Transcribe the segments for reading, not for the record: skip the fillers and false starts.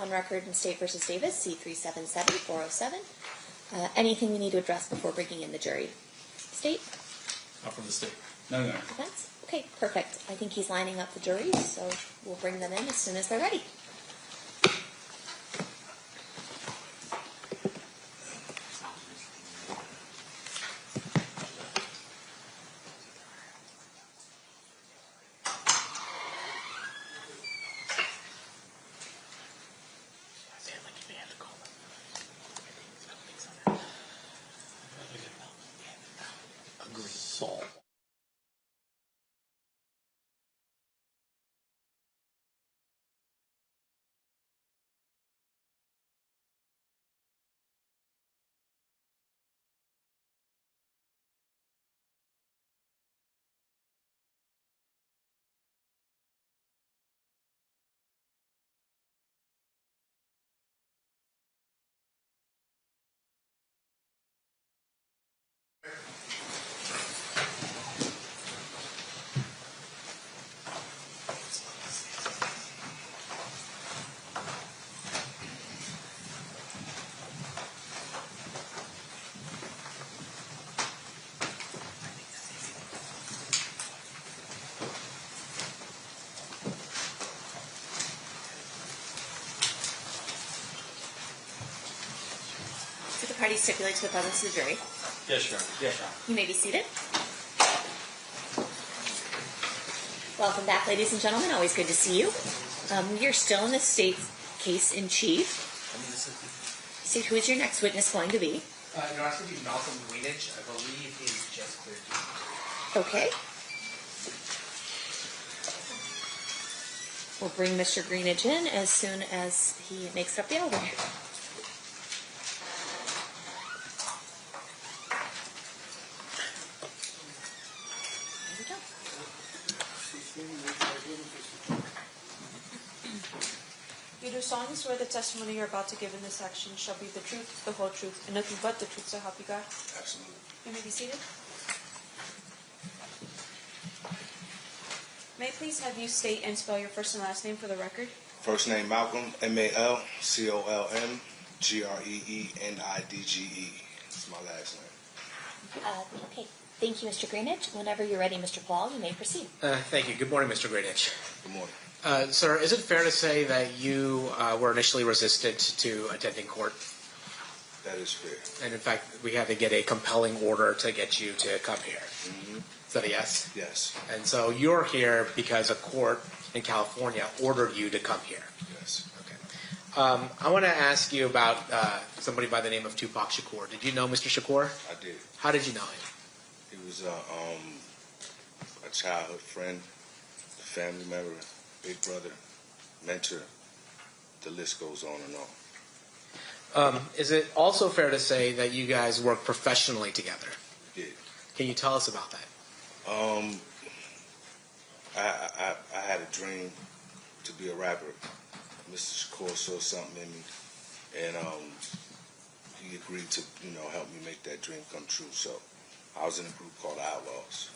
on record in State v. Davis, C-377-407. Anything we need to address before bringing in the jury? State? Not from the state. No. Defense? Okay, perfect. I think he's lining up the juries, so we'll bring them in as soon as they're ready. Party stipulate to the presence of the jury. Yes, Your Honor. Yes, Your Honor. You may be seated. Welcome back, ladies and gentlemen. Always good to see you. We are still in the state's case in chief. State, who is your next witness going to be? Your Honor, it's going to be Malcolm Greenidge. I believe he's just cleared. Okay. We'll bring Mr. Greenidge in as soon as he makes up the elevator. You do solemnly swear the testimony you're about to give in this action shall be the truth, the whole truth, and nothing but the truth, so help you God? Absolutely. You may be seated. May I please have you state and spell your first and last name for the record? First name Malcolm, M-A-L-C-O-L-M-G-R-E-E-N-I-D-G-E. That's my last name. Okay. Thank you, Mr. Greenidge. Whenever you're ready, Mr. Paul, you may proceed. Thank you. Good morning, Mr. Greenidge. Good morning. Sir, is it fair to say that you were initially resistant to attending court? That is fair. And in fact, we had to get a compelling order to get you to come here. Mm-hmm. Is that a yes? Yes. And so you're here because a court in California ordered you to come here. Yes. Okay. I want to ask you about somebody by the name of Tupac Shakur. Did you know Mr. Shakur? I did. How did you know him? He was a childhood friend, a family member, big brother, mentor. The list goes on and on. Is it also fair to say that you guys work professionally together? We did. Can you tell us about that? I had a dream to be a rapper. Mr. Shakur saw something in me, and he agreed to, help me make that dream come true. So I was in a group called Outlaws.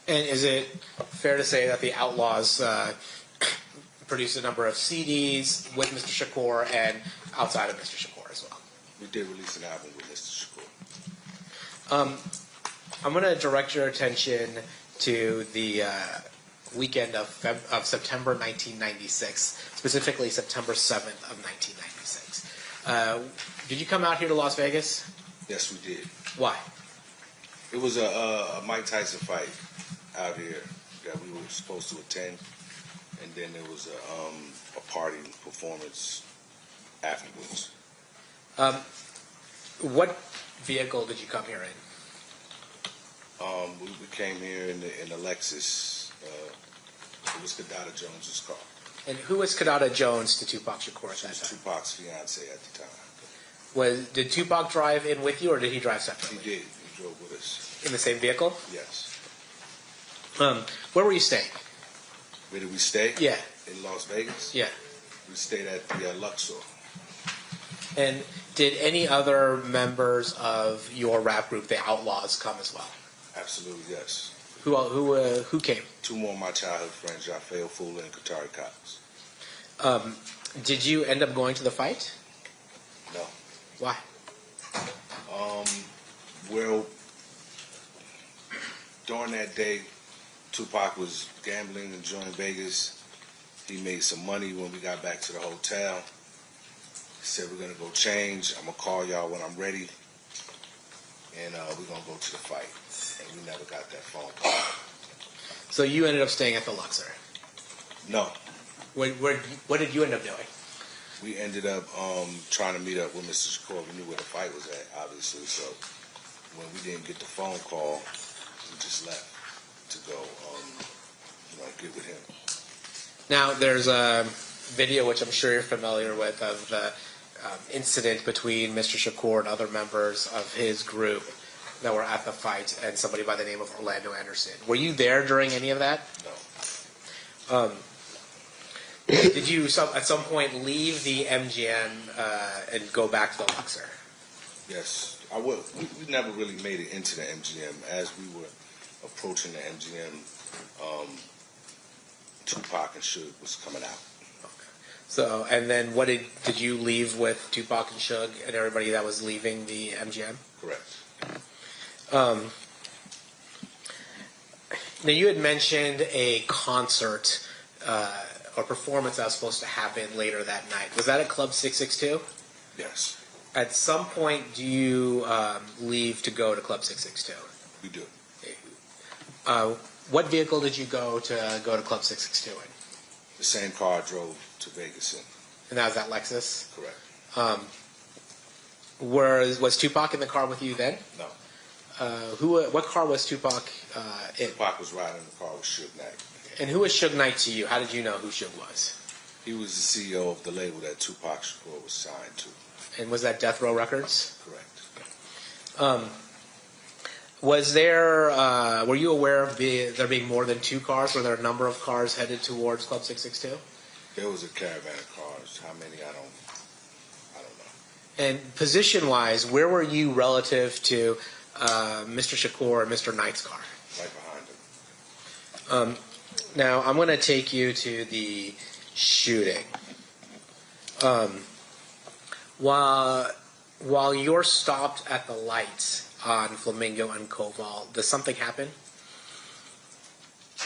And is it fair to say that the Outlaws produced a number of CDs with Mr. Shakur and outside of Mr. Shakur as well? We did release an album with Mr. Shakur. I'm going to direct your attention to the weekend of September 1996, specifically September 7th of 1996. Did you come out here to Las Vegas? Yes, we did. Why? It was a Mike Tyson fight out here that we were supposed to attend, and then there was a party performance afterwards. What vehicle did you come here in? We came here in the Lexus. It was Kadada Jones's car. And who was Kadada Jones to Tupac Shakur at that time? She was Tupac's fiance at the time. Did Tupac drive in with you, or did he drive separately? He did. He drove with us. In the same vehicle? Yes. Where were you staying? Where did we stay? Yeah. In Las Vegas? Yeah. We stayed at the Luxor. And did any other members of your rap group, the Outlaws, come as well? Absolutely, yes. Who came? Two more of my childhood friends, Raphael Fuller and Katari Cox. Did you end up going to the fight? No. Why? Well, during that day, Tupac was gambling, enjoying Vegas. He made some money when we got back to the hotel. He said, we're going to go change. I'm going to call y'all when I'm ready. And we're going to go to the fight. And we never got that phone call. So you ended up staying at the Luxor. No. What did you end up doing? We ended up trying to meet up with Mr. Shakur. We knew where the fight was at, obviously. So when we didn't get the phone call, we just left to go, get with him. Now, there's a video, which I'm sure you're familiar with, of the incident between Mr. Shakur and other members of his group that were at the fight and somebody by the name of Orlando Anderson. Were you there during any of that? No. Did you at some point leave the MGM and go back to the Luxor? Yes. We never really made it into the MGM. As we were approaching the MGM, Tupac and Suge was coming out. Okay. So, and then what did you leave with Tupac and Suge and everybody that was leaving the MGM? Correct. Now, you had mentioned a concert or performance that was supposed to happen later that night. Was that at Club 662? Yes. At some point, do you leave to go to Club 662? We do. What vehicle did you go to Club 662 in? The same car I drove to Vegas in. And that was that Lexus? Correct. Was Tupac in the car with you then? No. What car was Tupac in? Tupac was riding in the car with Suge Knight. And who was Suge Knight to you? How did you know who Suge was? He was the CEO of the label that Tupac Shakur was signed to. And was that Death Row Records? Correct. Was there? Were you aware of there being more than two cars? Were there a number of cars headed towards Club 662? There was a caravan of cars. How many? I don't know. And position-wise, where were you relative to Mr. Shakur and Mr. Knight's car? Right behind him. Now, I'm going to take you to the shooting. While you're stopped at the lights on Flamingo and Koval, does something happen?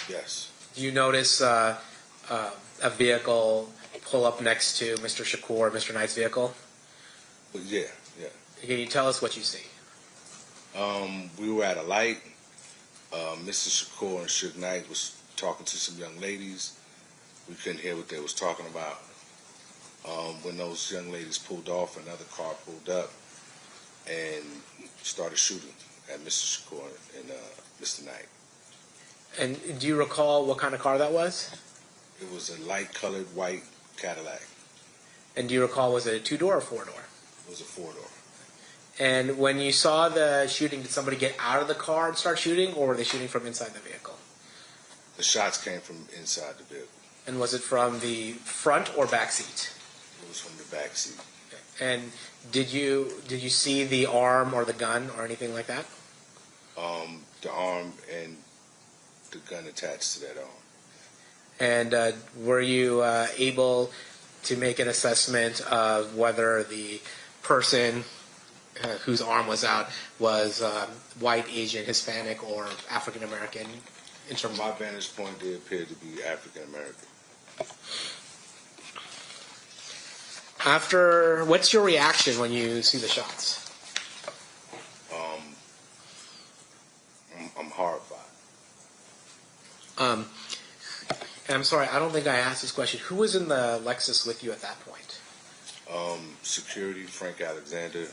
Yes. Do you notice a vehicle pull up next to Mr. Shakur or Mr. Knight's vehicle? But yeah. Can you tell us what you see? We were at a light. Mr. Shakur and Suge Knight was talking to some young ladies. We couldn't hear what they was talking about. When those young ladies pulled off, another car pulled up and started shooting at Mr. Shakur and Mr. Knight. And do you recall what kind of car that was? It was a light-colored white Cadillac. And do you recall, was it a two-door or four-door? It was a four-door. And when you saw the shooting, did somebody get out of the car and start shooting, or were they shooting from inside the vehicle? The shots came from inside the vehicle. And was it from the front or back seat? It was from the back seat. And did you see the arm or the gun or anything like that? The arm and the gun attached to that arm. And were you able to make an assessment of whether the person whose arm was out was white, Asian, Hispanic, or African American? From my vantage point, they appeared to be African American. What's your reaction when you see the shots? I'm horrified. And I'm sorry, I don't think I asked this question. Who was in the Lexus with you at that point? Security, Frank Alexander,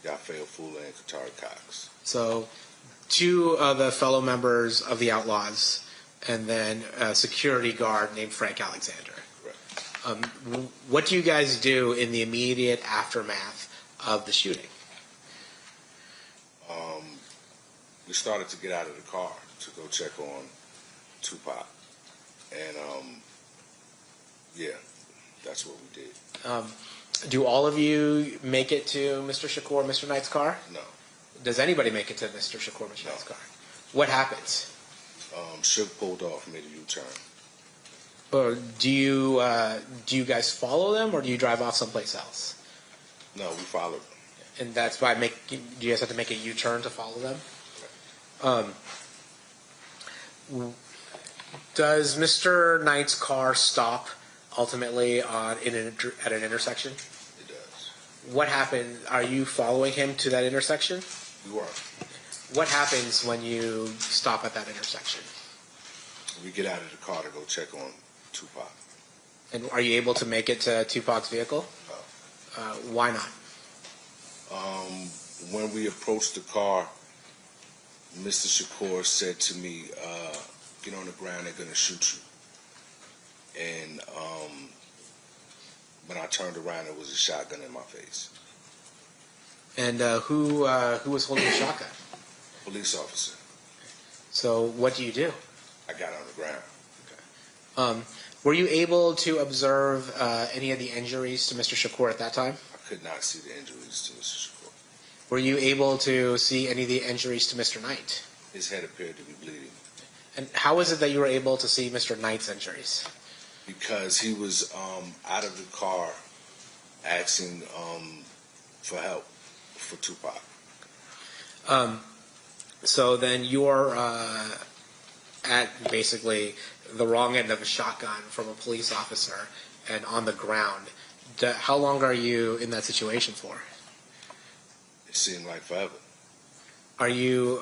Yafeo Fula, and Katari Cox. So, two of the fellow members of the Outlaws, and then a security guard named Frank Alexander. Correct. What do you guys do in the immediate aftermath of the shooting? We started to get out of the car to go check on Tupac. And, that's what we did. Do all of you make it to Mr. Shakur, Mr. Knight's car? No. Does anybody make it to Mr. Shakur, Mr. Knight's car? What happens? Suge pulled off, made a U-turn. Or do you guys follow them, or do you drive off someplace else? No, we followed them. And that's by do you guys have to make a U-turn to follow them? Does Mr. Knight's car stop ultimately at an intersection? It does. What happened? Are you following him to that intersection? We were. What happens when you stop at that intersection? We get out of the car to go check on Tupac. And are you able to make it to Tupac's vehicle? No. Why not? When we approached the car, Mr. Shakur said to me, get on the ground, they're going to shoot you. And when I turned around, there was a shotgun in my face. And who was holding the shotgun? Police officer. So what do you do? I got on the ground. Were you able to observe any of the injuries to Mr. Shakur at that time? I could not see the injuries to Mr. Shakur. Were you able to see any of the injuries to Mr. Knight? His head appeared to be bleeding. And how is it that you were able to see Mr. Knight's injuries? Because he was out of the car asking for help for Tupac. So then you're at basically the wrong end of a shotgun from a police officer and on the ground. How long are you in that situation for? It seemed like forever. Are you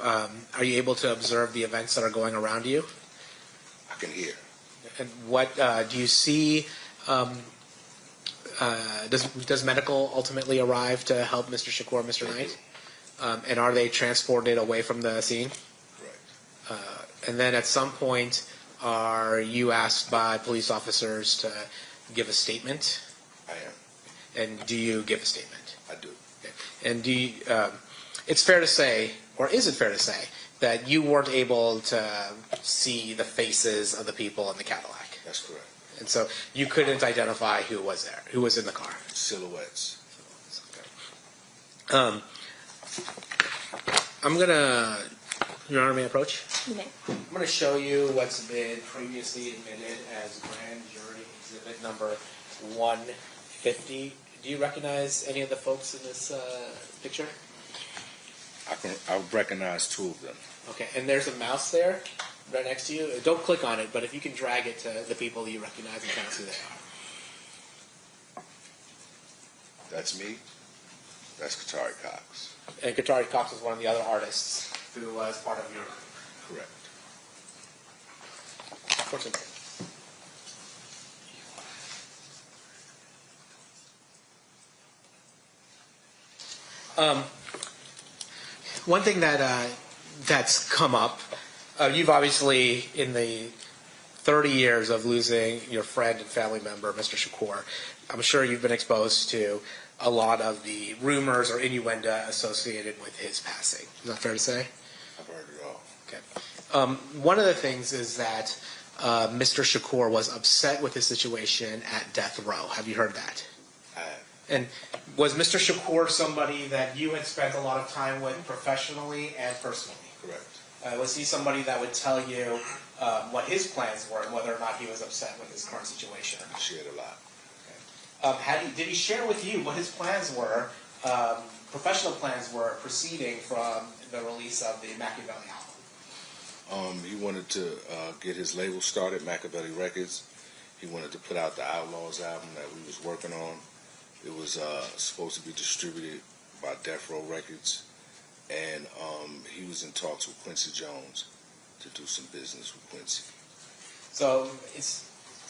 able to observe the events that are going around you? I can hear. And what do you see? Does medical ultimately arrive to help Mr. Shakur, Mr. Knight? And are they transported away from the scene? Correct. And then at some point, are you asked by police officers to give a statement? I am. And do you give a statement? I do. Okay. And do you, it's fair to say, or is it fair to say, that you weren't able to see the faces of the people in the Cadillac? That's correct. And so you couldn't identify who was there, who was in the car? Silhouettes. Okay. I'm going to, Your Honor, may I approach? You may. I'm going to show you what's been previously admitted as grand jury exhibit number 150. Do you recognize any of the folks in this picture? I recognize two of them. Okay, and there's a mouse there right next to you. Don't click on it, but if you can drag it to the people that you recognize and tell us who they are. That's me. That's Katari Cox. And Katari Cox was one of the other artists who was part of your... Correct. Unfortunately. One thing that's come up, you've obviously, in the 30 years of losing your friend and family member, Mr. Shakur, I'm sure you've been exposed to a lot of the rumors or innuendo associated with his passing. Is that fair to say? I've heard it all. Okay. One of the things is that Mr. Shakur was upset with his situation at death row. Have you heard that? I have. And was Mr. Shakur somebody that you had spent a lot of time with professionally and personally? Correct. Was he somebody that would tell you what his plans were and whether or not he was upset with his current situation? We shared a lot. Did he share with you what his plans were, professional plans were, proceeding from the release of the Machiavelli album? He wanted to get his label started, Machiavelli Records. He wanted to put out the Outlaws album that we was working on. It was supposed to be distributed by Death Row Records. And he was in talks with Quincy Jones to do some business with Quincy. So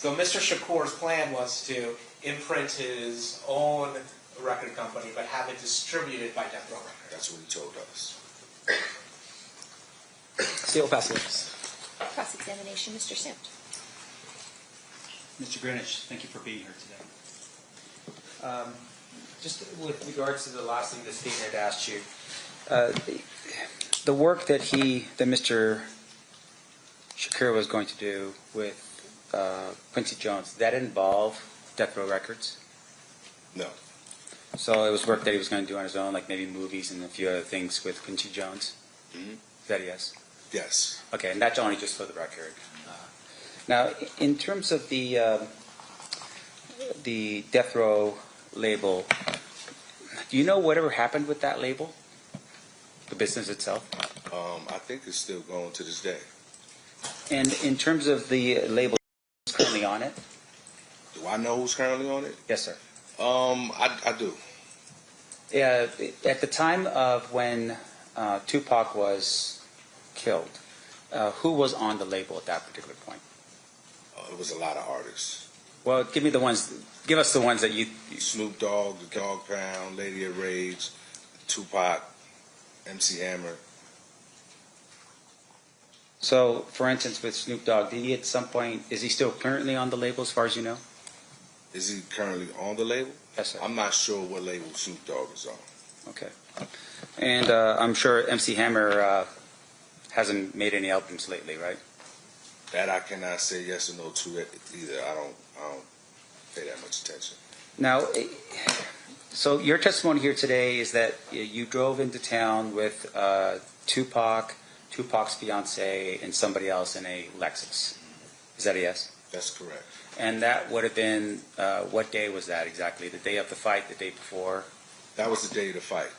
Mr. Shakur's plan was to imprint his own record company, but have it distributed by Death Row Records. That's what he told us. Steel passages. Cross-examination, Mr. Simt. Mr. Greenwich, thank you for being here today. Just with regards to the last thing the state had asked you, the work that Mr. Shakur was going to do with Quincy Jones, that involve Death Row Records? No. So it was work that he was going to do on his own, like maybe movies and a few other things with Quincy Jones? Mm-hmm. Is that a yes? Yes. Okay, and that's only just for the record. Now, in terms of the death row label, do you know whatever happened with that label? The business itself? I think it's still going to this day. And in terms of the label currently on it? Do I know who's currently on it? Yes, sir. I do. Yeah, at the time of when Tupac was killed, who was on the label at that particular point? It was a lot of artists. Well, give us the ones that you. Snoop Dogg, The Dog Pound, Lady of Rage, Tupac, MC Hammer. So, for instance, with Snoop Dogg, did he at some point, is he still currently on the label as far as you know? Is he currently on the label? Yes, sir. I'm not sure what label Snoop Dogg is on. Okay. And I'm sure MC Hammer hasn't made any albums lately, right? That I cannot say yes or no to it either. I don't pay that much attention. Now, so your testimony here today is that you drove into town with Tupac, Tupac's fiance, and somebody else in a Lexus. Is that a yes? That's correct. And that would have been, what day was that exactly? The day of the fight, the day before? That was the day of the fight.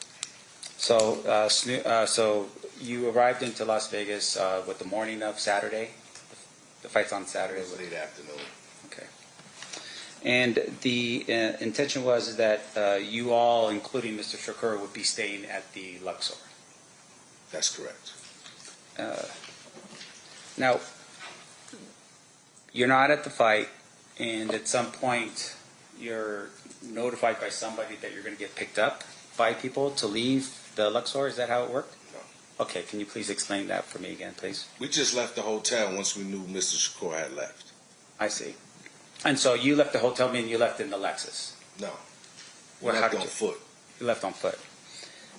So, so you arrived into Las Vegas with the morning of Saturday? The fight's on Saturday? It was late afternoon. Okay. And the intention was that you all, including Mr. Shakur, would be staying at the Luxor? That's correct. Now, you're not at the fight, and at some point you're notified by somebody that you're going to get picked up by people to leave the Luxor. Is that how it worked? No. Okay, can you please explain that for me again, please? We just left the hotel once we knew Mr. Shakur had left. I see. And so you left the hotel, meaning you left in the Lexus? No. Well, We how left did on you- foot. You left on foot.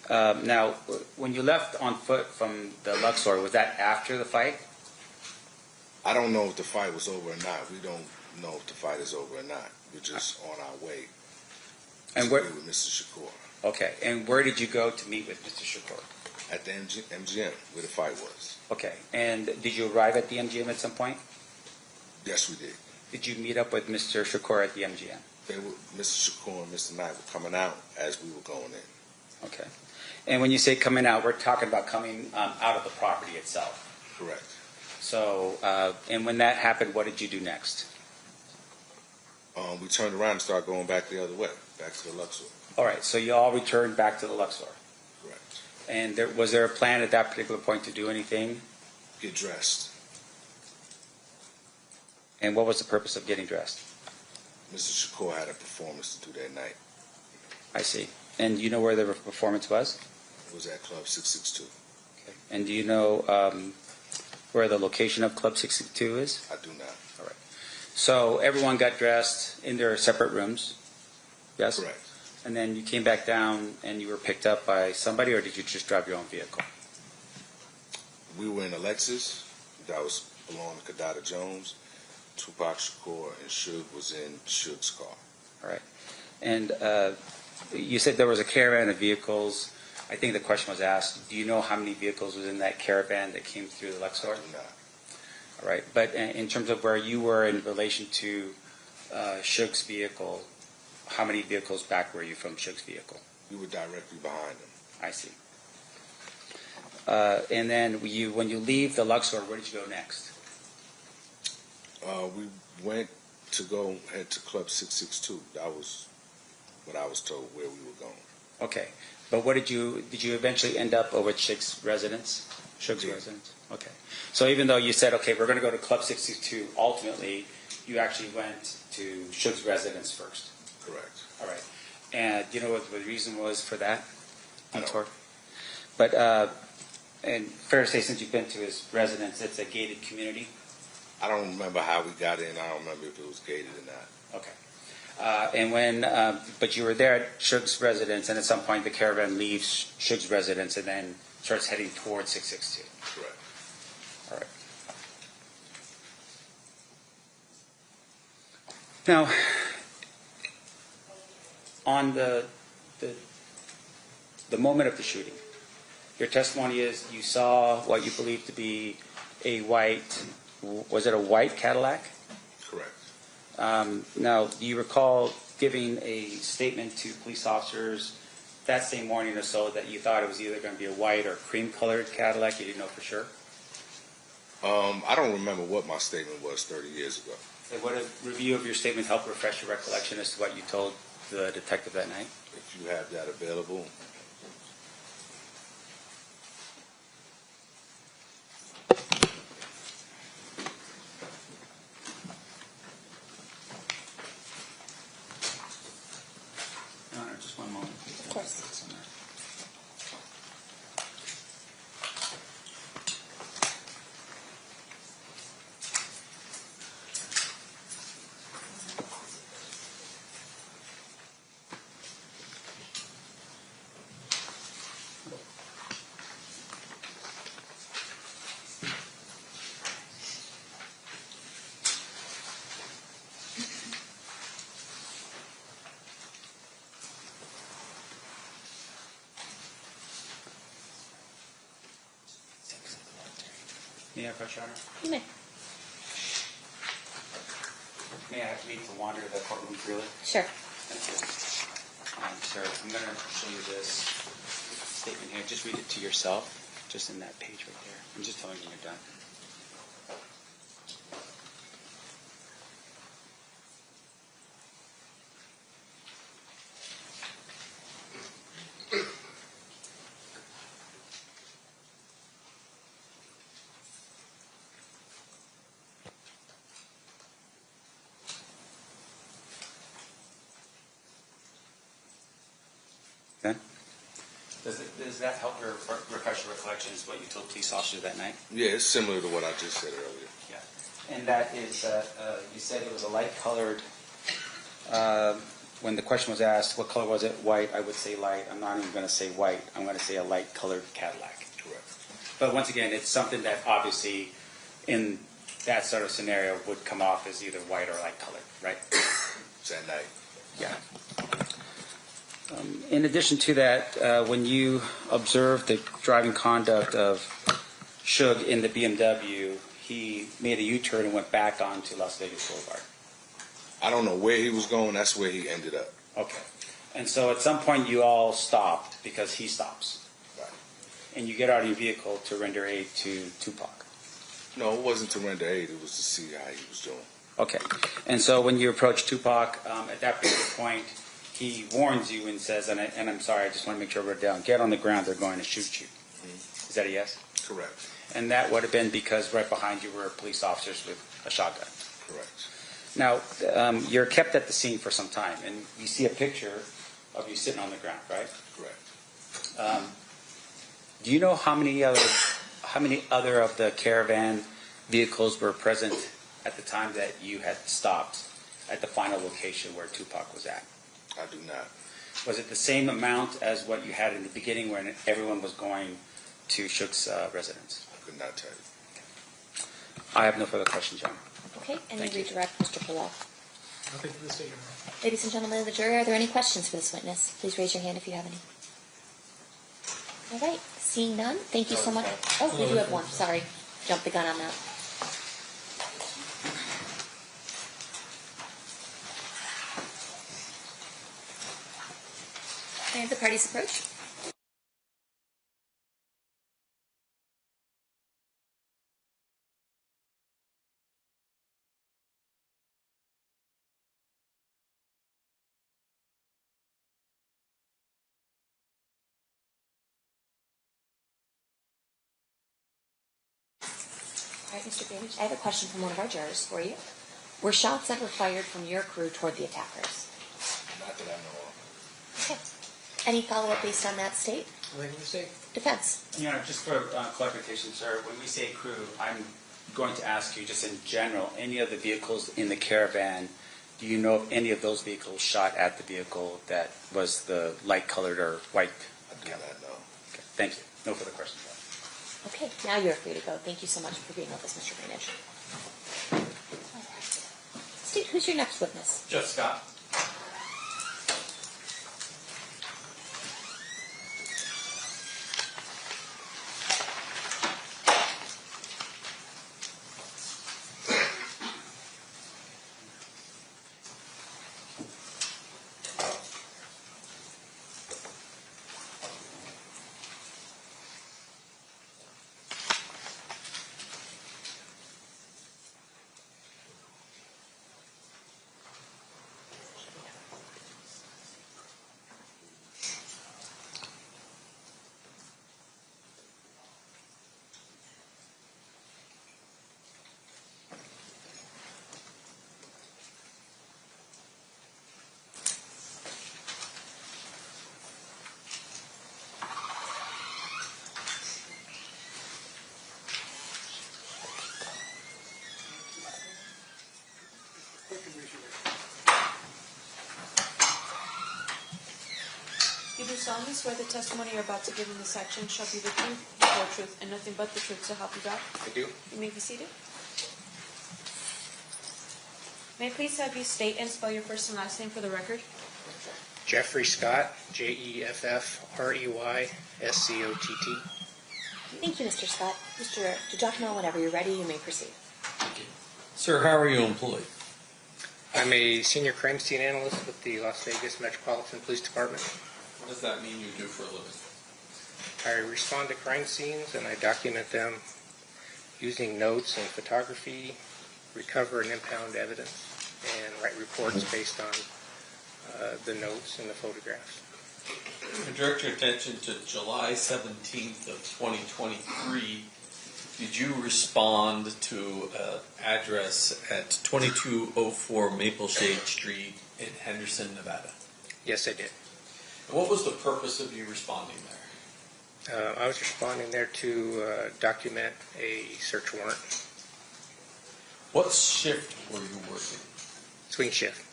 Now, when you left on foot from the Luxor, was that after the fight? I don't know if the fight was over or not. We don't know if the fight is over or not. We're just on our way And to where? meet with Mr. Shakur Okay. And where did you go to meet with Mr. Shakur? at the MGM where the fight was. Okay. And did you arrive at the MGM at some point? Yes, we did. Did you meet up with Mr. Shakur at the MGM? Mr. Shakur and Mr. Knight were coming out as we were going in. Okay. And when you say coming out, we're talking about coming out of the property itself. Correct. So, and when that happened, what did you do next? We turned around and started going back the other way, back to the Luxor. All right. So you all returned back to the Luxor. Correct. And was there a plan at that particular point to do anything? Get dressed. And what was the purpose of getting dressed? Mr. Shakur had a performance to do that night. I see. And do you know where the performance was? It was at Club 662. Okay. And do you know where the location of Club 662 is? I do not. All right. So everyone got dressed in their separate rooms, yes? Correct. And then you came back down and you were picked up by somebody, or did you just drive your own vehicle? We were in a Lexus that was belonging to Kadada Jones. Tupac Shakur and Suge was in Suge's car. All right. And you said there was a caravan of vehicles. I think the question was asked, do you know how many vehicles was in that caravan that came through the Luxor? I do not. All right. But in terms of where you were in relation to Suge's vehicle, how many vehicles back were you from Suge's vehicle? We were directly behind him. I see. And then when you leave the Luxor, where did you go next? We went to go head to Club 662. That was what I was told where we were going. Okay. But did you eventually end up over at Suge's residence? Suge's Yeah. residence? Okay. So even though you said, okay, we're going to go to Club 662, ultimately, you actually went to Suge's residence first. Correct. All right. And do you know what the reason was for that? I don't. Detour? But, and fair to say, since you've been to his residence, it's a gated community? I don't remember how we got in. I don't remember if it was gated or not. Okay. But you were there at Suge's residence, and at some point the caravan leaves Suge's residence and then starts heading towards 662. Correct. All right. Now, on the moment of the shooting, your testimony is you saw what you believe to be a white Was it a white Cadillac? Correct. Now, do you recall giving a statement to police officers that same morning or so that you thought it was either going to be a white or cream-colored Cadillac? You didn't know for sure? I don't remember what my statement was 30 years ago. So would a review of your statement help refresh your recollection as to what you told the detective that night? If you have that available. No, just one moment. Of course. May I approach, Your Honor? You may. May I have leave to wander the courtroom freely? Sure. Thank you. Sir, I'm going to show you this statement here. Just read it to yourself, just in that page right there. I'm just telling you you're done. Okay. Does that help your refresh your recollections what you told police officers that night? Yeah, it's similar to what I just said earlier. Yeah. And that is, you said it was a light colored, when the question was asked, what color was it? White, I would say light. I'm not even going to say white. I'm going to say a light colored Cadillac. Correct. But once again, it's something that obviously in that sort of scenario would come off as either white or light colored, right? It's that night. Yeah. In addition to that, when you observed the driving conduct of Shug in the BMW, he made a U-turn and went back onto Las Vegas Boulevard. I don't know where he was going. That's where he ended up. Okay. And so at some point you all stopped because he stops. Right. And you get out of your vehicle to render aid to Tupac. No, it wasn't to render aid. It was to see how he was doing. Okay. And so when you approach Tupac, at that particular point, he warns you and says, and I'm sorry, I just want to make sure we're down, get on the ground, they're going to shoot you. Mm-hmm. Is that a yes? Correct. And that would have been because right behind you were police officers with a shotgun. Correct. Now, you're kept at the scene for some time, and we see a picture of you sitting on the ground, right? Correct. Do you know how many other of the caravan vehicles were present at the time that you had stopped at the final location where Tupac was at? I do not. Was it the same amount as what you had in the beginning when everyone was going to Shug's residence? I could not tell you. I have no further questions, John. Okay, and Thank you you. redirect Mr. Palal. Nothing for the state, Your Honor. Ladies and gentlemen of the jury, are there any questions for this witness? Please raise your hand if you have any. All right, seeing none, thank you so much. Oh, we do have one, sorry. Jumped the gun on that. Can I have the parties approach? All right, Mr. Greenwich, I have a question from one of our jurors for you. Were shots ever fired from your crew toward the attackers? Not that I know of. Okay. Any follow-up based on that state? Nothing for the state. Defense. Just for clarification, sir, when we say crew, I'm going to ask you just in general, any of the vehicles in the caravan, do you know if any of those vehicles shot at the vehicle that was the light-colored or white? I do not know. Okay, thank you. No further questions. Okay, now you're free to go. Thank you so much for being with us, Mr. Greenwich. All right. State, who's your next witness? Jeff Scott. You do solemnly swear the testimony you're about to give in this action shall be the truth, the whole truth, and nothing but the truth, so help you God? I do. You may be seated. May I please have you state and spell your first and last name for the record? Jeffrey Scott, Jeffrey-Scott. Thank you, Mr. Scott. Mr. DiGiacomo, whenever you're ready, you may proceed. Sir, how are you employed? I'm a senior crime scene analyst with the Las Vegas Metropolitan Police Department. What does that mean you do for a living? I respond to crime scenes and I document them using notes and photography, recover and impound evidence, and write reports based on the notes and the photographs. I direct your attention to July 17th of 2023. Did you respond to an address at 2204 Mapleshade Street in Henderson, Nevada? Yes, I did. What was the purpose of you responding there? I was responding there to document a search warrant. What shift were you working? Swing shift.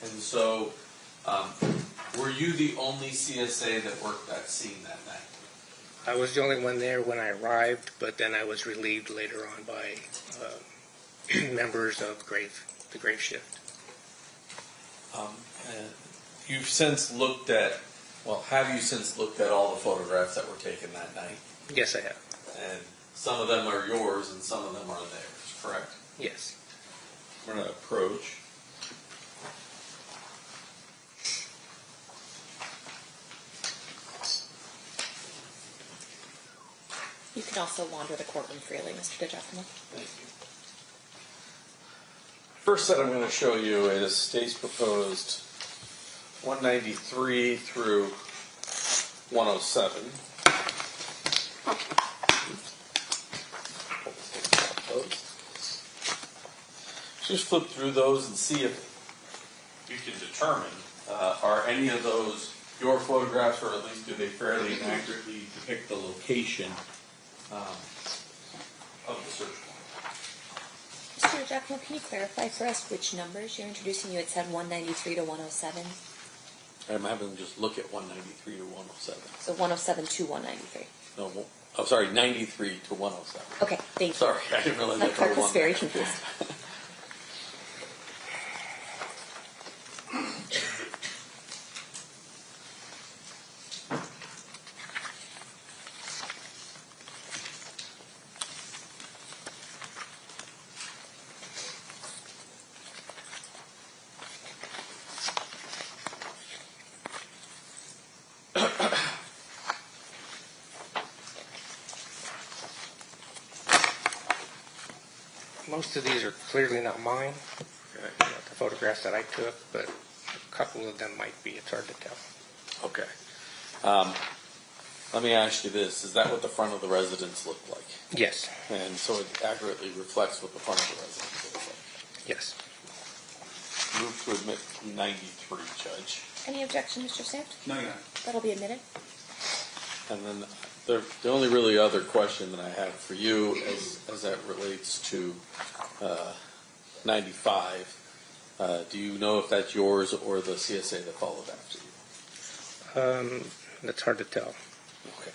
And so, were you the only CSA that worked that scene that night? I was the only one there when I arrived, but then I was relieved later on by members of the grave shift. You've since looked at, have you since looked at all the photographs that were taken that night? Yes, I have. And some of them are yours and some of them are theirs, correct? Yes. I'm going to approach. You can also wander the courtroom freely, Mr. DiGiacomo. Thank you. First set I'm going to show you is state's proposed 193 through 107. Just flip through those and see if you can determine are any of those your photographs, or at least do they fairly and accurately depict the location of the search warrant. Mr. DiGiacomo, can you clarify for us which numbers you're introducing? You had said 193 to 107. I'm having them just look at 193 to 107. So 107 to 193. No, I'm sorry, 93 to 107. Okay, thank you. Sorry, I didn't realize My that. clerk was very confused. Most of these are clearly not mine, the photographs that I took, but a couple of them might be. It's hard to tell. Okay. Let me ask you this. Is that what the front of the residence looked like? Yes. And so it accurately reflects what the front of the residence looks like? Yes. Move to admit 93, Judge. Any objection, Mr. Sant? No, you're not. That'll be admitted. And then the only really other question that I have for you as that relates to 95, do you know if that's yours or the CSA that followed after you? That's hard to tell. Okay.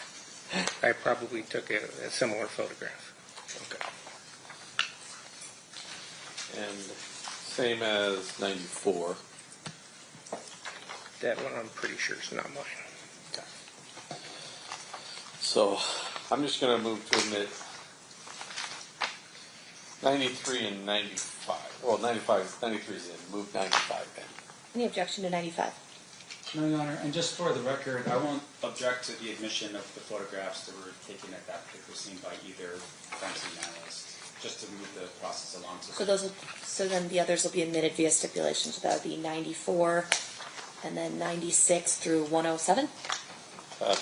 I probably took a similar photograph. Okay. And same as 94. That one I'm pretty sure is not mine. Okay. So I'm just going to move to admit 93 and 95. Well, 93 is in. Move 95 in. Any objection to 95? No, Your Honor, and just for the record, I won't object to the admission of the photographs that were taken at that particular scene by either crime scene analyst, just to move the process along. So then the others will be admitted via stipulation. So that would be 94 and then 96 through 107?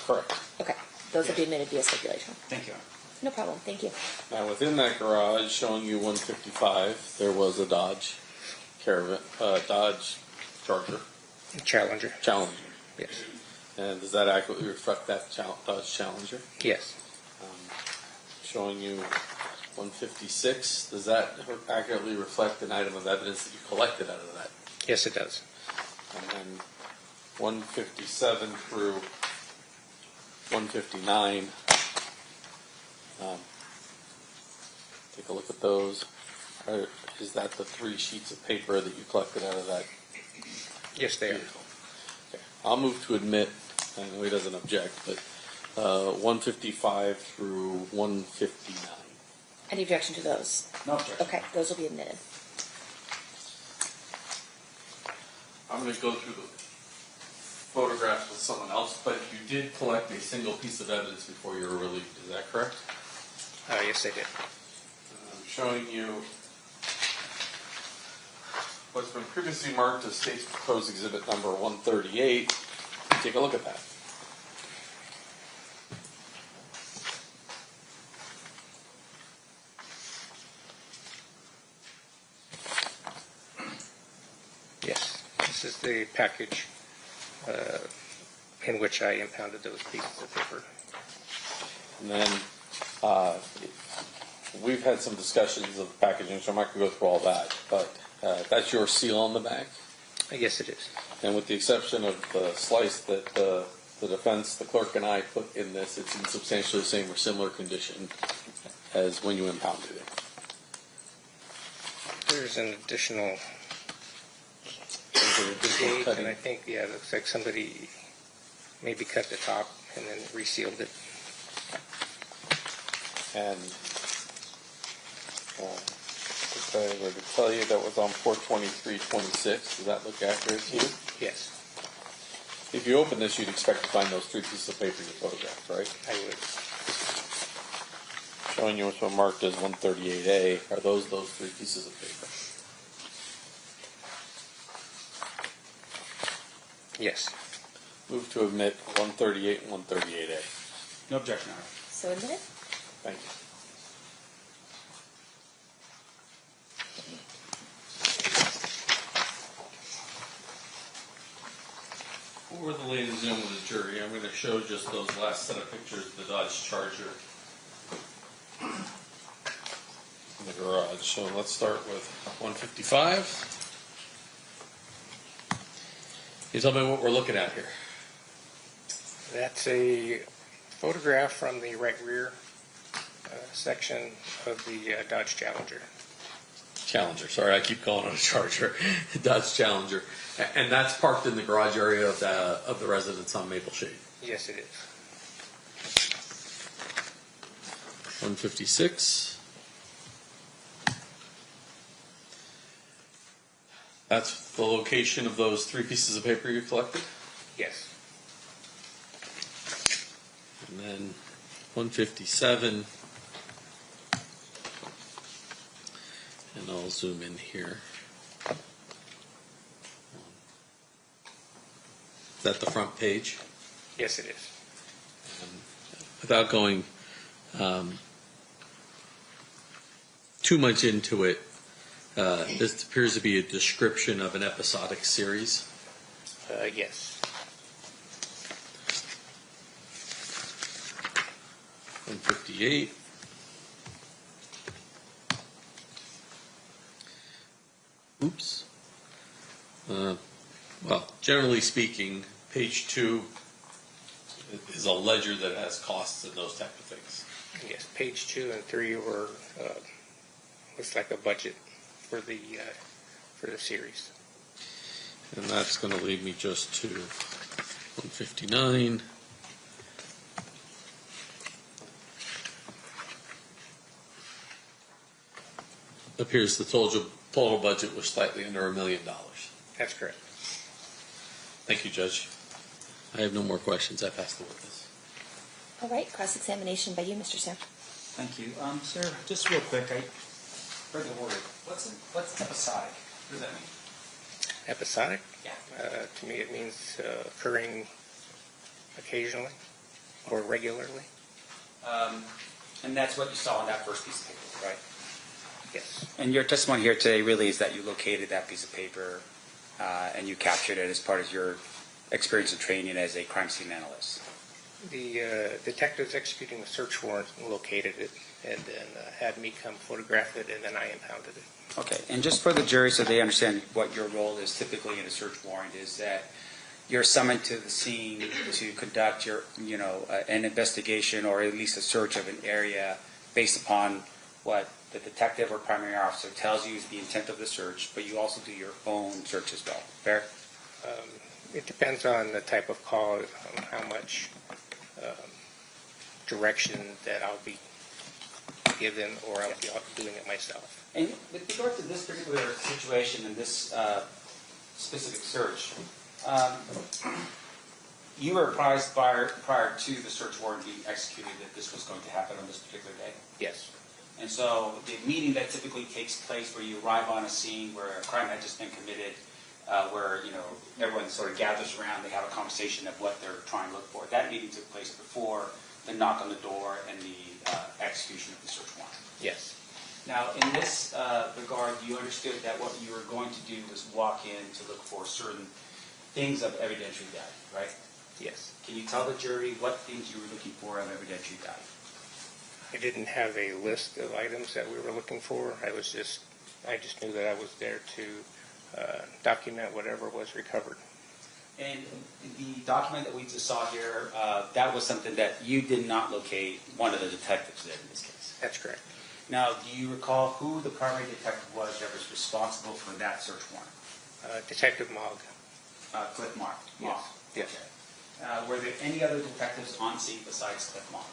Correct. Okay. Those will be admitted via stipulation. Thank you, Your Honor. No problem. Thank you. Now, within that garage, showing you 155, there was a Dodge Caravan, Dodge Charger. Challenger. Challenger. Yes. And does that accurately reflect that Dodge Challenger? Yes. Showing you 156, does that accurately reflect an item of evidence that you collected out of that? Yes, it does. And then 157 through 159, take a look at those. Is that the 3 sheets of paper that you collected out of that? Yes, they are. Okay. I'll move to admit, I know he doesn't object, but 155 through 159. Any objection to those? No objection. Okay, those will be admitted. I'm going to go through the photographs with someone else, but you did collect a single piece of evidence before you were relieved. Is that correct? Yes, I did. I'm showing you what's been previously marked as State's Proposed Exhibit number 138. Take a look at that. Yes, this is the package in which I impounded those pieces of paper. And then we've had some discussions of packaging, so I'm not going to go through all that, but that's your seal on the back. Yes, it is. And with the exception of the slice that the defense, the clerk, and I put in this, it's in substantially the same or similar condition as when you impounded it. There's an additional Additional date, cutting. and I think, yeah, it looks like somebody maybe cut the top and then resealed it. And if I were to tell you that was on 4/23/26, does that look accurate to you? Yes, If you open this, you'd expect to find those 3 pieces of paper you photographed, right? I would. Showing you what's been marked as 138A. Are those 3 pieces of paper? Yes. Move to admit 138 and 138A. No objection, Your Honor. So admitted? Thank you. For the ladies and gentlemen of the jury, I'm going to show just those last set of pictures of the Dodge Charger in the garage. So let's start with 155. Can you tell me what we're looking at here? That's a photograph from the right rear section of the Dodge Challenger. Challenger. Sorry, I keep calling it a Charger. Dodge Challenger. And that's parked in the garage area of the residence on Maple Shade. Yes, it is. 156. That's the location of those 3 pieces of paper you collected? Yes. And then 157. And I'll zoom in here. Is that the front page? Yes, it is. Without going too much into it, this appears to be a description of an episodic series. Yes. 158. Oops. Well, generally speaking, page 2 is a ledger that has costs and those type of things. Yes. Page 2 and 3 were looks like a budget for the series. And that's going to lead me just to 159. Appears the total budget was slightly under $1 million. That's correct. Thank you, Judge. I have no more questions. I pass the witness. All right, cross-examination by you, Mr. Sam. Thank you. Sir, just real quick, I heard the word. What's episodic? What does that mean? Episodic? Yeah. To me, it means occurring occasionally or regularly. And that's what you saw on that first piece of paper, right? Yes. And your testimony here today really is that you located that piece of paper and you captured it as part of your experience and training as a crime scene analyst. The detectives executing the search warrant located it and then had me come photograph it, and then I impounded it. Okay, and just for the jury so they understand what your role is typically in a search warrant is that you're summoned to the scene to conduct your, an investigation or at least a search of an area based upon what the detective or primary officer tells you is the intent of the search, but you also do your own search as well. Fair? It depends on the type of call, how much direction that I'll be given, or I'll be doing it myself. And with regard to this particular situation and this specific search, you were apprised prior to the search warrant being executed that this was going to happen on this particular day? Yes. And so the meeting that typically takes place where you arrive on a scene where a crime had just been committed, where everyone sort of gathers around, they have a conversation of what they're trying to look for. That meeting took place before the knock on the door and the execution of the search warrant. Yes. Now, in this regard, you understood that what you were going to do was walk in to look for certain things of evidentiary value, right? Yes. Can you tell the jury what things you were looking for of evidentiary value? I didn't have a list of items that we were looking for. I just knew that I was there to document whatever was recovered. And the document that we just saw here, that was something that you did not locate one of the detectives did in this case. That's correct. Now, do you recall who the primary detective was that was responsible for that search warrant? Detective Mogg. Cliff Mark. Yes. Yes. Okay. Were there any other detectives on scene besides Cliff Mark?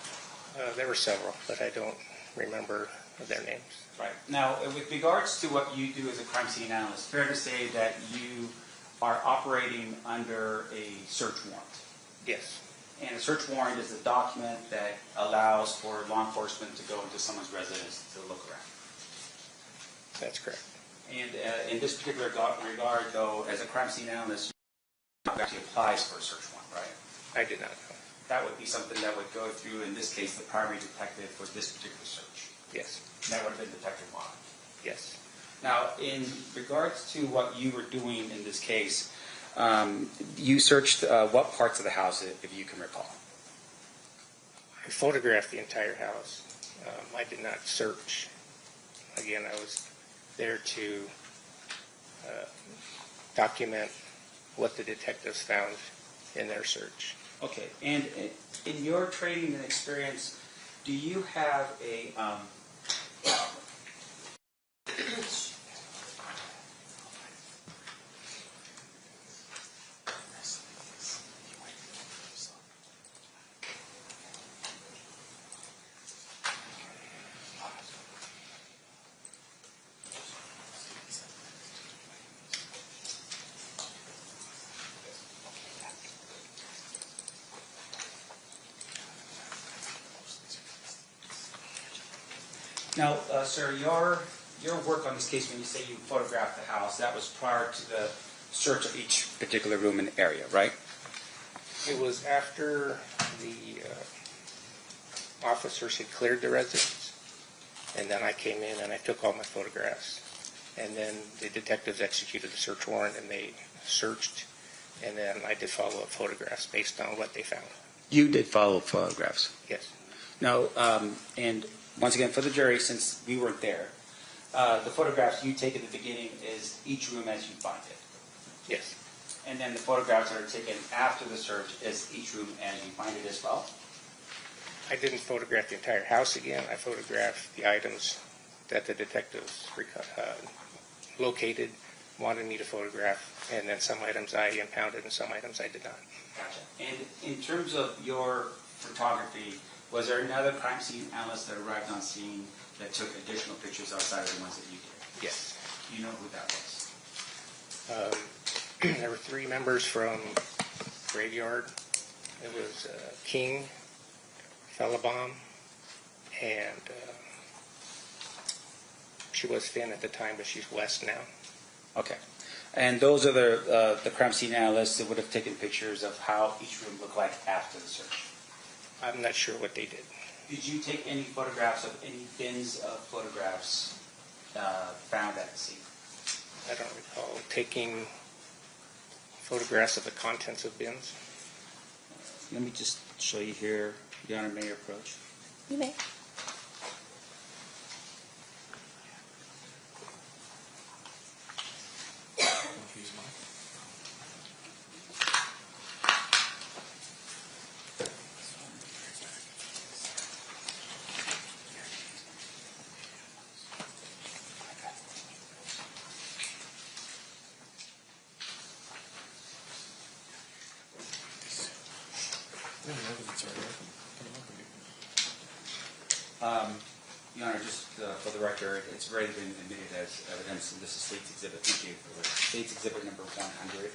There were several, but I don't remember their names. Right. Now, with regards to what you do as a crime scene analyst, fair to say that you are operating under a search warrant. Yes. And a search warrant is a document that allows for law enforcement to go into someone's residence to look around. That's correct. And in this particular regard, though, as a crime scene analyst, you actually applies for a search warrant, right? I did not know. That would be something that would go through, in this case, the primary detective for this particular search. Yes. And that would have been Detective Mogg. Yes. Now, in regards to what you were doing in this case, you searched what parts of the house, if you can recall? I photographed the entire house. I did not search. Again, I was there to document what the detectives found in their search. Okay, and in your training and experience, do you have a Now, sir, your work on this case, when you say you photographed the house, that was prior to the search of each particular room and area, right? It was after the officers had cleared the residence, and then I came in and I took all my photographs. And then the detectives executed the search warrant and they searched, and then I did follow-up photographs based on what they found. You did follow photographs. Yes. Now, and once again, for the jury, since we weren't there, the photographs you take at the beginning is each room as you find it. Yes. And then the photographs that are taken after the search is each room as you find it as well? I didn't photograph the entire house again. I photographed the items that the detectives located, wanted me to photograph, and then some items I impounded and some items I did not. Gotcha. And in terms of your photography, was there another crime scene analyst that arrived on scene that took additional pictures outside of the ones that you did? Yes. Do you know who that was? There were three members from Graveyard. It was King, Fellabom, and she was Finn at the time, but she's West now. Okay. And those are the crime scene analysts that would have taken pictures of how each room looked like after the search? I'm not sure what they did. Did you take any photographs of any bins of photographs found at the scene? I don't recall taking photographs of the contents of bins. Let me just show you here. Your Honor, may I approach? You may. Your Honor, just for the record, it's already been admitted as evidence, and this is State's Exhibit. Thank you for the State's Exhibit number 100.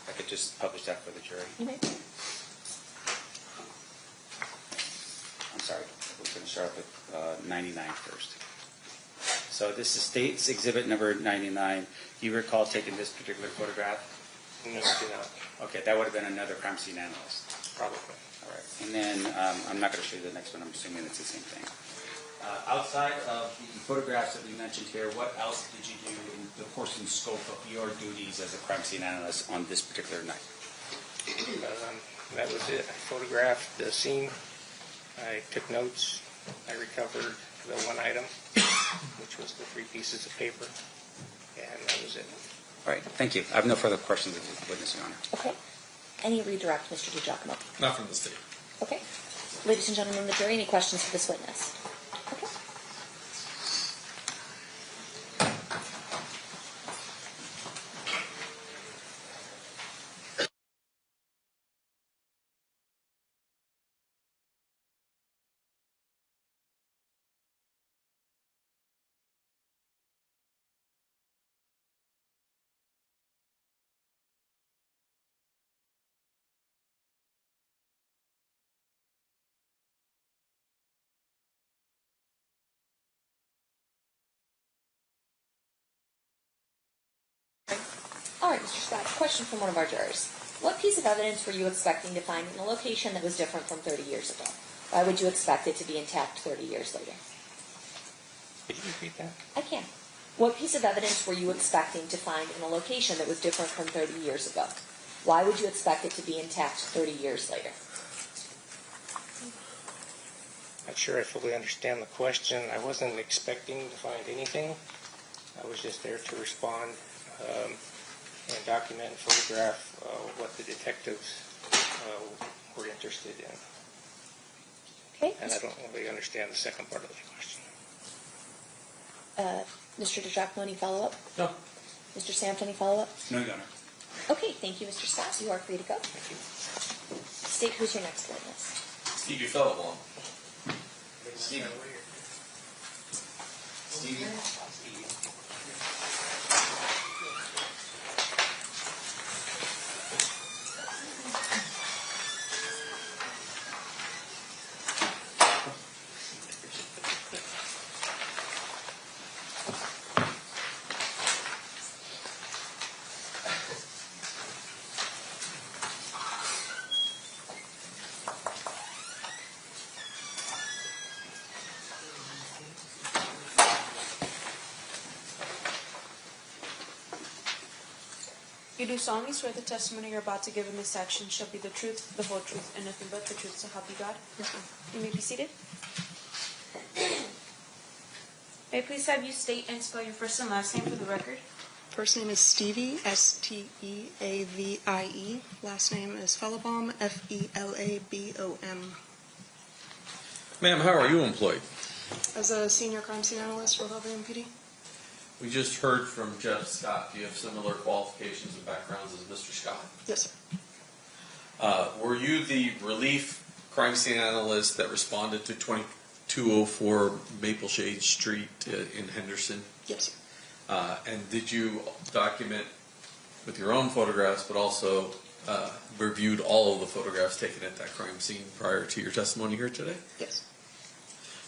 I could just publish that for the jury. Okay. I'm sorry, we're going to start with 99 first. So this is State's Exhibit number 99. Do you recall taking this particular photograph? No, I do not. Okay, that would have been another crime scene analyst. Probably. All right. And then I'm not going to show you the next one. I'm assuming it's the same thing. Outside of the photographs that we mentioned here, what else did you do in the course and scope of your duties as a crime scene analyst on this particular night? That was it. I photographed the scene. I took notes. I recovered the one item, which was the 3 pieces of paper, and that was it. All right. Thank you. I have no further questions of the witness, Your Honor. Okay. Any redirect, Mr. DiGiacomo? Not from the state. Okay. Ladies and gentlemen of the jury, any questions for this witness? Okay. All right, Mr. Scott, question from one of our jurors. What piece of evidence were you expecting to find in a location that was different from 30 years ago? Why would you expect it to be intact 30 years later? Could you repeat that? I can. What piece of evidence were you expecting to find in a location that was different from 30 years ago? Why would you expect it to be intact 30 years later? Not sure I fully understand the question. I wasn't expecting to find anything. I was just there to respond and document and photograph what the detectives were interested in. Okay. And I don't really understand the second part of the question. Mr. DiGiacomo, any follow-up? No. Mr. Samt, any follow-up? No, Your Honor. Okay, thank you, Mr. Scott. You are free to go. Thank you. State, who's your next witness? Stevie Fellbaum. Stevie. Stevie. You do solemnly swear the testimony you're about to give in this section shall be the truth, the whole truth, and nothing but the truth, so help you God? Yes, ma'am. You may be seated. May I please have you state and spell your first and last name for the record? First name is Stevie, S-T-E-A-V-I-E. Last name is Fellbaum, F-E-L-A-B-O-M. Ma'am, how are you employed? As a senior crime scene analyst for Philadelphia MPD. We just heard from Jeff Scott. Do you have similar qualifications and backgrounds as Mr. Scott? Yes, sir. Were you the relief crime scene analyst that responded to 2204 Maple Shade Street in Henderson? Yes, sir. And did you document with your own photographs, but also reviewed all of the photographs taken at that crime scene prior to your testimony here today? Yes.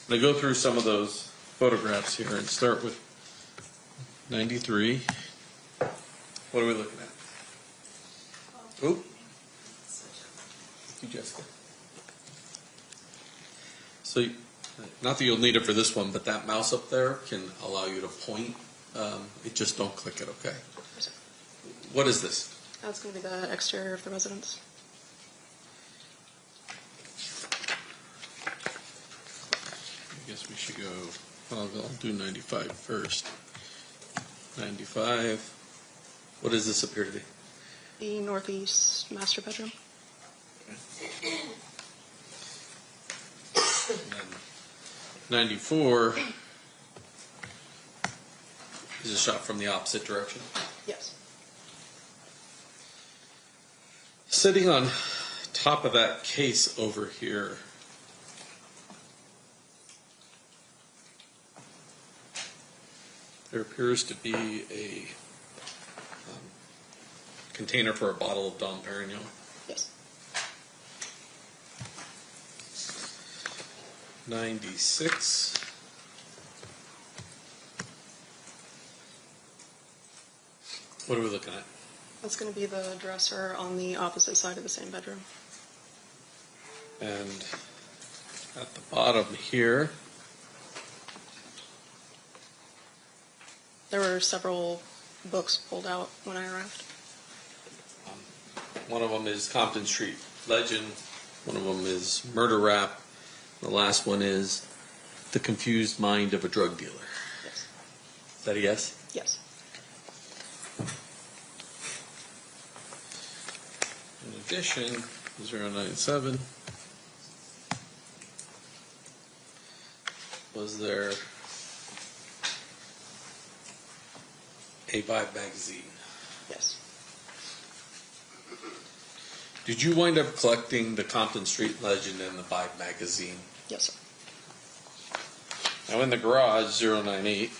I'm going to go through some of those photographs here and start with 93. What are we looking at? Oop. Thank you, Jessica. So, not that you'll need it for this one, but that mouse up there can allow you to point. It just don't click it, okay? Yes, sir. What is this? That's going to be the exterior of the residence. I guess we should go, I'll do 95 first. 95, What does this appear to be? The northeast master bedroom. And then 94 is a shot from the opposite direction. Yes. Sitting on top of that case over here, there appears to be a container for a bottle of Dom Perignon. Yes. 96. What are we looking at? That's going to be the dresser on the opposite side of the same bedroom. And at the bottom here, There were several books pulled out when I arrived. one of them is Compton Street Legend, one of them is Murder Rap, the last one is The Confused Mind of a Drug Dealer. Yes. Is that a yes? Yes. In addition, 097, was there a Vibe magazine? Yes. Did you wind up collecting the Compton Street Legend and the Vibe magazine? Yes, sir. Now in the garage, 098,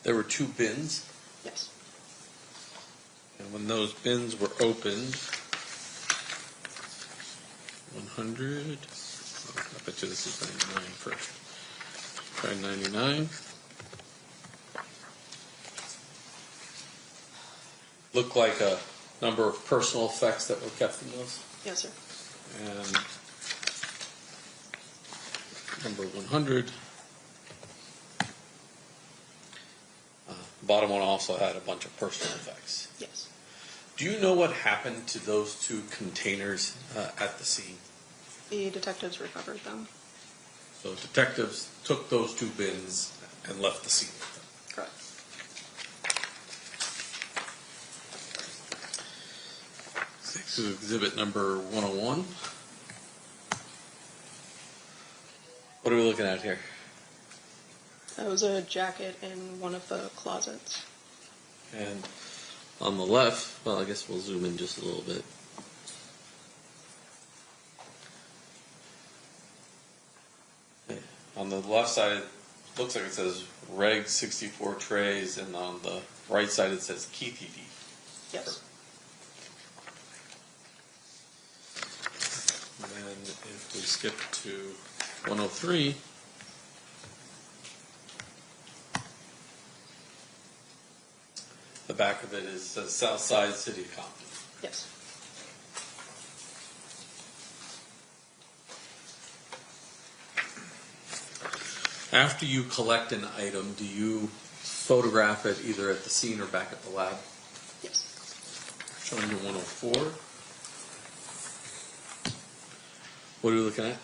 there were 2 bins. Yes. And when those bins were opened, 100, I bet you this is 99 first. Try 99. Looked like a number of personal effects that were kept in those. Yes, sir. And number 100. Bottom one also had a bunch of personal effects. Yes. Do you know what happened to those 2 containers at the scene? The detectives recovered them. So detectives took those 2 bins and left the scene with them. Correct. This is exhibit number 101. What are we looking at here? That was a jacket in one of the closets. And on the left, well, I guess we'll zoom in just a little bit. On the left side, it looks like it says Reg 64 trays, and on the right side it says Keffe D. Yes. And then if we skip to 103, the back of it is South Side City of Compton. Yes. After you collect an item, do you photograph it either at the scene or back at the lab? Yes. Showing you 104. What are you looking at?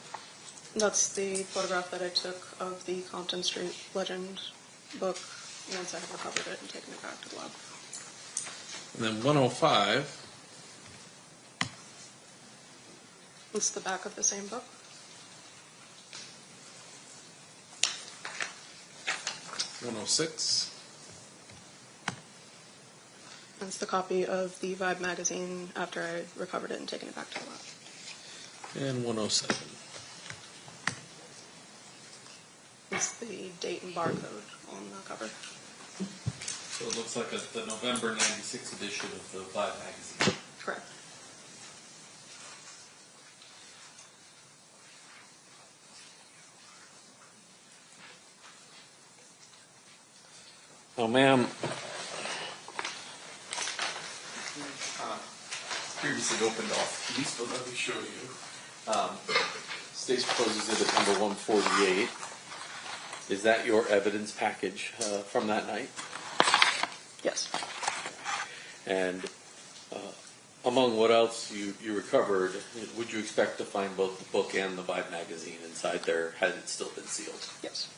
That's the photograph that I took of the Compton Street Legend book once I had recovered it and taken it back to the lab. And then 105. It's the back of the same book. 106. That's the copy of the Vibe magazine after I recovered it and taken it back to the lab. And 107. It's the date and barcode on the cover. So it looks like the November 96 edition of the Vibe magazine. Correct. Oh, ma'am. Previously opened off piece, but let me show you. State's proposed exhibit number 148. Is that your evidence package from that night? Yes. And among what else you recovered, would you expect to find both the book and the Vibe magazine inside there had it still been sealed? Yes.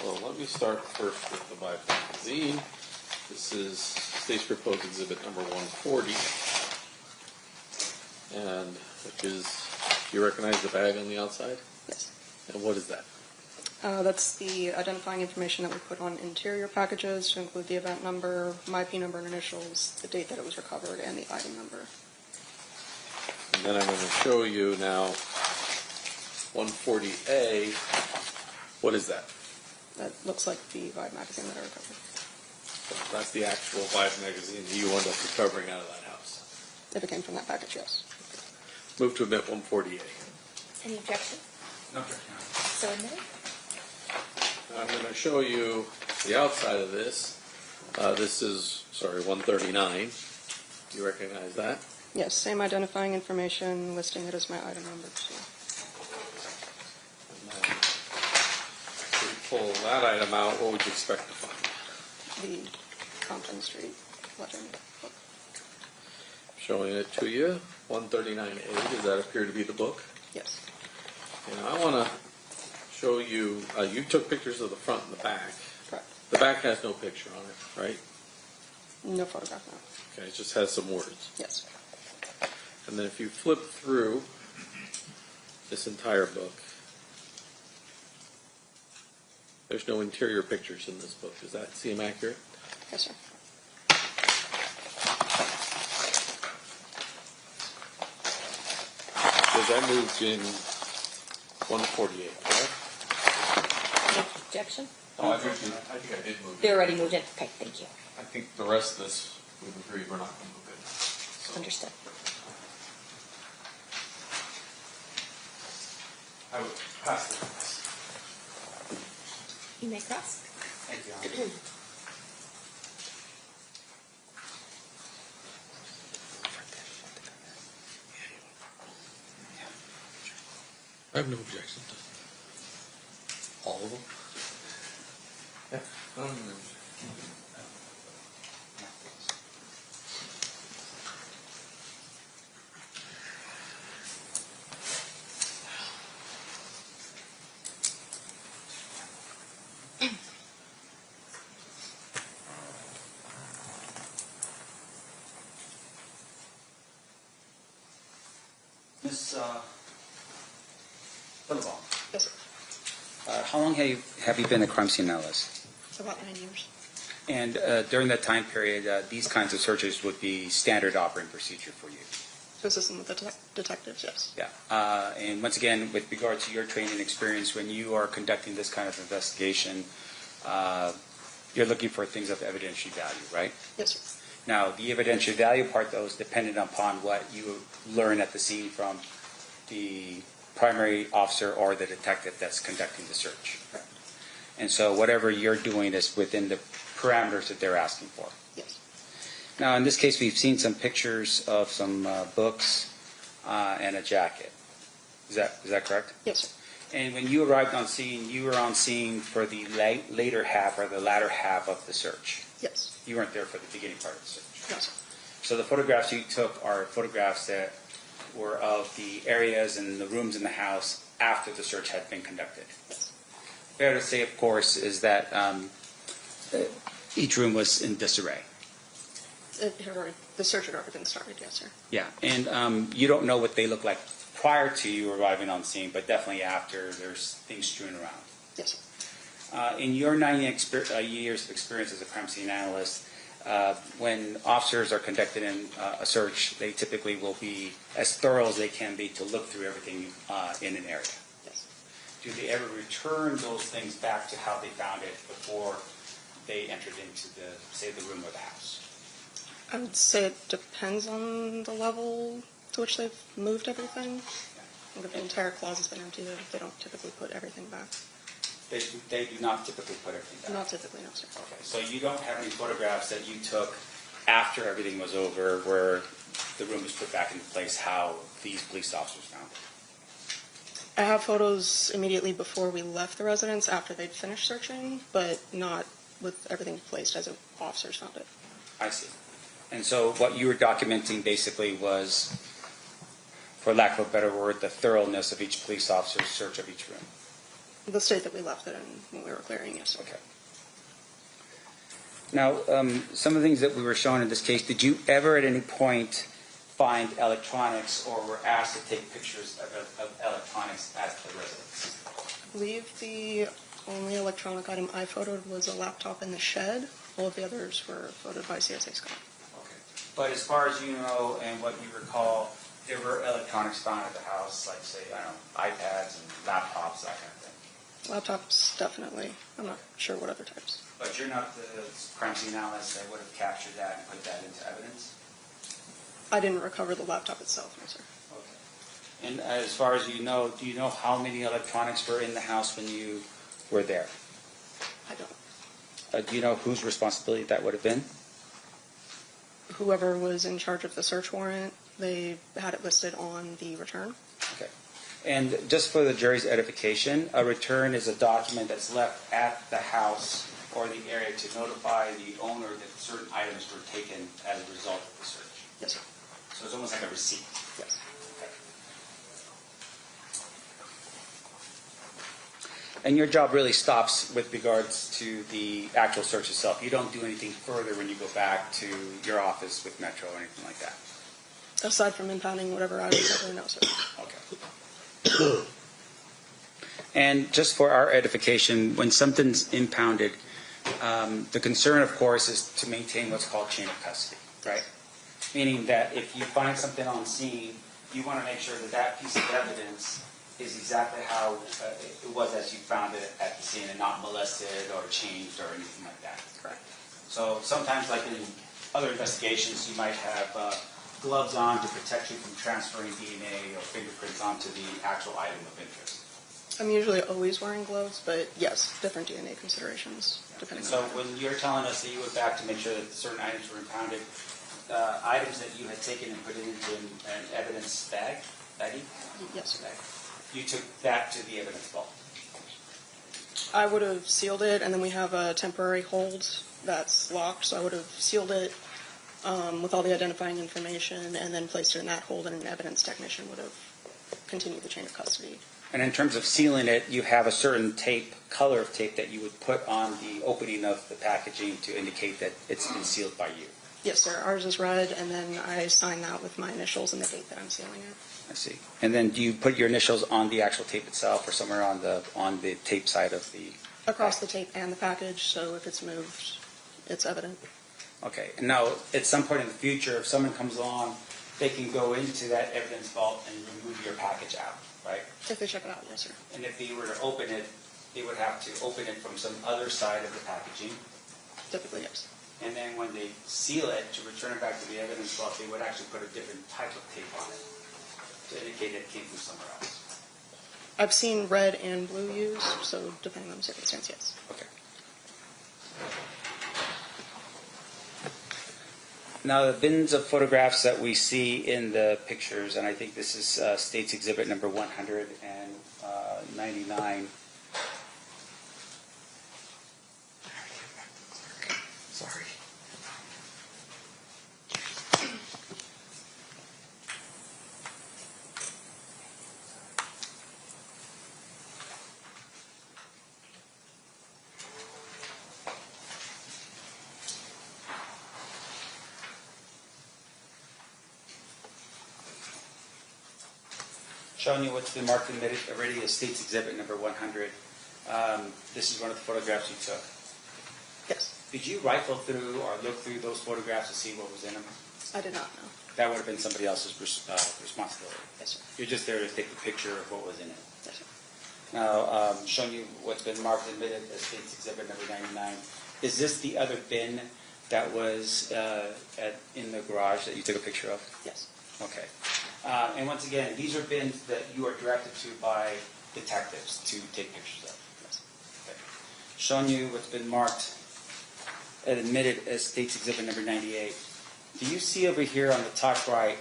Well, let let me start first with the Vibe magazine. This is State's Proposed Exhibit number 140. And which is, do you recognize the bag on the outside? Yes. And what is that? That's the identifying information that we put on interior packages to include the event number, my P number and initials, the date that it was recovered, and the item number. And then I'm going to show you now 140A. What is that? That looks like the Vibe magazine that I recovered. So that's the actual Vibe magazine that you wound up recovering out of that house. If it came from that package, yes. Move to admit 140A. Any objection? No objection. So admitted. I'm going to show you the outside of this. This is, 139. Do you recognize that? Yes, same identifying information, listing it as my item number, too. And then if we pull that item out, what would you expect to find? The Compton Street legend book. Showing it to you. 139A. Does that appear to be the book? Yes. And I want to show you, you took pictures of the front and the back. Correct. The back has no picture on it, right? No photograph, no. Okay, it just has some words. Yes. And then if you flip through this entire book, there's no interior pictures in this book. Does that seem accurate? Yes, sir. Because that moved in 148, correct? Any objection? Oh, I think I did move They already moved in. Okay, thank you. I think the rest of this, we've agreed we're not going to move it. So Understood. I would pass this. You may cross. Thank you. I have no objection to all of them. Yeah. No, no, no. Ms. Billabong, Yes, sir. how long have you been a crime scene analyst? About 9 years. And during that time period, these kinds of searches would be standard operating procedure for you? Assistant with the detectives, yes. Yeah. And once again, with regard to your training experience, when you are conducting this kind of investigation, you're looking for things of evidentiary value, right? Yes, sir. Now, the evidentiary value part, though, is dependent upon what you learn at the scene from the primary officer or the detective that's conducting the search. And so whatever you're doing is within the parameters that they're asking for. Yes. Now, in this case, we've seen some pictures of some books and a jacket. Is that correct? Yes, sir. And when you arrived on scene, you were on scene for the later half or the latter half of the search. Yes. You weren't there for the beginning part of the search. No, sir. So the photographs you took are photographs that were of the areas and the rooms in the house after the search had been conducted. Yes. Fair to say, of course, is that each room was in disarray. The search had already been started, yes, sir. Yeah, and you don't know what they look like prior to you arriving on scene, but definitely after there's things strewn around. Yes, sir. In your 9 years of experience as a crime scene analyst, when officers are conducting a search, they typically will be as thorough as they can be to look through everything in an area. Yes. Do they ever return those things back to how they found it before they entered into say, the room or the house? I would say it depends on the level to which they've moved everything. If the entire closet's been emptied, they don't typically put everything back. They do not typically put everything back? Not typically, no, sir. Okay, so you don't have any photographs that you took after everything was over where the room was put back into place, how these police officers found it? I have photos immediately before we left the residence after they'd finished searching, but not with everything placed as officers found it. I see. And so what you were documenting basically was, for lack of a better word, the thoroughness of each police officer's search of each room. The state that we left it in when we were clearing, yes. Okay. Now, some of the things that we were shown in this case, did you ever at any point find electronics or were asked to take pictures of electronics at the residence? I believe the only electronic item I photoed was a laptop in the shed. All of the others were photoed by CSA Scott. Okay. But as far as you know and what you recall, there were electronics found at the house, like say, I don't know, iPads and laptops, that kind of thing. Laptops, definitely. I'm not sure what other types. But you're not the crime scene analyst that would have captured that and put that into evidence? I didn't recover the laptop itself, no, sir. Okay. And as far as you know, do you know how many electronics were in the house when you were there? I don't. Do you know whose responsibility that would have been? Whoever was in charge of the search warrant, they had it listed on the return. Okay. And just for the jury's edification, a return is a document that's left at the house or the area to notify the owner that certain items were taken as a result of the search. Yes, sir. So it's almost like a receipt. Yes. Okay. And your job really stops with regards to the actual search itself. You don't do anything further when you go back to your office with Metro or anything like that. Aside from impounding whatever I recover, no, sir. Okay. And just for our edification, when something's impounded, the concern, of course, is to maintain what's called chain of custody, right? Meaning that if you find something on scene, you want to make sure that that piece of evidence is exactly how it was as you found it at the scene and not molested or changed or anything like that. Correct. So sometimes, like in other investigations, you might have gloves on to protect you from transferring DNA or fingerprints onto the actual item of interest. I'm usually always wearing gloves, but yes, different DNA considerations, depending So on when you're telling us that you went back to make sure that certain items were impounded, items that you had taken and put it into an evidence baggie? Yes, sir. You took that to the evidence vault. I would have sealed it, and then we have a temporary hold that's locked, so I would have sealed it with all the identifying information and then placed it in that hold, and an evidence technician would have continued the chain of custody. And in terms of sealing it, you have a certain tape, color of tape, that you would put on the opening of the packaging to indicate that it's been sealed by you. Yes, sir. Ours is red, and then I sign that with my initials and the date that I'm sealing it. I see. And then do you put your initials on the actual tape itself or somewhere on the tape side of the... Across the tape and the package, so if it's moved, it's evident. Okay. Now, at some point in the future, if someone comes along, they can go into that evidence vault and remove your package out, right? If they check it out, yes, sir. And if they were to open it, they would have to open it from some other side of the packaging. Typically, yes. And then when they seal it, to return it back to the evidence vault, they would actually put a different type of tape on it to indicate that it came from somewhere else. I've seen red and blue used, so depending on the circumstance, yes. Okay. Now, the bins of photographs that we see in the pictures, and I think this is State's Exhibit number 199. Sorry. Showing you what's been marked and admitted already as State's Exhibit number 100. This is one of the photographs you took. Yes. Did you rifle through or look through those photographs to see what was in them? I did not know. That would have been somebody else's responsibility. Yes, sir. You're just there to take a picture of what was in it. Yes, sir. Now, showing you what's been marked and admitted as State's Exhibit number 99. Is this the other bin that was in the garage that you took a picture of? Yes. Okay. And once again, these are bins that you are directed to by detectives to take pictures of. Yes. Okay. Showing you what's been marked and admitted as State's Exhibit number 98. Do you see over here on the top right,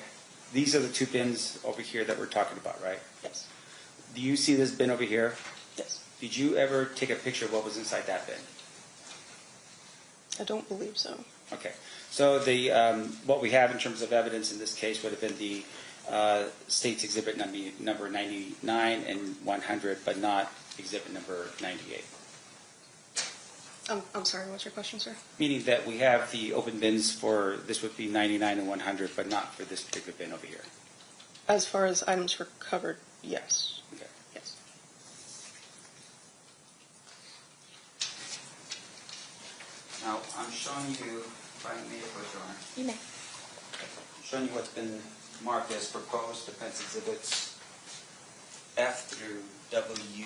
these are the two bins over here that we're talking about, right? Yes. Do you see this bin over here? Yes. Did you ever take a picture of what was inside that bin? I don't believe so. Okay. So the what we have in terms of evidence in this case would have been the State's Exhibit number 99 and 100, but not exhibit number 98. I'm sorry, what's your question, sir? Meaning that we have the open bins for, this would be 99 and 100, but not for this particular bin over here. As far as items recovered, yes. Okay. Yes. Now, I'm showing you, if I may approach, Your Honor. You may. I'm showing you what's been marked as proposed defense exhibits F through W,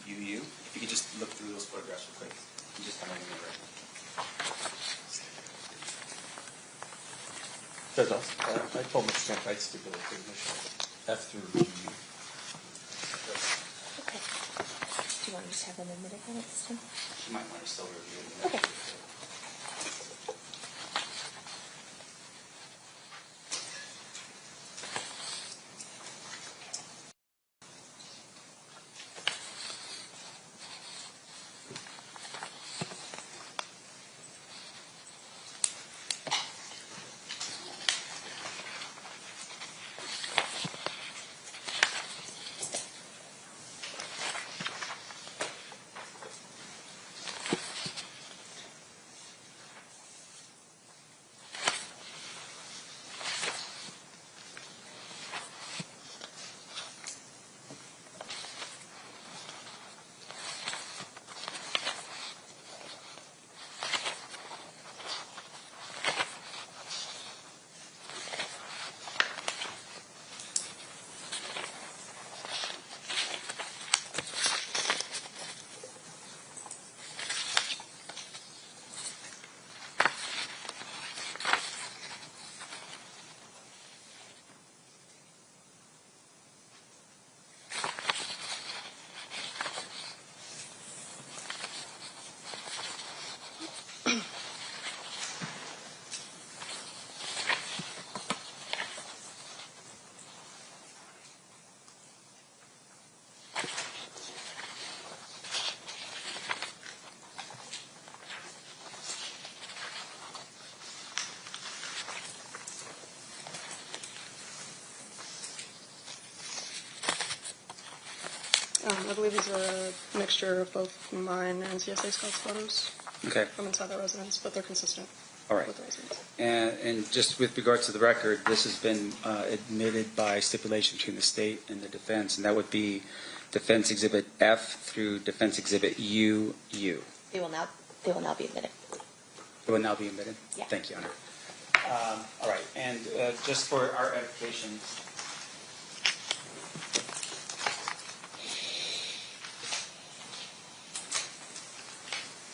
UU. If you could just look through those photographs real quick. You just come over here, right? Judge, I told Mr. Kemp I'd stipulate the initial F through G. Okay. Do you want to just have them admitted then at this time? You might want to still review it. Okay. I believe these are a mixture of both mine and CSA Scott's photos Okay. from inside the residence, but they're consistent All right. with the residence. And just with regard to the record, this has been admitted by stipulation between the state and the defense, and that would be defense exhibit F through defense exhibit UU. They will now be admitted. It will now be admitted? Yeah. Thank you, Honor. All right, and just for our edification,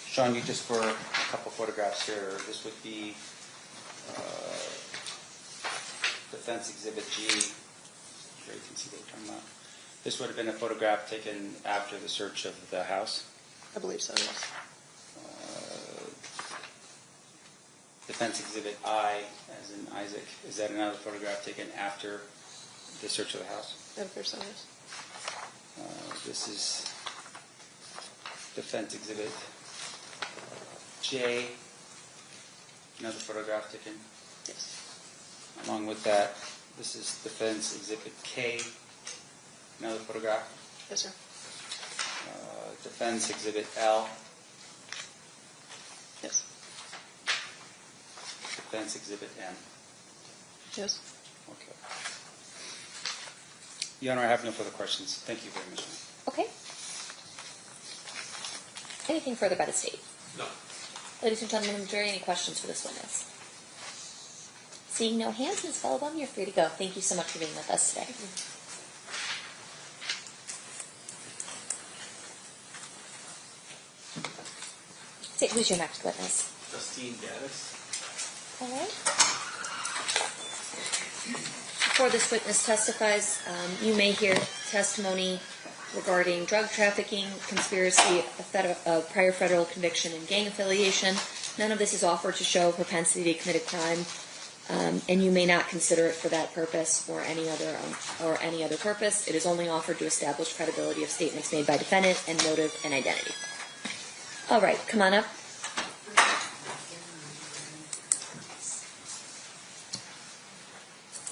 showing you just for a couple photographs here, this would be defense exhibit G. Sure you can see what we're talking about. This would have been a photograph taken after the search of the house. I believe so, yes. Defense exhibit I, as in Isaac, is that another photograph taken after the search of the house? That appears so, yes. This is defense exhibit J, another photograph taken. Yes. Along with that, this is defense exhibit K, another photograph. Yes, sir. Defense exhibit L, Yes. defense exhibit M. Yes. Okay. Your Honor, I have no further questions. Thank you very much. Okay. Anything further by the state? No. Ladies and gentlemen of the jury, any questions for this witness? Seeing no hands, Ms. Bellabum, you're free to go. Thank you so much for being with us today. Say, who's your next witness? Justine Gaddis. All right. Before this witness testifies, you may hear testimony regarding drug trafficking, conspiracy, a prior federal conviction, and gang affiliation. None of this is offered to show propensity to commit a crime, and you may not consider it for that purpose or any other purpose. It is only offered to establish credibility of statements made by defendant and motive and identity. All right, come on up.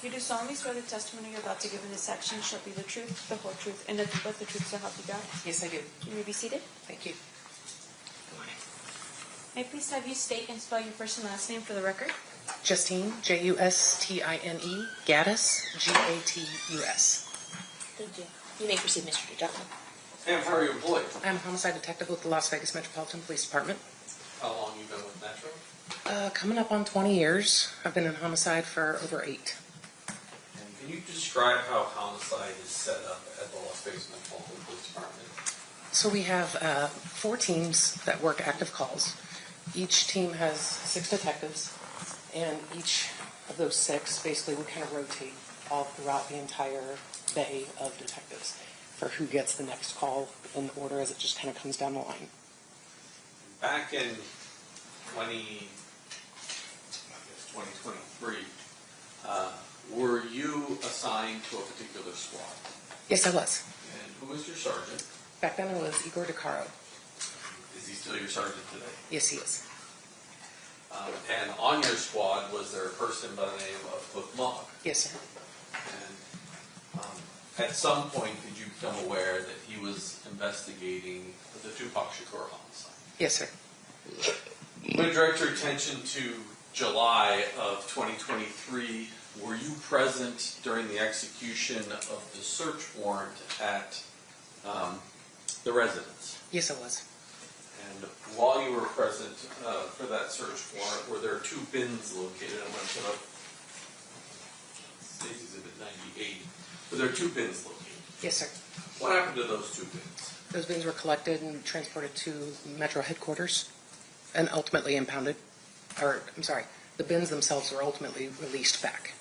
You do solemnly swear the testimony you're about to give in this section shall be the truth, the whole truth, and nothing but the truth, so help you God? Yes, I do. You may be seated. Thank you. May I please have you state and spell your first and last name for the record? Justine, Justine, Gaddis, Gatus. Thank you. You may proceed, Mr. DeJohn. Ma'am, how are you employed? I'm a homicide detective with the Las Vegas Metropolitan Police Department. How long you been with Metro? Coming up on 20 years. I've been in homicide for over 8. And can you describe how homicide is set up at the Las Vegas Metropolitan Police Department? So we have 4 teams that work active calls. Each team has 6 detectives, and each of those 6, basically, we kind of rotate all throughout the entire bay of detectives for who gets the next call in order as it just kind of comes down the line. Back in 2023, were you assigned to a particular squad? Yes, I was. And who was your sergeant? Back then it was Igor DeCaro. Is he still your sergeant today? Yes, he is. And on your squad, was there a person by the name of Cliff Mogg? Yes, sir. And at some point, did you become aware that he was investigating the Tupac Shakur homicide? Yes, sir. I'm going to direct your attention to July of 2023. Were you present during the execution of the search warrant at the residence? Yes, I was. And while you were present for that search warrant, were there 2 bins located? I'm going to put up State's Exhibit 98. Were there 2 bins located? Yes, sir. What happened to those 2 bins? Those bins were collected and transported to Metro headquarters and ultimately impounded. The bins themselves were ultimately released back.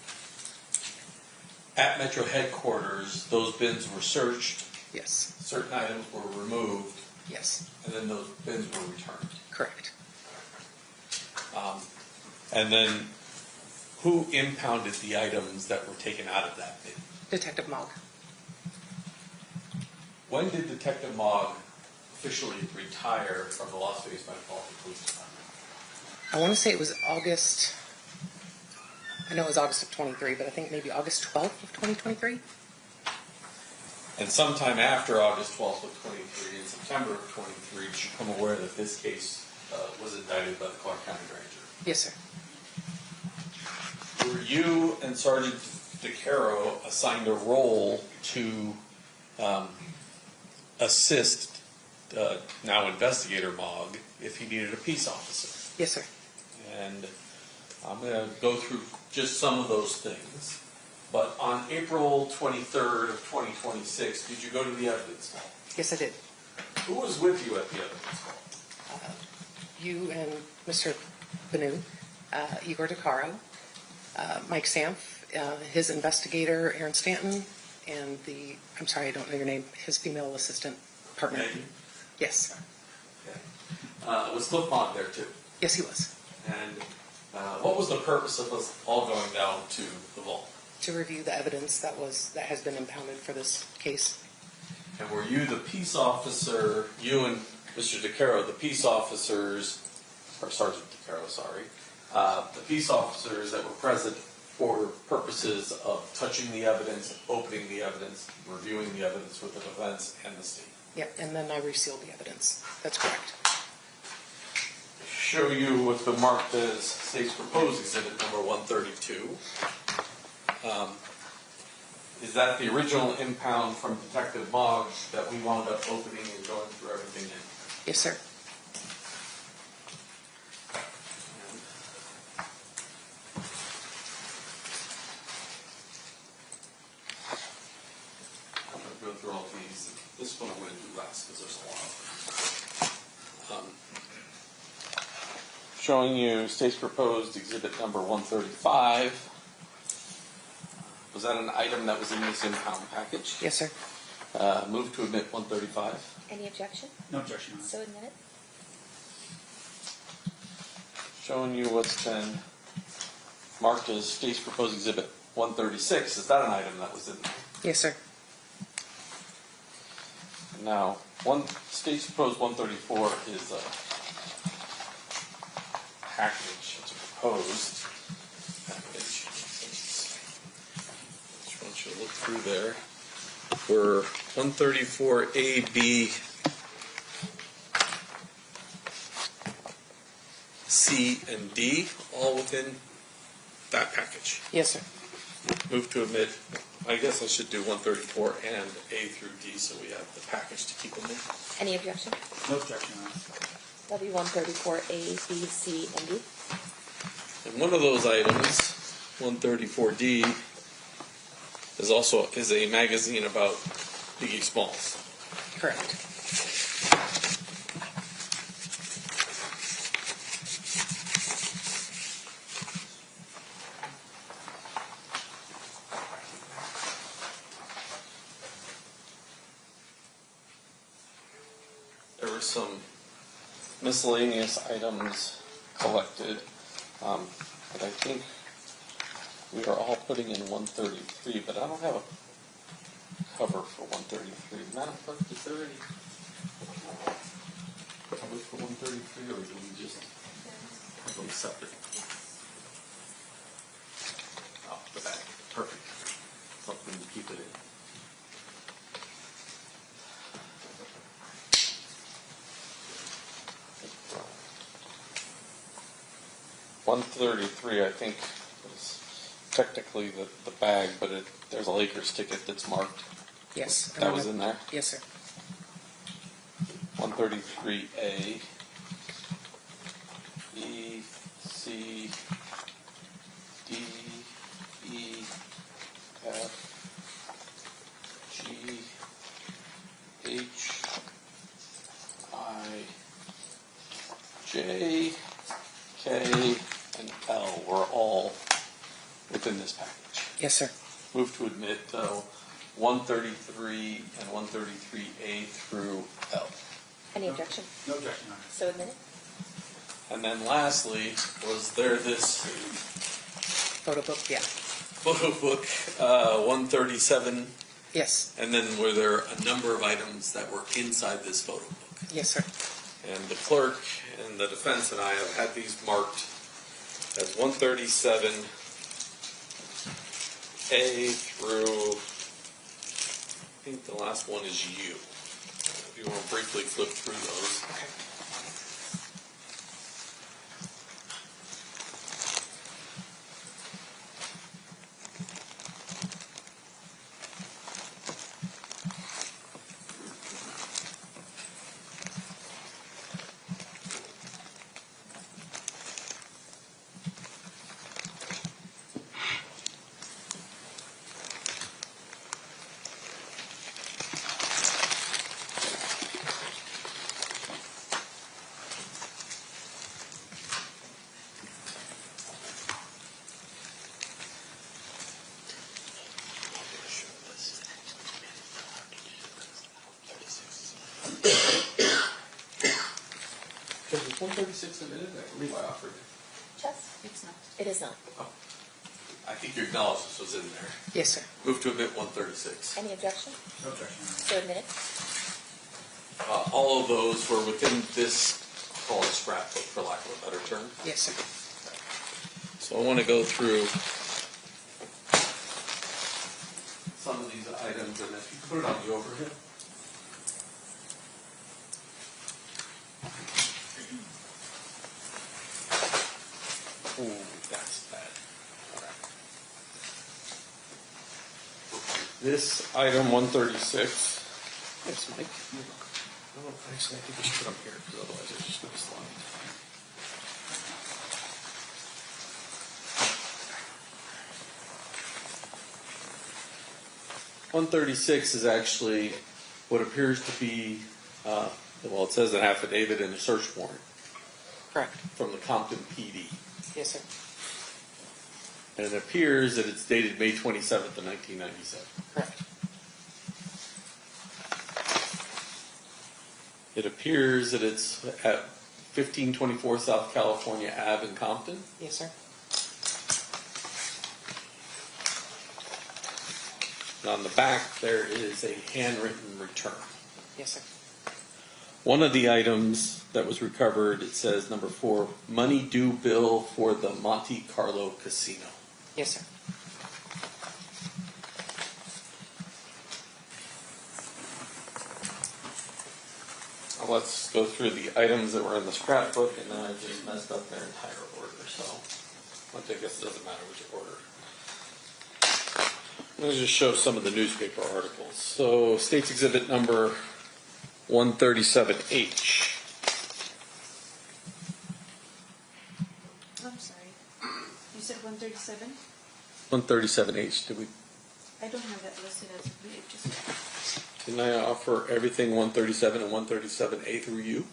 At Metro headquarters, those bins were searched, Yes. certain items were removed, Yes. and then those bins were returned. Correct. And then who impounded the items that were taken out of that bin? Detective Mogg. When did Detective Mogg officially retire from the Las Vegas Metropolitan Police Department? I want to say it was August. I know it was August of 23, but I think maybe August 12th of 2023. And sometime after August 12th of 23, in September of 23, did you become aware that this case was indicted by the Clark County Grand Jury? Yes, sir. Were you and Sergeant DeCaro assigned a role to assist now investigator Mogg if he needed a peace officer? Yes, sir. And I'm going to go through just some of those things. But on April 23rd of 2026, did you go to the evidence hall? Yes, I did. Who was with you at the evidence hall? You and Mr. Banu, Igor DeCaro, Mike Samph, his investigator, Aaron Stanton, and I'm sorry, I don't know your name, his female assistant partner. Maggie? Yes. Okay. Was Cliff Mogg there too? Yes, he was. And what was the purpose of us all going down to the vault? To review the evidence that has been impounded for this case. And were you the peace officer, you and Mr. DeCaro, the peace officers, or Sergeant DeCaro, sorry, the peace officers that were present for purposes of touching the evidence, opening the evidence, reviewing the evidence with the defense and the state? Yep, and then I resealed the evidence. That's correct. Show you what's been marked as State's Proposed Exhibit number 132. Is that the original impound from Detective Mogg that we wound up opening and going through everything in? Yes, sir. I'm going to go through all these. This one I'm going to do last because there's a lot. Showing you State's Proposed Exhibit number 135. Was that an item that was in this impound package? Yes, sir. Move to admit 135. Any objection? No objection. So admitted. Showing you what's been marked as State's Proposed Exhibit 136. Is that an item that was in there? Yes, sir. Now, State's Proposed 134 is a package. It's a proposed package. look through there. We're 134A, B, C, and D, all within that package. Yes, sir. Move to admit, I guess I should do 134 and A through D so we have the package to keep them in. Any objection? No objection, Your Honor. W 134A, B, C, and D. And one of those items, 134D, is a magazine about Biggie Smalls. Correct. There were some miscellaneous items collected, but I think we are all putting in 133, but I don't have a cover for 133. Madam Clerk, is there any cover for 133, or do we just have them separate? Oh, the back. Perfect. Something to keep it in. 133, I think, is technically the bag, but there's a Lakers ticket that's marked. Yes. That was in there? Yes, sir. 133A, E, C, D, E, F, G, H, I, J, K, and L were all within this package. Yes, sir. Move to admit 133 and 133A through L. Any objection? No objection, Your Honor. So admitted. And then lastly, was there this Photo book, yeah. photo book 137, Yes. and then were there a number of items that were inside this photo book? Yes, sir. And the clerk and the defense and I have had these marked as 137A through, I think the last one is U. If you want to briefly flip through those. Okay. Is 136 admitted? I believe I offered it. Chess? It's not. It is not. I think you acknowledged this was in there. Yes, sir. Move to admit 136. Any objection? No objection, Your Honor. So admitted. All of those were within this, call it scrapbook for lack of a better term. Yes, sir. So I want to go through some of these items, and if you could put it on the overhead. Ooh, that's bad. All right. This item 136. Yes, Mike. No, actually, I think we should put them here because otherwise it's just going to slide. .136 is actually what appears to be, well, it says an affidavit and a search warrant Correct. from the Compton PD. Yes, sir. And it appears that it's dated May 27th of 1997. Correct. It appears that it's at 1524 South California Ave in Compton. Yes, sir. And on the back, there is a handwritten return. Yes, sir. One of the items that was recovered, it says number 4, money due bill for the Monte Carlo Casino. Yes, sir. let's go through the items that were in the scrapbook, and then I just messed up their entire order, so I guess it doesn't matter which order. Let's just show some of the newspaper articles. So, State's Exhibit number 137H. I'm sorry. You said 137? 137H, did we? I don't have that listed as a read, just. Didn't I offer everything 137 and 137A through you?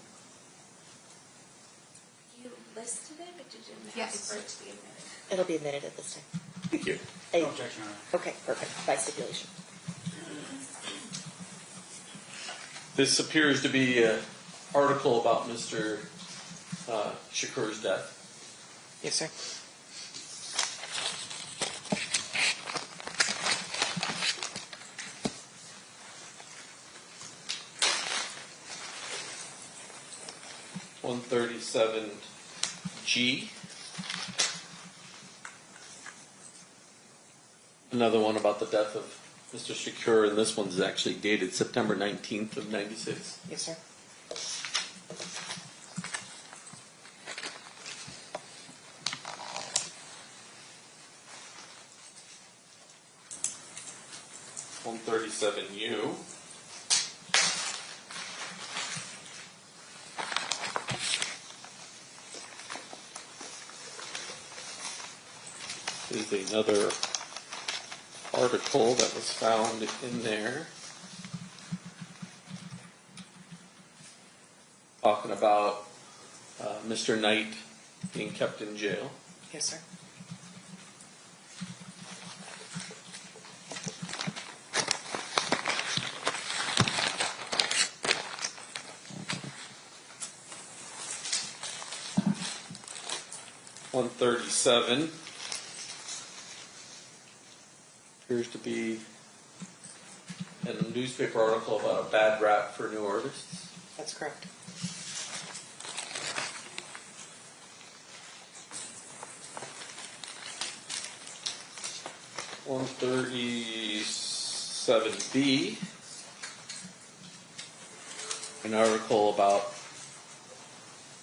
You listed it, but you didn't Yes. ask for it to be admitted. It'll be admitted at this time. Thank you. Hey. No objection, Your Honor. Okay, perfect. By stipulation. This appears to be an article about Mr. Shakur's death. Yes, sir. G. Another one about the death of Mr. Shakur, and this one's actually dated September 19th of 96. Yes, sir. U. Is another article that was found in there talking about Mr. Knight being kept in jail. Yes, sir. .137 appears to be a newspaper article about a bad rap for new artists. That's correct. .137B, an article about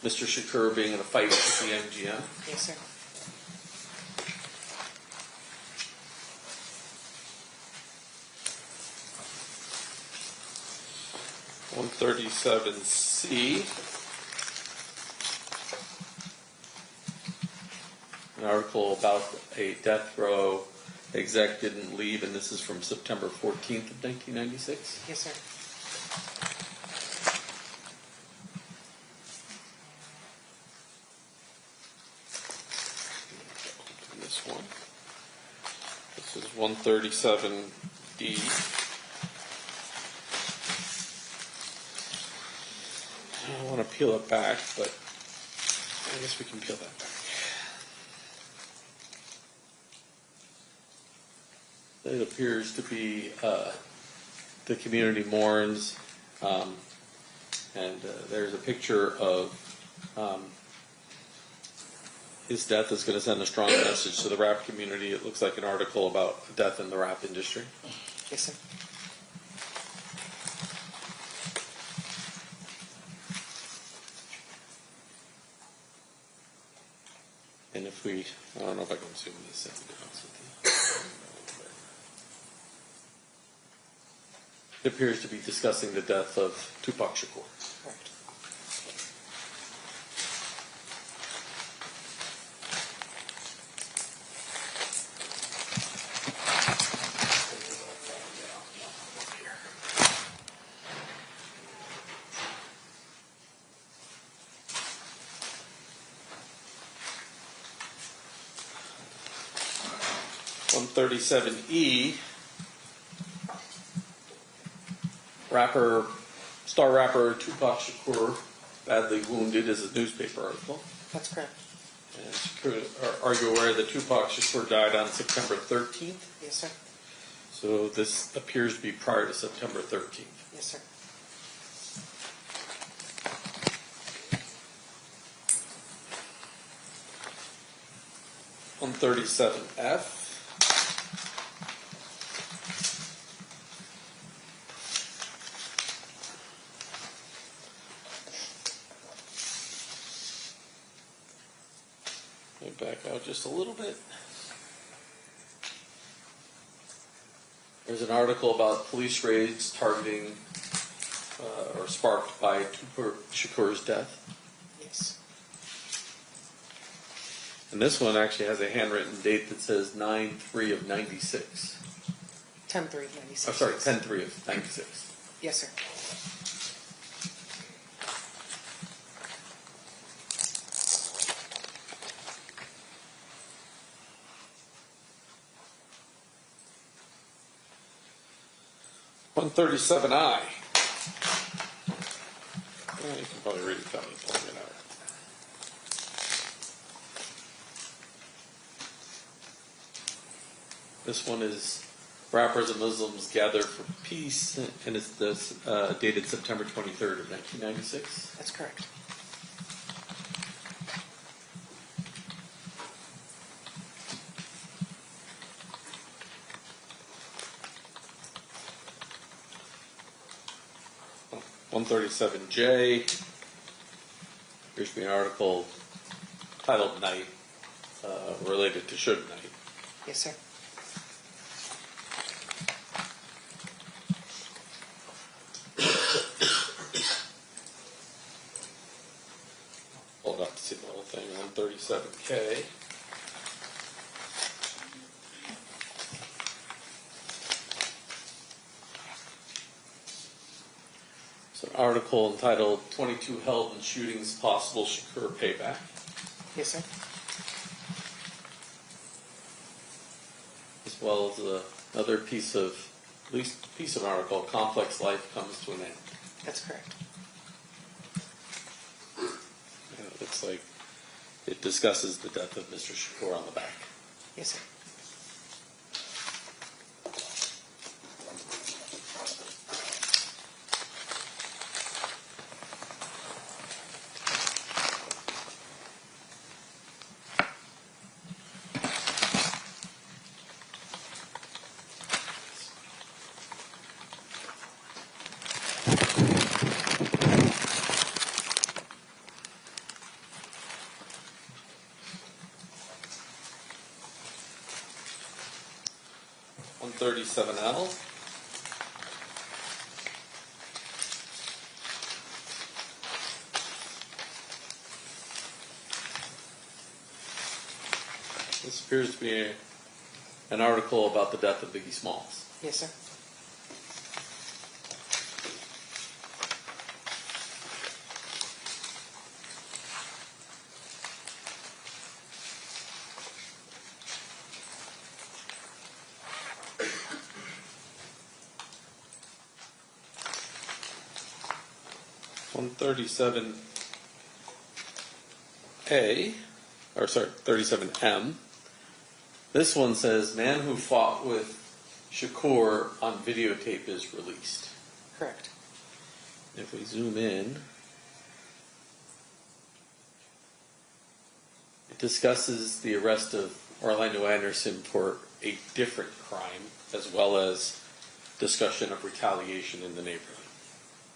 Mr. Shakur being in a fight with the MGM. Yes, sir. .137C, an article about a death row exec didn't leave, and this is from September 14th of 1996. Yes, sir. This one. This is 137D. I don't want to peel it back, but I guess we can peel that back. It appears to be the community mourns, and there's a picture of his death is going to send a strong message to the rap community. It looks like an article about death in the rap industry. Yes, sir. And if we, I don't know if I can zoom this in. It appears to be discussing the death of Tupac Shakur. Correct. .137E, star rapper Tupac Shakur badly wounded is a newspaper article. That's correct. And are you aware that Tupac Shakur died on September 13th? Yes, sir. So this appears to be prior to September 13th. Yes, sir. .137F. Let me back out just a little bit. There's an article about police raids targeting or sparked by Tupac Shakur's death. Yes. And this one actually has a handwritten date that says 9/3 of 96. 10/3/96. Oh, sorry, 10/3 of 96. Yes, sir. $137I. Well, you can probably read it without me pulling it out. This one is rappers and Muslims gather for peace, and it's dated September 23rd of 1996. That's correct. Oh, 137J. Here's an article titled Night, related to Suge Knight. Yes, sir. Hold up to see the whole thing. 137K. It's an article entitled 22 Held in Shootings Possible Shakur Payback. Yes, sir. As well as another piece of article, Complex Life Comes to an End. That's correct. And it looks like it discusses the death of Mr. Shakur on the back. Yes, sir. $137L. This appears to be an article about the death of Biggie Smalls. Yes, sir. $137A, or sorry, 37M. This one says, man who fought with Shakur on videotape is released. Correct. If we zoom in, it discusses the arrest of Orlando Anderson for a different crime, as well as discussion of retaliation in the neighborhood.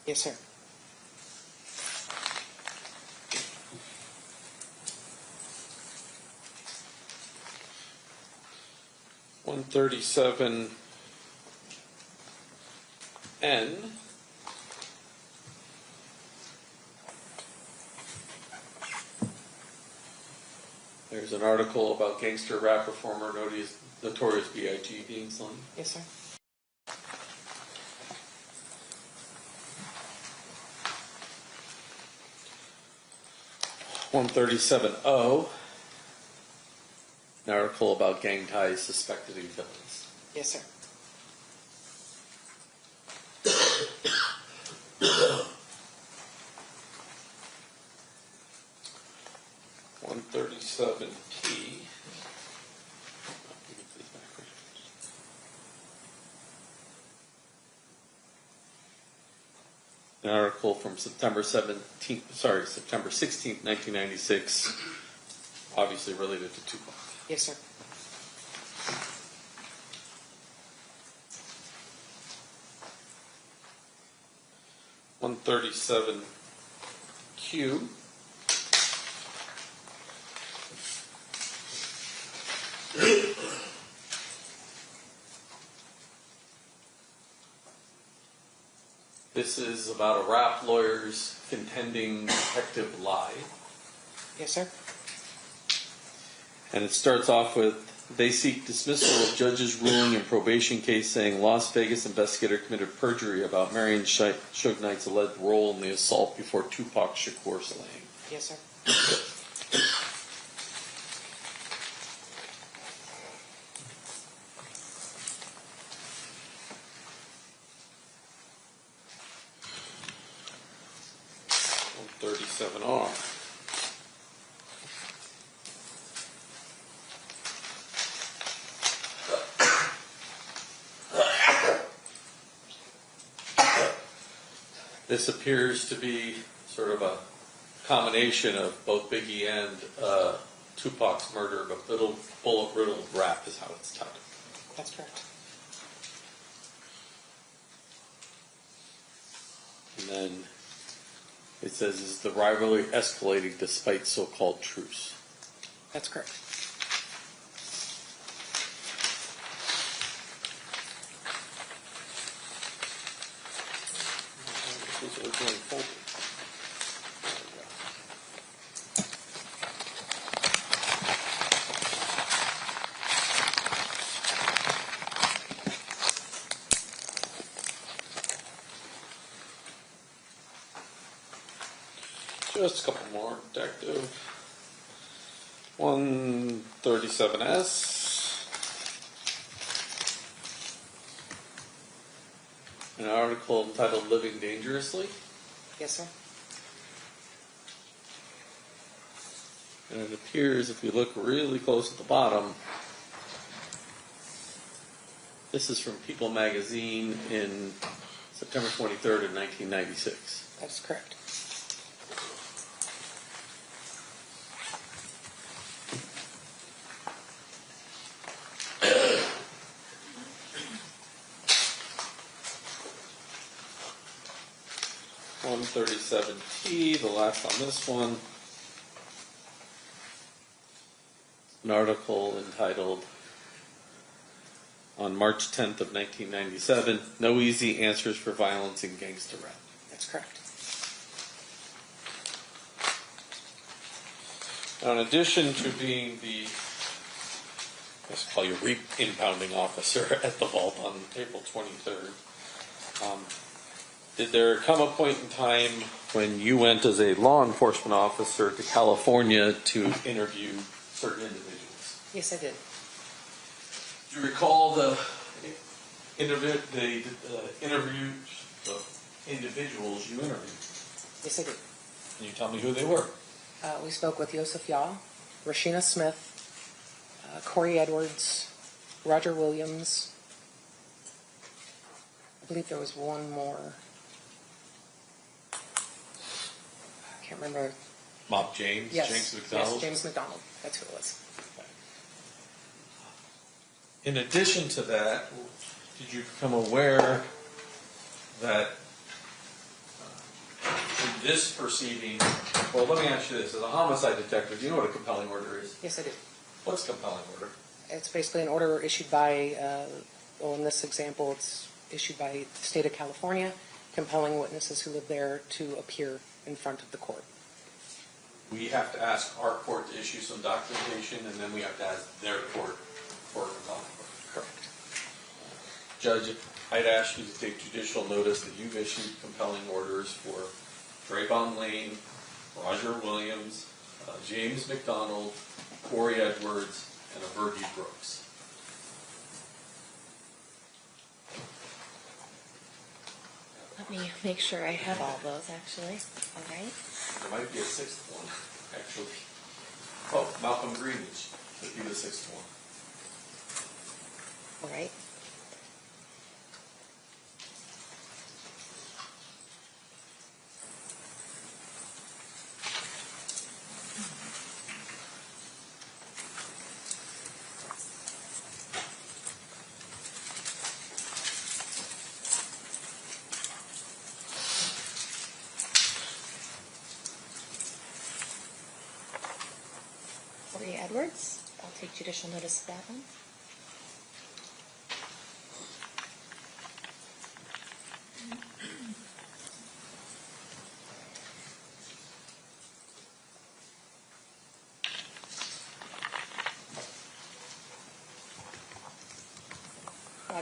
Yes, sir. $137N. There's an article about gangster rap performer Notorious B.I.G. being slain. Yes, sir. $137O. An article about gang ties suspected in killings. Yes, sir. $137P. An article from September 16th, 1996, obviously related to Tupac. Yes, sir. $137Q. This is about a rap lawyer's contending detective lie. Yes, sir. And it starts off with, they seek dismissal of judge's ruling in probation case saying Las Vegas investigator committed perjury about Marion Suge Knight's alleged role in the assault before Tupac Shakur slaying. Yes, sir. R. This appears to be sort of a combination of both Biggie and Tupac's murder, but bullet riddled rap is how it's titled. That's correct. And then it says, is the rivalry escalating despite so-called truce? That's correct. Just a couple more, detective. 137S. An article entitled Living Dangerously. Yes, sir. And it appears, if you look really close at the bottom, this is from People magazine in September 23rd of 1996. That's correct. T, the last on this one, an article entitled on March 10th of 1997, No Easy Answers for Violence in Gangsta Rap. That's correct. Now, in addition to being the, let's call you impounding officer at the vault on April 23rd, did there come a point in time when you went as a law enforcement officer to California to interview certain individuals? Yes, I did. Do you recall the individuals you interviewed? Yes, I did. Can you tell me who they were? We spoke with Yosef Yaw, Rashina Smith, Corey Edwards, Roger Williams. I believe there was one more. I can't remember. Mob James? Yes. James McDonald? Yes, James McDonald. That's who it was. In addition to that, did you become aware that in this proceeding, well, let me ask you this. As a homicide detective, do you know what a compelling order is? Yes, I do. What's a compelling order? It's basically an order issued by, well, in this example, it's issued by the state of California, compelling witnesses who live there to appear in front of the court. We have to ask our court to issue some documentation, and then we have to ask their court for a compelling order. Correct. Judge, I'd ask you to take judicial notice that you've issued compelling orders for Trayvon Lane, Roger Williams, James McDonald, Corey Edwards, and Avergi Brooks. Let me make sure I have all those, actually. All right. There might be a sixth one, actually. Oh, Malcolm Greenwich would be the sixth one. All right. Corey Edwards, I'll take judicial notice of that one.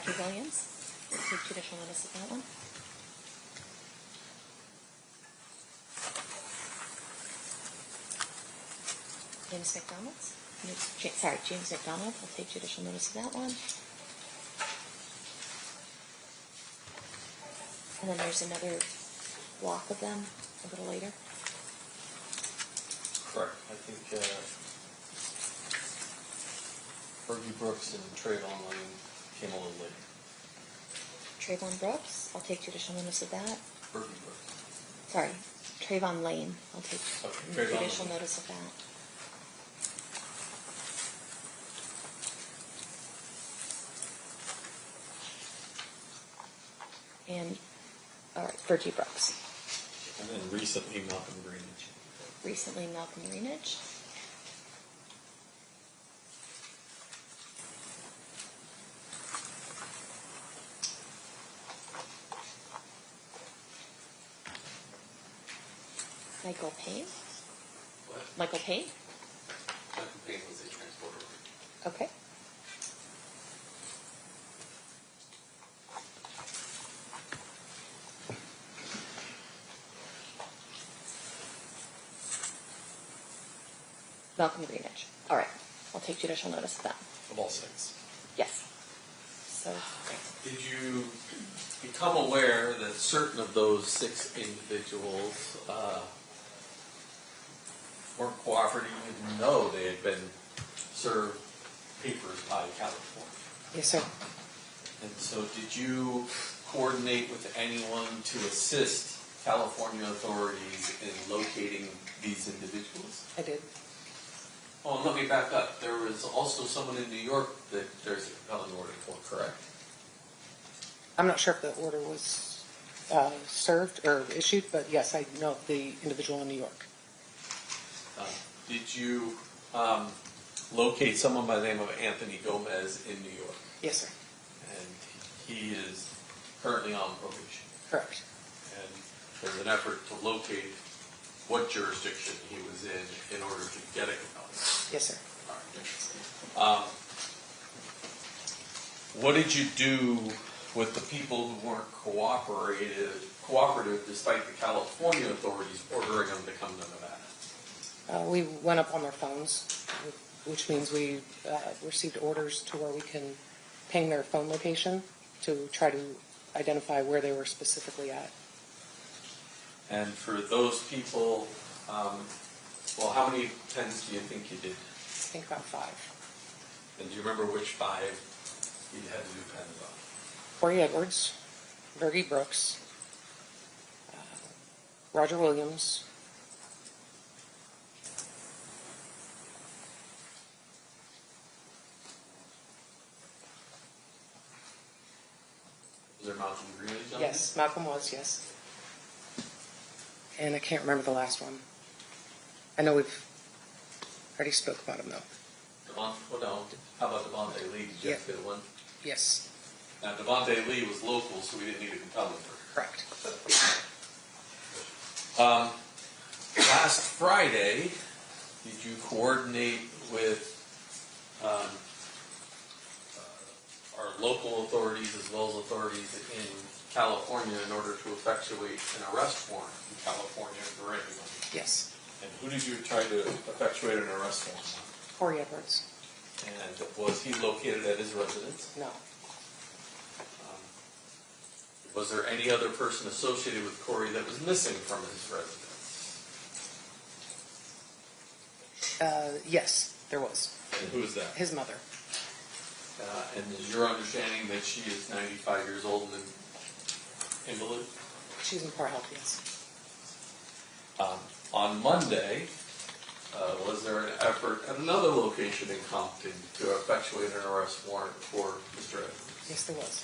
Dr. Williams. We'll take judicial notice of that one. James McDonald. We'll take judicial notice of that one. And then there's another block of them a little later. Correct. I think Fergie Brooks and Trayvon Lane came a little later. Trayvon Brooks, I'll take judicial notice of that. Fergie Brooks. Sorry, Trayvon Lane, I'll take Trayvon judicial Lane. notice of that. And, all right, Fergie Brooks. And then recently Malcolm Greenidge. Recently, Malcolm Greenidge. Michael Payne. What? Michael Payne. Malcolm Payne was a transporter. Okay. Malcolm Greenidge. All right. I'll take judicial notice of that. Of all six. Yes. So, Did you become aware that certain of those 6 individuals weren't cooperating, even though they had been served papers by California? Yes, sir. And so did you coordinate with anyone to assist California authorities in locating these individuals? I did. Oh, and let me back up. There was also someone in New York that there's a compelling order for, correct? I'm not sure if the order was served or issued, but yes, I know the individual in New York. Did you locate someone by the name of Anthony Gomez in New York? Yes, sir. And he is currently on probation. Correct. And there's an effort to locate what jurisdiction he was in order to get a compelling order. Yes, sir. All right. What did you do with the people who weren't cooperative despite the California authorities ordering them to come to Nevada? We went up on their phones, which means we received orders to where we can ping their phone location to try to identify where they were specifically at. And for those people, well, how many pens do you think you did? I think about 5. And do you remember which 5 you had to do pens on? Corey Edwards, Fergie Brooks, Roger Williams, Was there Malcolm Greenidge on yes, Malcolm was, yes. And I can't remember the last one. I know we've already spoke about him, though. Well, no. How about Devontae Lee? Did you have to get one? Yes. Now, Devontae Lee was local, so we didn't need a compelling order. Correct. Last Friday, did you coordinate with our local authorities as well as authorities in California in order to effectuate an arrest warrant in California for anyone? Yes. And who did you try to effectuate an arrest warrant on? Corey Edwards. And was he located at his residence? No. Was there any other person associated with Corey that was missing from his residence? Yes, there was. And who is that? His mother. And is your understanding that she is 95 years old and invalid? She's in poor health, yes. On Monday, was there an effort at another location in Compton to effectuate an arrest warrant for Mr. Evans? Yes, there was.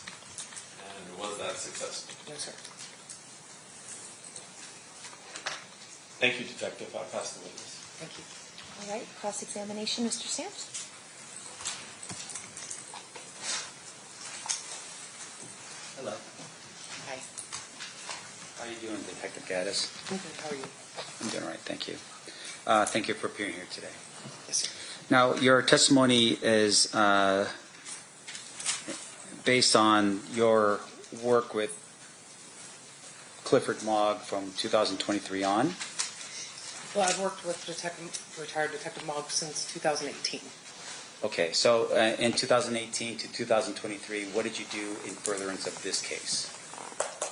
And was that successful? No, sir. Thank you, Detective. I pass the witness. Thank you. all right, cross-examination, Mr. Stamps. Hello. Hi. How are you doing, Detective Gaddis? I'm good. How are you? I'm doing all right, thank you. Thank you for appearing here today. Yes, sir. Now, your testimony is based on your work with Clifford Mogg from 2023 on? Well, I've worked with retired Detective Mogg since 2018. Okay, so in 2018 to 2023, what did you do in furtherance of this case?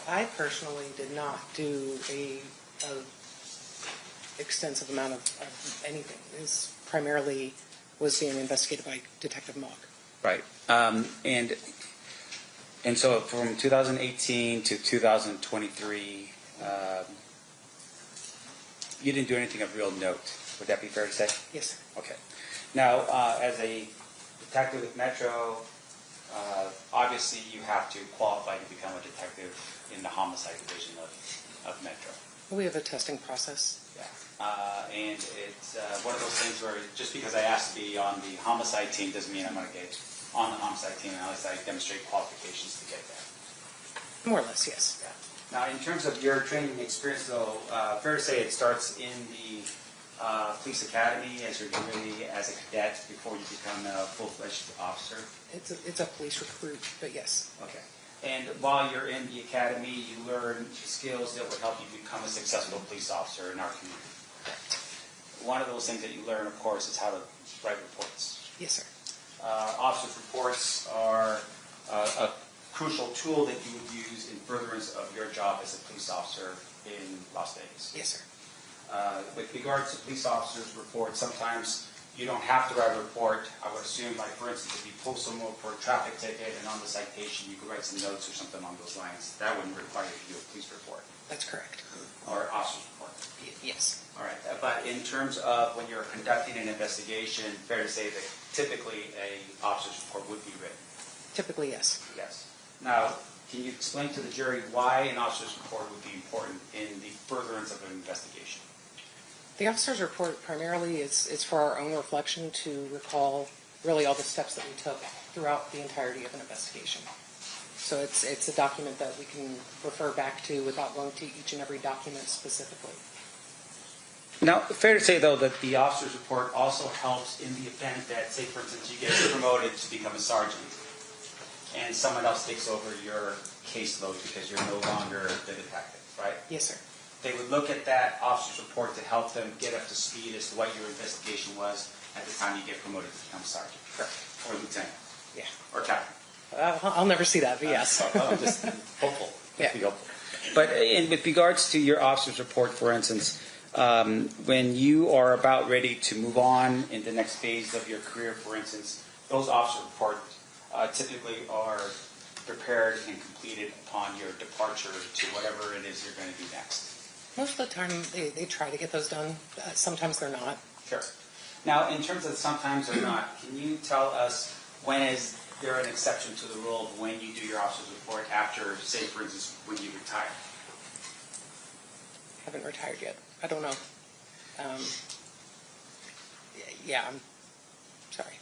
I personally did not do a extensive amount of anything. It primarily was being investigated by Detective Mogg. Right. And so from 2018 to 2023, you didn't do anything of real note. Would that be fair to say? Yes, sir. Okay. Now, as a detective with Metro, obviously you have to qualify to become a detective in the homicide division of Metro. We have a testing process. Yeah. And it's one of those things where just because I asked to be on the homicide team doesn't mean I'm going to get on the homicide team unless I demonstrate qualifications to get there. More or less, yes. Yeah. Now, in terms of your training experience, though, fair to say it starts in the police academy as you're really as a cadet before you become a full-fledged officer? It's a police recruit, but yes. Okay. And while you're in the academy, you learn skills that will help you become a successful police officer in our community. One of those things that you learn, of course, is how to write reports. Yes, sir. Officers' reports are a crucial tool that you would use in furtherance of your job as a police officer in Las Vegas. Yes, sir. With regards to police officers' reports, sometimes you don't have to write a report. I would assume, like, for instance, if you pull someone for a traffic ticket and on the citation you could write some notes or something along those lines. That wouldn't require you to do a police report. That's correct. Or officer's report. Yes. All right. But in terms of when you're conducting an investigation, fair to say that typically a officer's report would be written? Typically, yes. Yes. Now, can you explain to the jury why an officer's report would be important in the furtherance of an investigation? The officer's report primarily is for our own reflection to recall really all the steps that we took throughout the entirety of an investigation. So it's a document that we can refer back to without going to each and every document specifically. Now, fair to say, though, that the officer's report also helps in the event that, say, for instance, you get promoted to become a sergeant and someone else takes over your caseload because you're no longer the detective, right? Yes, sir. They would look at that officer's report to help them get up to speed as to what your investigation was at the time you get promoted to become sergeant. Correct. Or lieutenant. Yeah. Or captain. I'll never see that, but yes. I'm just hopeful. Yeah. Be hopeful. But with regards to your officer's report, for instance, when you are about ready to move on in the next phase of your career, for instance, those officer reports typically are prepared and completed upon your departure to whatever it is you're going to do next. Most of the time, they try to get those done. Sometimes they're not. Sure. Now, in terms of sometimes or not, can you tell us when is there an exception to the rule of when you do your officer's report after, say, for instance, when you retire? Haven't retired yet. I don't know. Yeah, I'm sorry.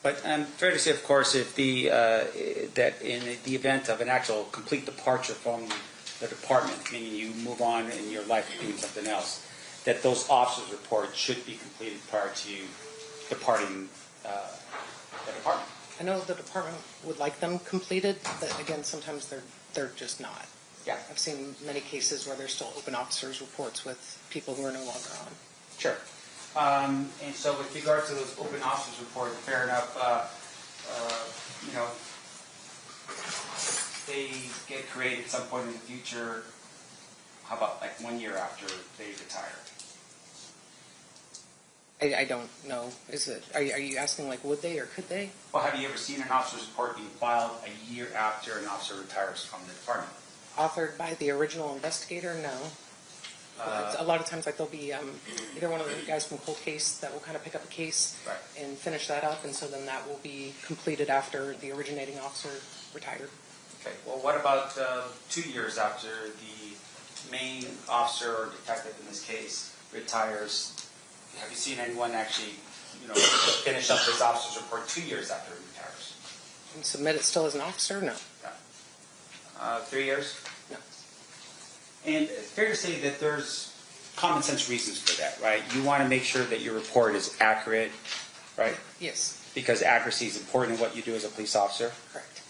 But fair to say, of course, if that in the event of an actual complete departure from the department, meaning you move on in your life doing something else, that those officers' reports should be completed prior to you departing the department. I know the department would like them completed, but again, sometimes they're just not. Yeah. I've seen many cases where there's still open officers' reports with people who are no longer on. Sure. And so with regard to those open officers' reports, fair enough, they get created at some point in the future. How about like 1 year after they retire? I don't know. Are you asking like would they or could they? Well, have you ever seen an officer's report being filed a year after an officer retires from the department? Authored by the original investigator? No. A lot of times, like there'll be either one of the guys from cold case that will kind of pick up a case and finish that up, and so then that will be completed after the originating officer retired. Okay. Well, what about 2 years after the main officer or detective in this case retires? Have you seen anyone actually, finish up this officer's report 2 years after he retires? And submit it still as an officer? No. 3 years? No. And it's fair to say that there's common sense reasons for that, right? You want to make sure that your report is accurate, right? Yes. Because accuracy is important in what you do as a police officer. Correct.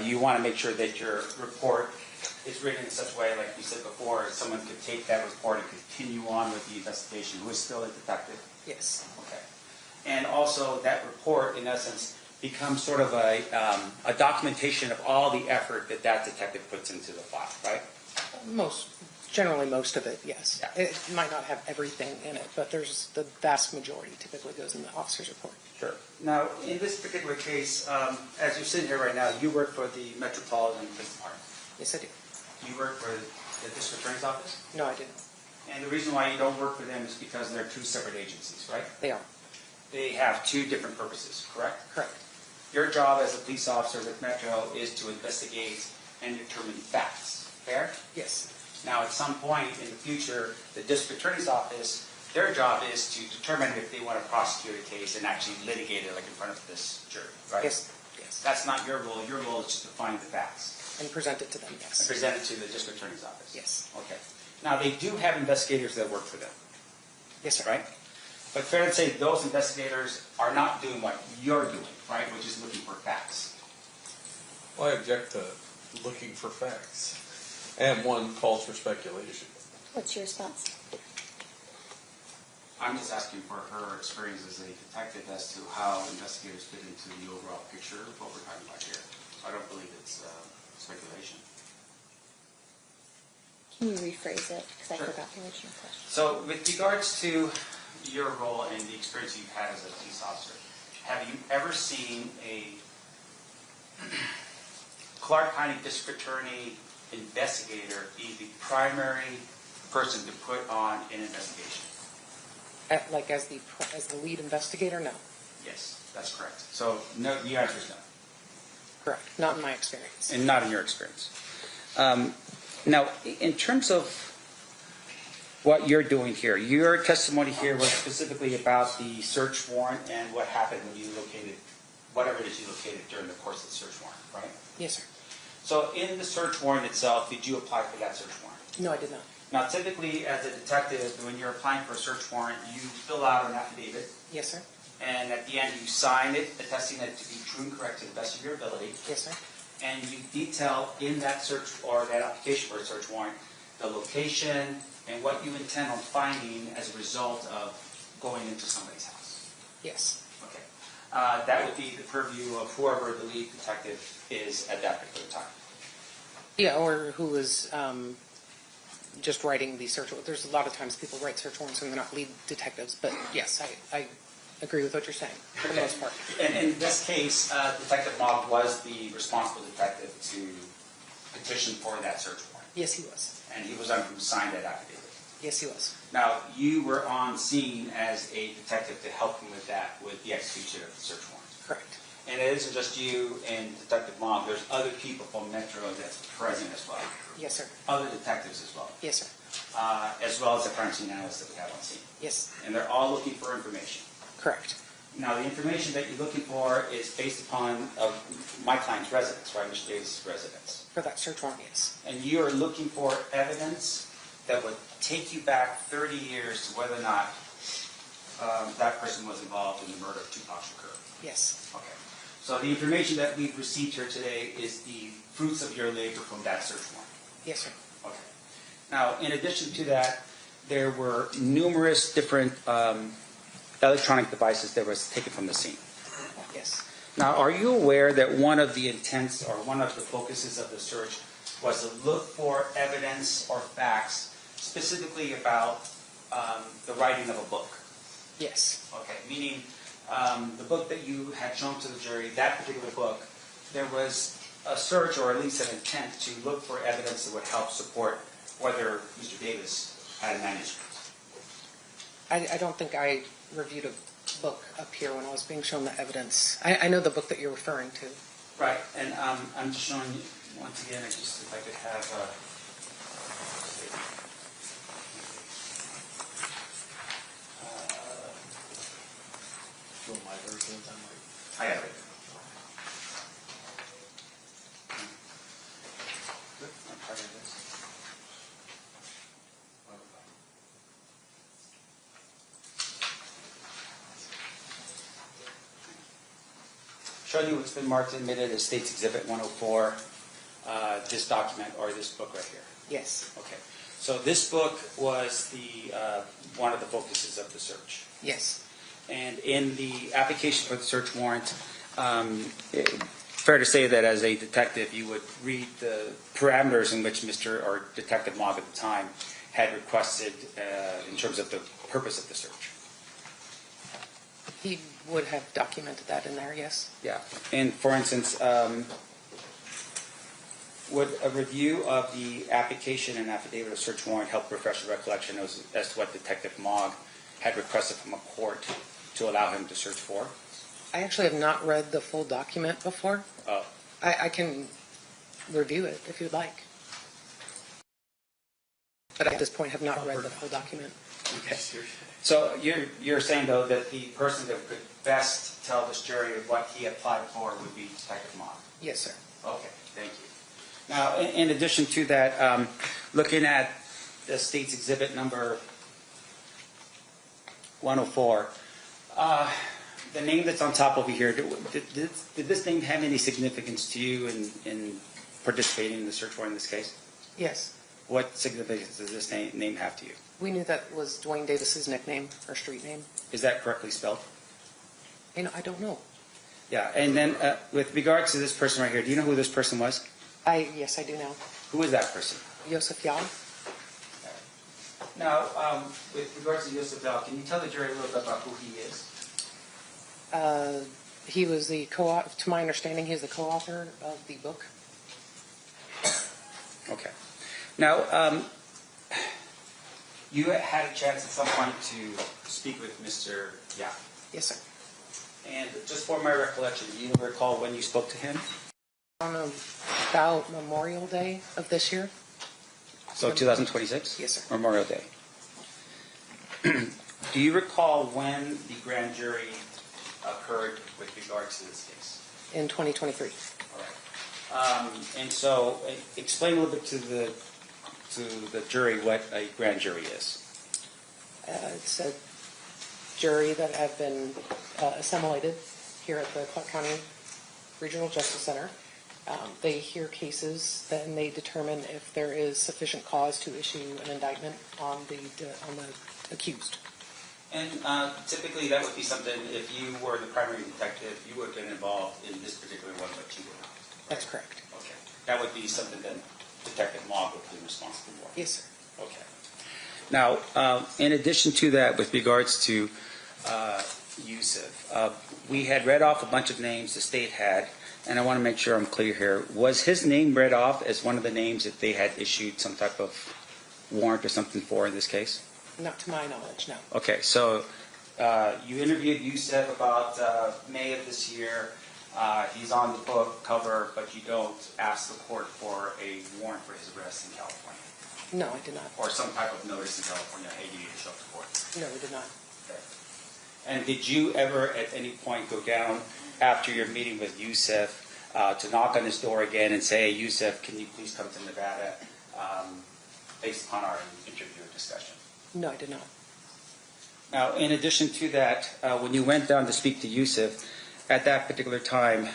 you want to make sure that your report is written in such a way, like you said before, someone could take that report and continue on with the investigation, who is still a detective. Yes. Okay. And also that report, in essence, becomes sort of a documentation of all the effort that that detective puts into the file, right? Generally most of it, yes. Yeah. It might not have everything in it, but there's the vast majority typically goes in the officer's report. Sure. Now, in this particular case, as you're sitting here right now, you work for the Metropolitan Police Department. Yes, I do. You work for the District Attorney's Office? No, I didn't. And the reason why you don't work for them is because they're two separate agencies, right? They are. They have two different purposes, correct? Correct. Your job as a police officer with Metro is to investigate and determine facts, fair? Yes. Now, at some point in the future, the District Attorney's Office, their job is to determine if they want to prosecute a case and actually litigate it like in front of this jury, right? Yes. Yes. That's not your role. Your role is just to find the facts And present it to them, yes. and present it to the District Attorney's Office. Yes. Okay. Now, they do have investigators that work for them, Yes, sir. right? But fair to say, those investigators are not doing what you're doing, right, which is looking for facts. Well, I object to looking for facts. And one calls for speculation. What's your response? I'm just asking for her experience as a detective as to how investigators fit into the overall picture of what we're talking about here. I don't believe it's speculation. Can you rephrase it? Because I Sure. forgot the original question. So with regards to your role and the experience you've had as a police officer, have you ever seen a Clark County District Attorney investigator be the primary person to put on an investigation? Like as the lead investigator, no. Yes, that's correct. So no, the answer is no. Correct. Not in my experience. And not in your experience. Now, in terms of what you're doing here, your testimony here was specifically about the search warrant and what happened when you located, whatever it is you located during the course of the search warrant, right? Yes, sir. So in the search warrant itself, did you apply for that search warrant? No, I did not. Now, typically, as a detective, when you're applying for a search warrant, you fill out an affidavit, Yes, sir. and at the end, you sign it, attesting it to be true and correct to the best of your ability. Yes, sir. And you detail in that search or that application for a search warrant the location and what you intend on finding as a result of going into somebody's house. Yes. Okay. That would be the purview of whoever the lead detective is at that particular time. Yeah, or who is just writing the search warrant. There's a lot of times people write search warrants and they're not lead detectives, but yes, I agree with what you're saying for the most part. And in this case, Detective Mogg was the responsible detective to petition for that search warrant. Yes, he was. And he was the one who signed that affidavit. Yes, he was. Now, you were on scene as a detective to help him with that, with the execution of the search warrant. Correct. And it isn't just you and Detective Mogg, there's other people from Metro that's present as well. Yes, sir. Other detectives as well. Yes, sir. As well as the crime scene analysts that we have on scene. Yes. And they're all looking for information. Correct. Now, the information that you're looking for is based upon my client's residence, right, Mr. Davis' residence. For that search warrant, yes. And you are looking for evidence that would take you back 30 years to whether or not that person was involved in the murder of Tupac Shakur. Yes. Okay. So the information that we've received here today is the fruits of your labor from that search warrant. Yes, sir. Okay. Now, in addition to that, there were numerous different electronic devices that was taken from the scene. Yes. Now, are you aware that one of the intents or one of the focuses of the search was to look for evidence or facts specifically about the writing of a book? Yes. Okay, meaning the book that you had shown to the jury, that particular book, there was a search or at least an intent to look for evidence that would help support whether Mr. Davis had a manuscript. I don't think I reviewed a book up here when I was being shown the evidence. I know the book that you're referring to. Right, and I'm just showing you, once again, just if I could have My version, I have it. Good, I'm part of this. show you what's been marked and admitted as State's Exhibit 104, this document or this book right here? Yes. Okay. So this book was the one of the focuses of the search. Yes. And in the application for the search warrant, fair to say that as a detective, you would read the parameters in which Mr. or Detective Mogg at the time had requested in terms of the purpose of the search. He would have documented that in there, yes. Yeah. And for instance, would a review of the application and affidavit of search warrant help refresh the recollection as to what Detective Mogg had requested from a court to allow him to search for? I actually have not read the full document before. Oh. I can review it if you'd like. But at this point have not read the full document. Okay. So you're saying, though, that the person that could best tell this jury what he applied for would be Detective Mogg? Yes, sir. Okay, thank you. Now, in addition to that, looking at the State's Exhibit number 104, the name that's on top over here, did this name have any significance to you in participating in the search warrant in this case? Yes. What significance does this name have to you? We knew that was Duane Davis's nickname or street name. Is that correctly spelled? I don't know. Yeah, and then with regards to this person right here, do you know who this person was? Yes, I do know. Who is that person? Yosef Yal. Now, with regards to Yosef Yal, can you tell the jury a little bit about who he is? He was the to my understanding, he's the co-author of the book. Okay. Now, you had a chance at some point to speak with Mr. Yap. Yes, sir. And just for my recollection, do you recall when you spoke to him? On about Memorial Day of this year. So 2026? Yes, sir. Memorial Day. Do you recall when the grand jury occurred with regards to this case? In 2023. All right. And so explain a little bit to the jury what a grand jury is. It's a jury that have been assimilated here at the Clark County Regional Justice Center. They hear cases, then they determine if there is sufficient cause to issue an indictment on the accused. And typically that would be something, if you were the primary detective, you would have been involved in this particular one, but you were not. That's correct. Okay. That would be something that Detective Mogg would be responsible for. Yes, sir. Okay. Now, in addition to that, with regards to Yusuf, we had read off a bunch of names the state had, and I want to make sure I'm clear here. Was his name read off as one of the names that they had issued some type of warrant or something for in this case? Not to my knowledge, no. Okay, so you interviewed Yusuf about May of this year. He's on the book cover, but you don't ask the court for a warrant for his arrest in California. No, I did not. Or some type of notice in California, hey, you need to show up to court. No, we did not. Okay. And did you ever at any point go down after your meeting with Yusuf to knock on his door again and say, hey, Yusuf, can you please come to Nevada based upon our interview or discussion? No, I did not. Now, in addition to that, when you went down to speak to Yusuf, at that particular time,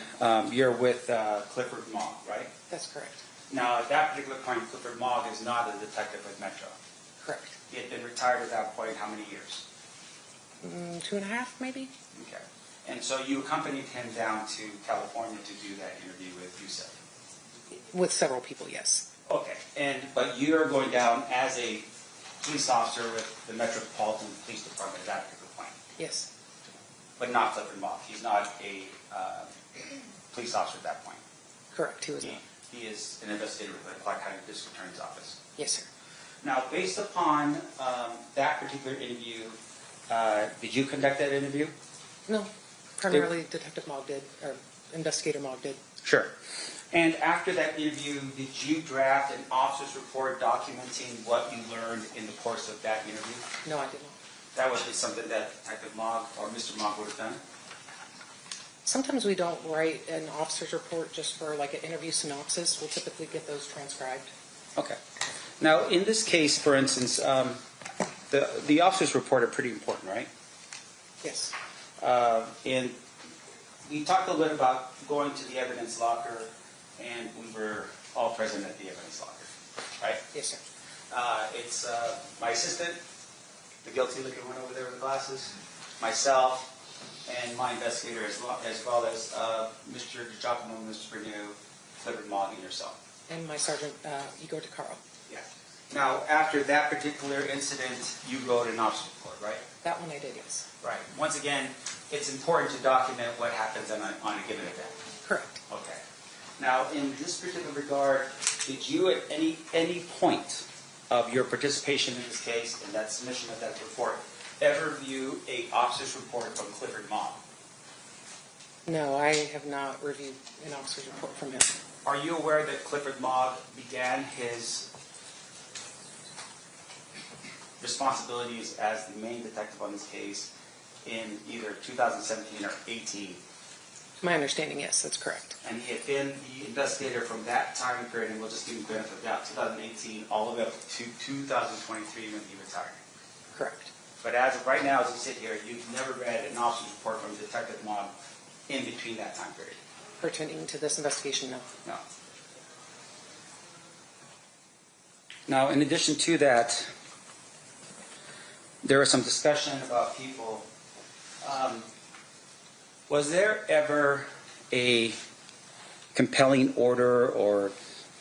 you're with Clifford Mogg, right? That's correct. Now, at that particular point, Clifford Mogg is not a detective with Metro. Correct. He had been retired at that point how many years? 2.5, maybe? Okay. And so you accompanied him down to California to do that interview with Yusuf? With several people, yes. Okay. But you're going down as a police officer with the Metropolitan Police Department at that particular point? Yes. But not Clifford Mogg. He's not a police officer at that point? Correct, he was not. He is an investigator with the Clark County District Attorney's Office. Yes, sir. Now, based upon that particular interview, did you conduct that interview? No. Primarily Detective Mogg did, or Investigator Mogg did. Sure. And after that interview, did you draft an officer's report documenting what you learned in the course of that interview? No, I did not. That would be something that Detective Mogg or Mr. Mogg would have done? Sometimes we don't write an officer's report just for like an interview synopsis. We'll typically get those transcribed. Okay. Now, in this case, for instance, the officer's report are pretty important, right? Yes. And we talked a little bit about going to the evidence locker, and we were all present at the evidence locker, right? Yes, sir. It's my assistant, the guilty looking one over there with the glasses, myself, and my investigator as well as Mr. DiGiacomo, Mr. Renew, Clifford Mogg, and yourself. And my sergeant, Igor DeCaro. Yeah. Now, after that particular incident, you wrote an officer report, right? That one I did, yes. Right. Once again, it's important to document what happens on a given event. Correct. Okay. Now, in this particular regard, did you at any point of your participation in this case, and that submission of that report, ever view a officer's report from Clifford Mogg? No, I have not reviewed an officer's report from him. Are you aware that Clifford Mogg began his responsibilities as the main detective on this case in either 2017 or 18? My understanding, yes, that's correct. And he had been the investigator from that time period, and we'll just give him benefit of the doubt, 2018 all the way up to 2023 when he retired. Correct. But as of right now, as you sit here, you've never read an officer's report from Detective Mogg in between that time period? Pertaining to this investigation, no. No. Now, in addition to that, there was some discussion about people. Was there ever a compelling order or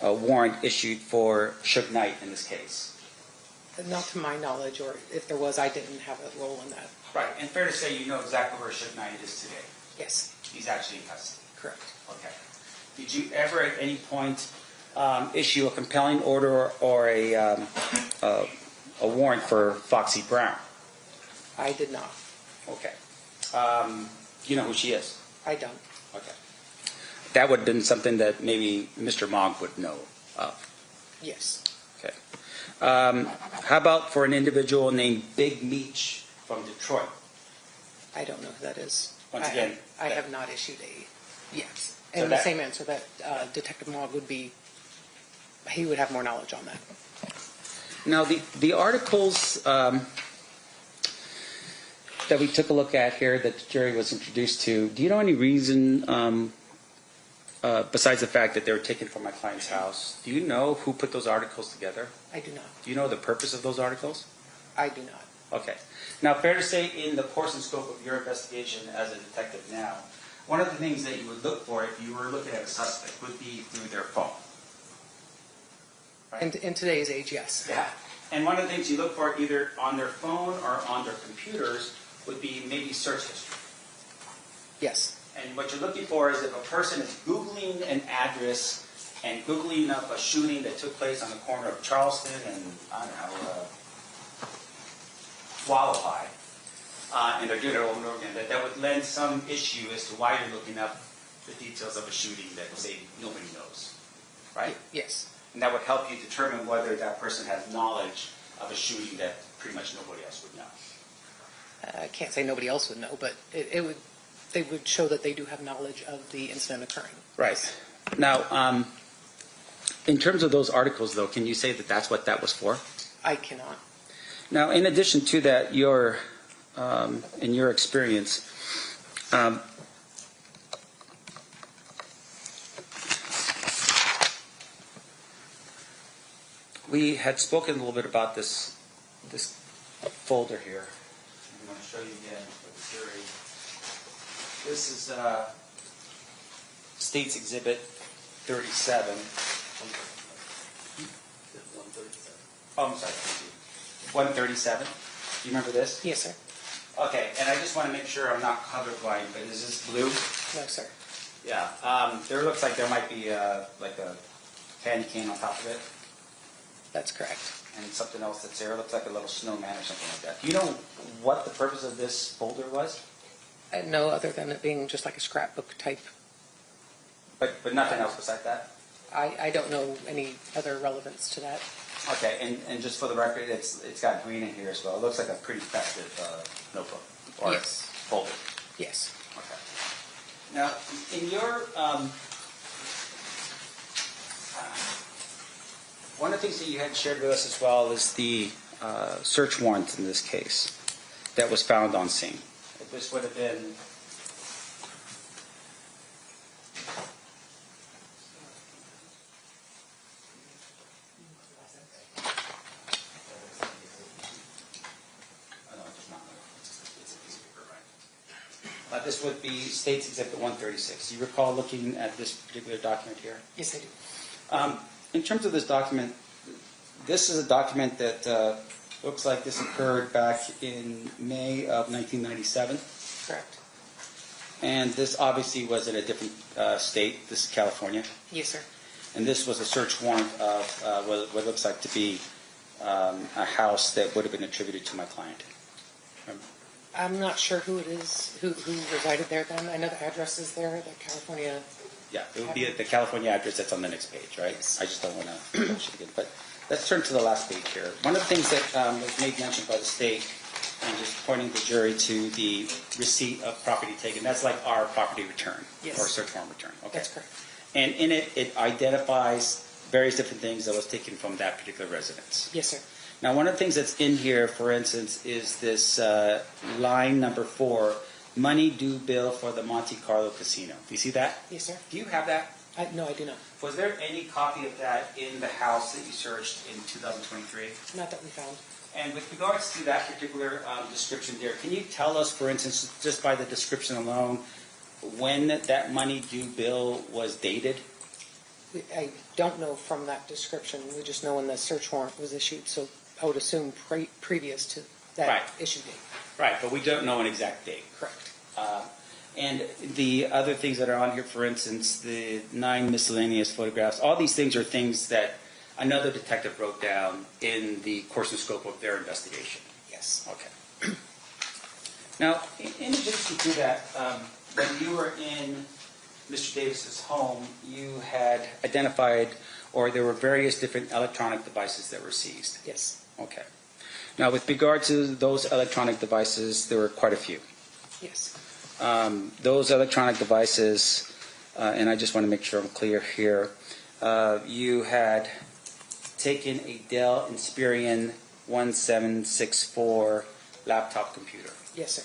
a warrant issued for Suge Knight in this case? Not to my knowledge, or if there was, I didn't have a role in that. Right, and fair to say you know exactly where Suge Knight is today. Yes. He's actually in custody. Correct. Okay. Did you ever at any point issue a compelling order or a warrant for Foxy Brown? I did not. Okay. Do you know who she is? I don't. Okay. That would have been something that maybe Mr. Mogg would know of. Yes. Okay. How about for an individual named Big Meech from Detroit? I don't know who that is. Once again, I have not issued a yes. So And the same answer that Detective Mogg would be, he would have more knowledge on that. Now, the articles that we took a look at here that the jury was introduced to, do you know any reason, besides the fact that they were taken from my client's house, do you know who put those articles together? I do not. Do you know the purpose of those articles? I do not. Okay. Now, fair to say, in the course and scope of your investigation as a detective now, one of the things that you would look for if you were looking at a suspect would be through their phone. Right? In today's age, yes. Yeah. And one of the things you look for either on their phone or on their computers would be maybe search history. Yes. And what you're looking for is if a person is Googling an address and Googling up a shooting that took place on the corner of Charleston and, I don't know, Wallaby, and they're doing it over and over again, that would lend some issue as to why you're looking up the details of a shooting that, say, nobody knows, right? Yes. And that would help you determine whether that person has knowledge of a shooting that pretty much nobody else would know. I can't say nobody else would know, but they would show that they do have knowledge of the incident occurring. Right. Now, in terms of those articles, though, can you say that that's what that was for? I cannot. Now, in addition to that, in your experience, we had spoken a little bit about this folder here. I'm going to show you again for the jury. This is State's Exhibit 37. Oh, I'm sorry. 137. Do you remember this? Yes, sir. Okay, and I just want to make sure I'm not colorblind, but is this blue? No, sir. Yeah. There looks like there might be like a candy cane on top of it. That's correct. And something else that's there. It looks like a little snowman or something like that. Do you know what the purpose of this folder was? No, other than it being just like a scrapbook type. But nothing else besides that? I don't know any other relevance to that. Okay, and just for the record, it's got green in here as well. It looks like a pretty effective notebook or Yes. folder. Yes. Okay. Now, in your one of the things that you had shared with us as well is the search warrant in this case that was found on scene. This would have been This would be State's Exhibit 136. You recall looking at this particular document here? Yes, I do. In terms of this document, this is a document that looks like this occurred back in May of 1997. Correct. And this obviously was in a different state. This is California. Yes, sir. And this was a search warrant of what looks like to be a house that would have been attributed to my client. I'm not sure who it is, who resided there then. I know the address is there, the California. Yeah, it would be the California address that's on the next page, right? Yes. I just don't want to push it again. But let's turn to the last page here. One of the things that was made mention by the state, and just pointing the jury to the receipt of property taken, that's like our property return. Yes. Or search warrant return. Okay. That's correct. And in it, it identifies various different things that was taken from that particular residence. Yes, sir. Now, one of the things that's in here, for instance, is this line number 4, money due bill for the Monte Carlo Casino. Do you see that? Yes, sir. Do you have that? No, I do not. Was there any copy of that in the house that you searched in 2023? Not that we found. And with regards to that particular description there, can you tell us, for instance, just by the description alone, when that money due bill was dated? I don't know from that description. We just know when the search warrant was issued, so I would assume previous to that Right. issue date. Right, but we don't know an exact date. Correct. And the other things that are on here, for instance, the 9 miscellaneous photographs, all these things are things that another detective wrote down in the course and scope of their investigation. Yes. Okay. Now, in addition to that, when you were in Mr. Davis's home, you had identified, or there were various different electronic devices that were seized. Yes. Okay. Now, with regard to those electronic devices, there were quite a few. Yes. Those electronic devices, and I just want to make sure I'm clear here, you had taken a Dell Inspiron 1764 laptop computer. Yes, sir.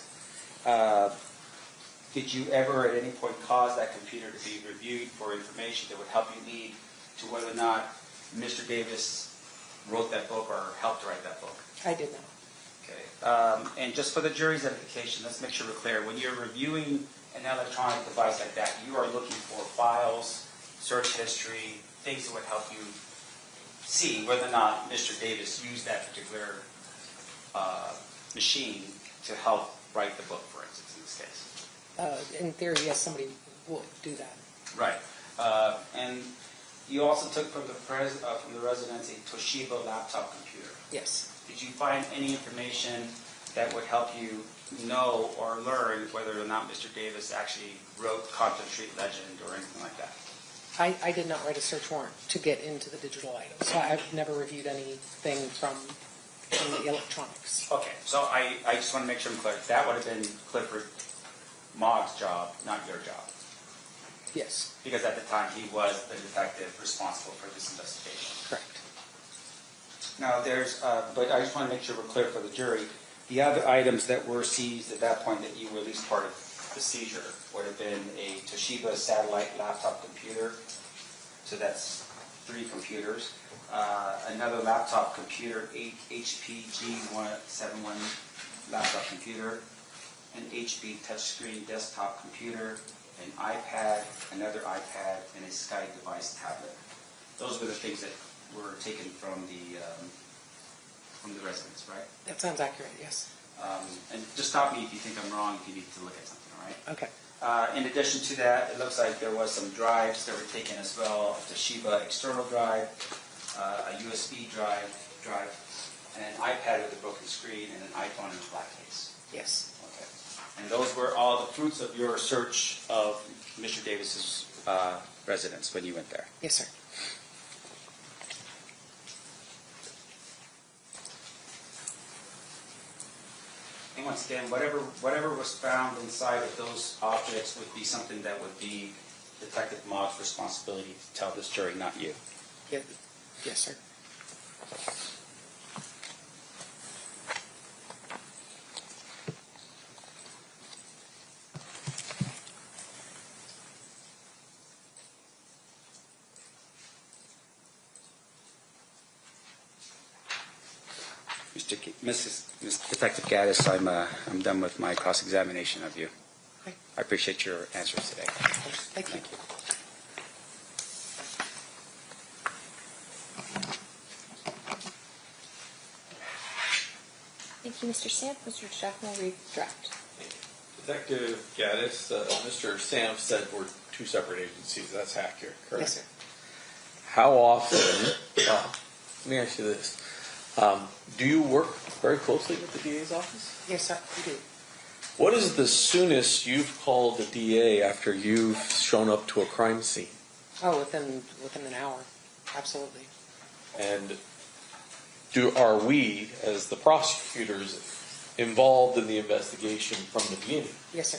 Did you ever at any point cause that computer to be reviewed for information that would help you lead to whether or not Mr. Davis wrote that book or helped write that book? I did not. Okay. And just for the jury's edification, let's make sure we're clear. When you're reviewing an electronic device like that, you are looking for files, search history, things that would help you see whether or not Mr. Davis used that particular machine to help write the book, for instance, in this case. In theory, yes, somebody would do that. Right. And you also took from the residence a Toshiba laptop computer. Yes. Did you find any information that would help you know or learn whether or not Mr. Davis actually wrote Compton Street Legend or anything like that? I did not write a search warrant to get into the digital items, so I've never reviewed anything from the electronics. Okay, so I just want to make sure I'm clear. That would have been Clifford Moggs' job, not your job. Yes. Because at the time he was the detective responsible for this investigation. Correct. Now but I just want to make sure we're clear for the jury. The other items that were seized at that point that you were at least part of the seizure would have been a Toshiba satellite laptop computer. So that's 3 computers. Another laptop computer, HP G171 laptop computer, an HP touchscreen desktop computer, an iPad, another iPad, and a Sky device tablet. Those were the things that were taken from the residence, right? That sounds accurate, yes. And just stop me if you think I'm wrong, if you need to look at something, all right? Okay. In addition to that, it looks like there was some drives that were taken as well, a Toshiba external drive, a USB drive, and an iPad with a broken screen, and an iPhone in a black case. Yes. Okay. And those were all the fruits of your search of Mr. Davis's residence when you went there? Yes, sir. And once again, whatever was found inside of those objects would be something that would be Detective Moggs' responsibility to tell this jury, not you. Yeah. Yes, sir. Mrs. Detective Gaddis, I'm done with my cross-examination of you. Okay. I appreciate your answers today. Thank you. Thank you, Mr. Samp. Mr. Jackman will read the draft. Detective Gaddis, Mr. Samp said we're two separate agencies. That's accurate, correct? Yes, sir. How often, let me ask you this, do you work very closely with the DA's office? Yes, sir, we do. What is the soonest you've called the DA after you've shown up to a crime scene? Oh, within an hour. Absolutely. And are we, as the prosecutors, involved in the investigation from the beginning? Yes,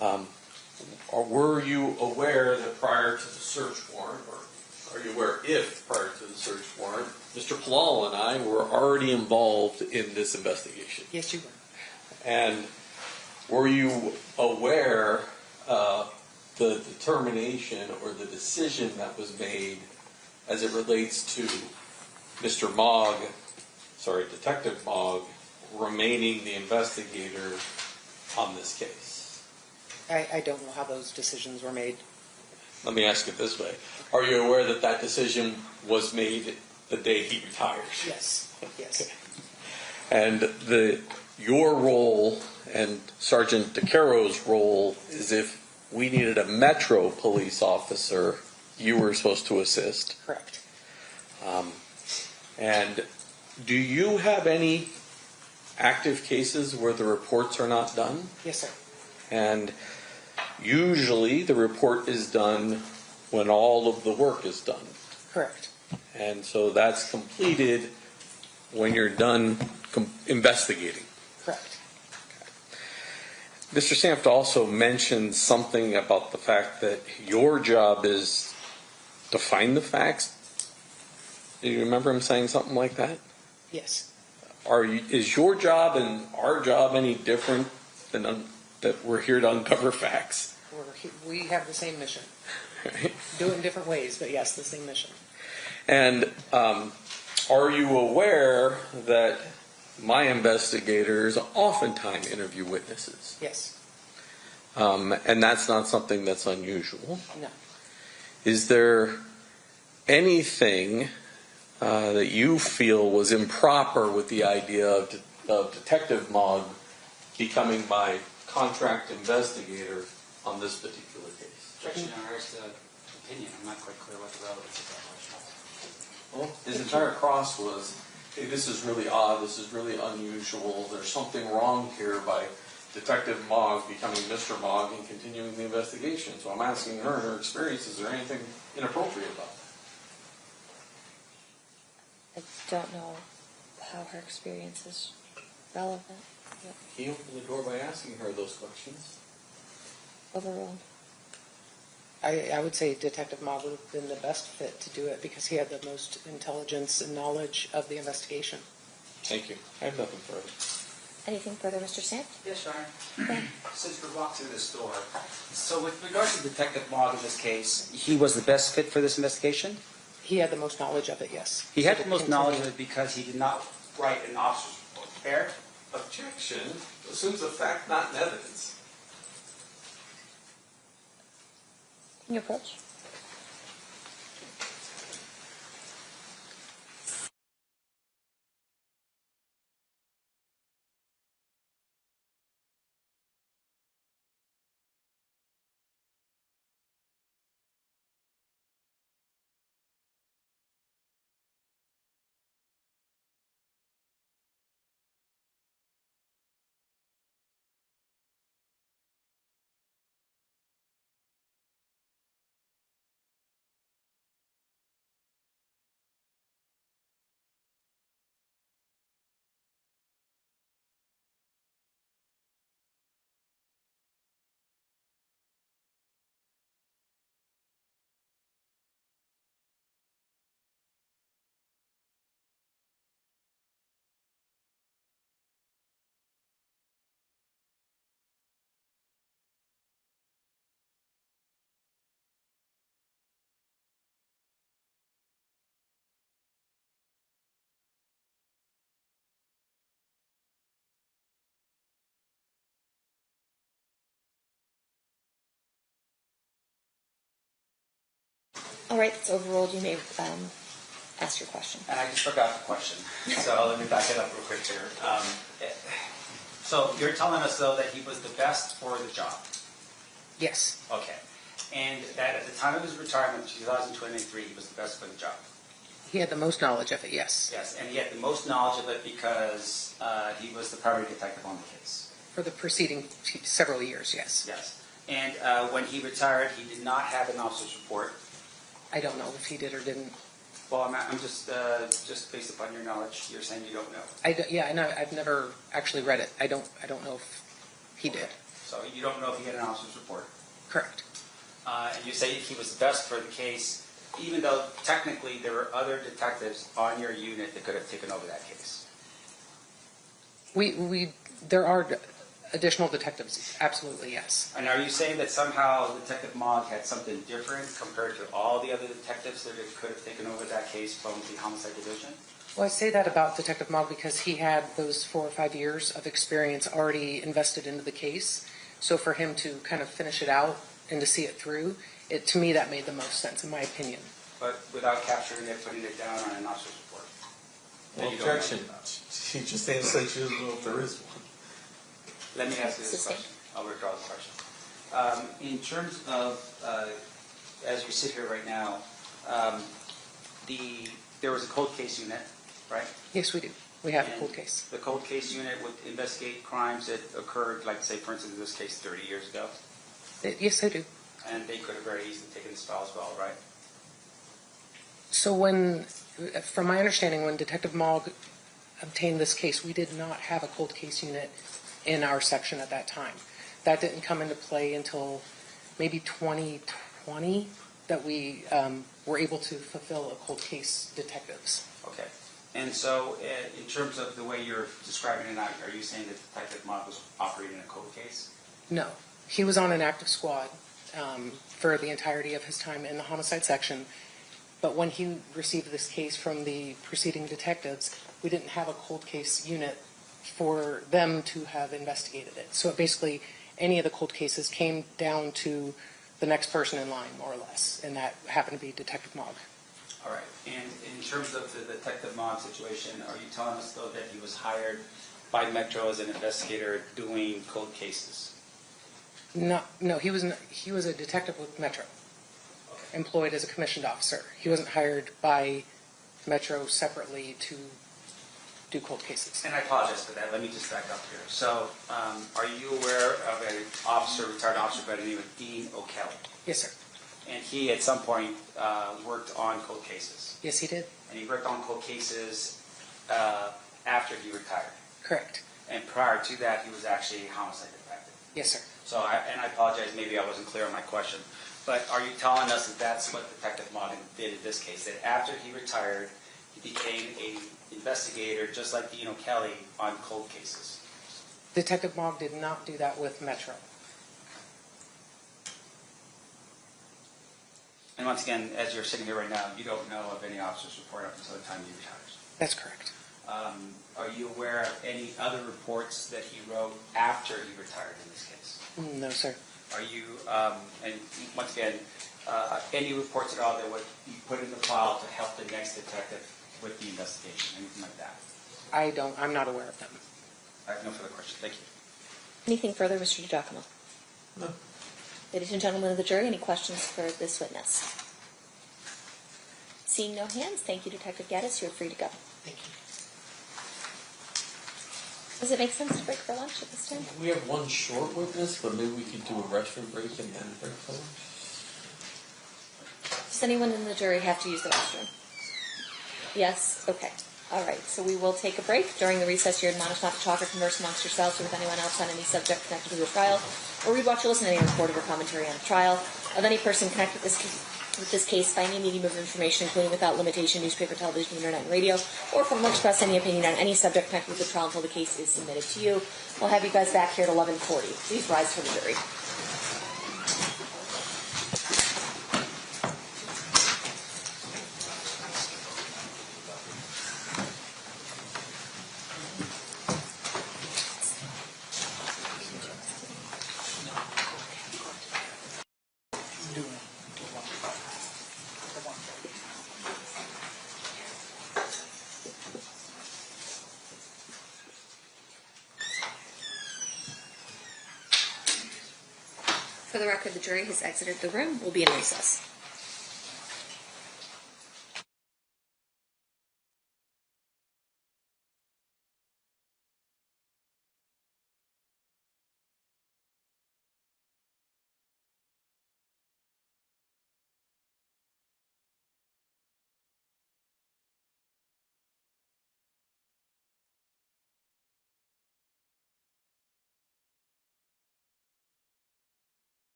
sir. Or were you aware that prior to the search warrant, or are you aware if prior to the search warrant, Mr. Palal and I were already involved in this investigation? Yes, you were. And were you aware the determination or the decision that was made as it relates to Mr. Detective Mogg, remaining the investigator on this case? I don't know how those decisions were made. Let me ask it this way. Are you aware that that decision was made the day he retires? Yes. Yes. Okay. And your role and Sergeant DeCaro's role is if we needed a Metro police officer, you were supposed to assist. Correct. And do you have any active cases where the reports are not done? Yes, sir. And usually the report is done when all of the work is done. Correct. And so that's completed when you're done investigating. Correct. Mr. Sampt also mentioned something about the fact that your job is to find the facts. Do you remember him saying something like that? Yes. Is your job and our job any different than that we're here to uncover facts? We have the same mission. Right. Do it in different ways, but yes, the same mission. And are you aware that my investigators oftentimes interview witnesses? Yes. And that's not something that's unusual. No. Is there anything that you feel was improper with the idea of Detective Mogg becoming my contract investigator on this particular case? Objection, Your Honor, is the opinion. I'm not quite clear what the relevance of that question is. Well, his entire cross was, hey, this is really odd, this is really unusual, there's something wrong here by Detective Mogg becoming Mr. Mogg and continuing the investigation. So I'm asking her, in her experience, is there anything inappropriate about that? I don't know how her experience is relevant. But He opened the door by asking her those questions. overruled. I would say Detective Mogg would have been the best fit to do it because he had the most intelligence and knowledge of the investigation. Thank you. I have nothing further. Anything further, Mr. Samp? Yes, Your Honor. Since we walked through this door, so with regards to Detective Mogg in this case, He was the best fit for this investigation? He had the most knowledge of it, yes. He had the most knowledge of it because he did not write an officer's report. Fair? Objection assumes a fact, not an evidence. Can you approach? All right, it's overruled. You may ask your question. And I just forgot the question, so let me back it up real quick here. So you're telling us, though, that he was the best for the job? Yes. Okay. And that at the time of his retirement in 2023, he was the best for the job? He had the most knowledge of it, yes. Yes, and he had the most knowledge of it because he was the primary detective on the case? For the preceding several years, yes. Yes. And when he retired, he did not have an officer's report? I don't know if he did or didn't. Well, I'm just based upon your knowledge, you're saying you don't know? Yeah, and I've never actually read it. I don't know if he did. So you don't know if he had an officer's report? Correct. And you say he was the best for the case, even though technically there were other detectives on your unit that could have taken over that case? There are additional detectives, absolutely, yes. And are you saying that somehow Detective Mogg had something different compared to all the other detectives that could have taken over that case from the homicide division? Well, I say that about Detective Mogg because he had those 4 or 5 years of experience already invested into the case. So for him to kind of finish it out and to see it through, to me that made the most sense, in my opinion. But without capturing it, putting it down on an officer's report? Well, objection. She just answered she doesn't know if there is one. Let me ask you this question. I'll withdraw the question. In terms of, as you sit here right now, there was a cold case unit, right? Yes, we do. We have a cold case. The cold case unit would investigate crimes that occurred, like say, for instance, in this case, 30 years ago? Yes, they do. And they could have very easily taken this file as well, right? So from my understanding, when Detective Mogg obtained this case, we did not have a cold case unit in our section at that time. That didn't come into play until maybe 2020 that we were able to fulfill a cold case detectives. Okay. And so in terms of the way you're describing it now, are you saying that Detective Mogg was operating a cold case? No. He was on an active squad for the entirety of his time in the homicide section. But when he received this case from the preceding detectives, we didn't have a cold case unit for them to have investigated it. So basically, any of the cold cases came down to the next person in line, more or less, and that happened to be Detective Mogg. All right. And in terms of the Detective Mogg situation, are you telling us, though, that he was hired by Metro as an investigator doing cold cases? No, he was a detective with Metro, employed as a commissioned officer. He wasn't hired by Metro separately to do cold cases. And I apologize for that. Let me just back up here. So, are you aware of an retired officer by the name of Dean O'Kelly? Yes, sir. And he, at some point, worked on cold cases? Yes, he did. And he worked on cold cases after he retired? Correct. And prior to that, he was actually a homicide detective? Yes, sir. So, I apologize, maybe I wasn't clear on my question, but are you telling us that that's what Detective Mogg did in this case, that after he retired, he became an investigator, just like Dean O'Kelly, on cold cases? Detective Mogg did not do that with Metro. And once again, as you're sitting here right now, you don't know of any officer's report up until the time he retires? That's correct. Are you aware of any other reports that he wrote after he retired in this case? No, sir. Are you, and once again, any reports at all that would be put in the file to help the next detective with the investigation, anything like that? I'm not aware of them. I have no further questions. Thank you. Anything further, Mr. DiGiacomo? No. Ladies and gentlemen of the jury, any questions for this witness? Seeing no hands, thank you, Detective Gaddis. You're free to go. Thank you. Does it make sense to break for lunch at this time? We have one short witness, but maybe we could do a restroom break and then break for lunch. Does anyone in the jury have to use the restroom? Yes? Okay. All right. So we will take a break. During the recess, you're admonished not to talk or converse amongst yourselves or with anyone else on any subject connected to the trial, or read, watch, or listen to any report or commentary on the trial of any person connected with this case by any medium of information, including without limitation, newspaper, television, internet, and radio, or from which express any opinion on any subject connected with the trial until the case is submitted to you. We'll have you guys back here at 11:40. Please rise for the jury. For the record, the jury has exited the room. We'll be in recess.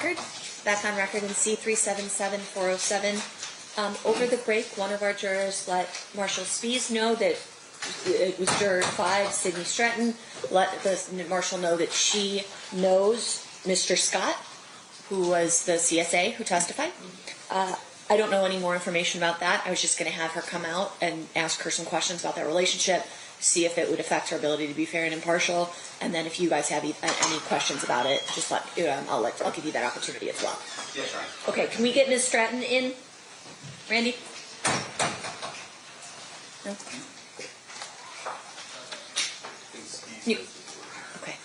Back on record in C377407. Over the break, one of our jurors let Marshal Spies know that it was juror 5, Sydney Stratton, let the marshal know that she knows Mr. Scott, who was the CSA who testified. I don't know any more information about that. I was just going to have her come out and ask her some questions about that relationship, see if it would affect her ability to be fair and impartial, and then if you guys have any questions about it, just I'll give you that opportunity as well. Yes, Ryan. Okay, can we get Ms. Stratton in? Randy? No? You, okay.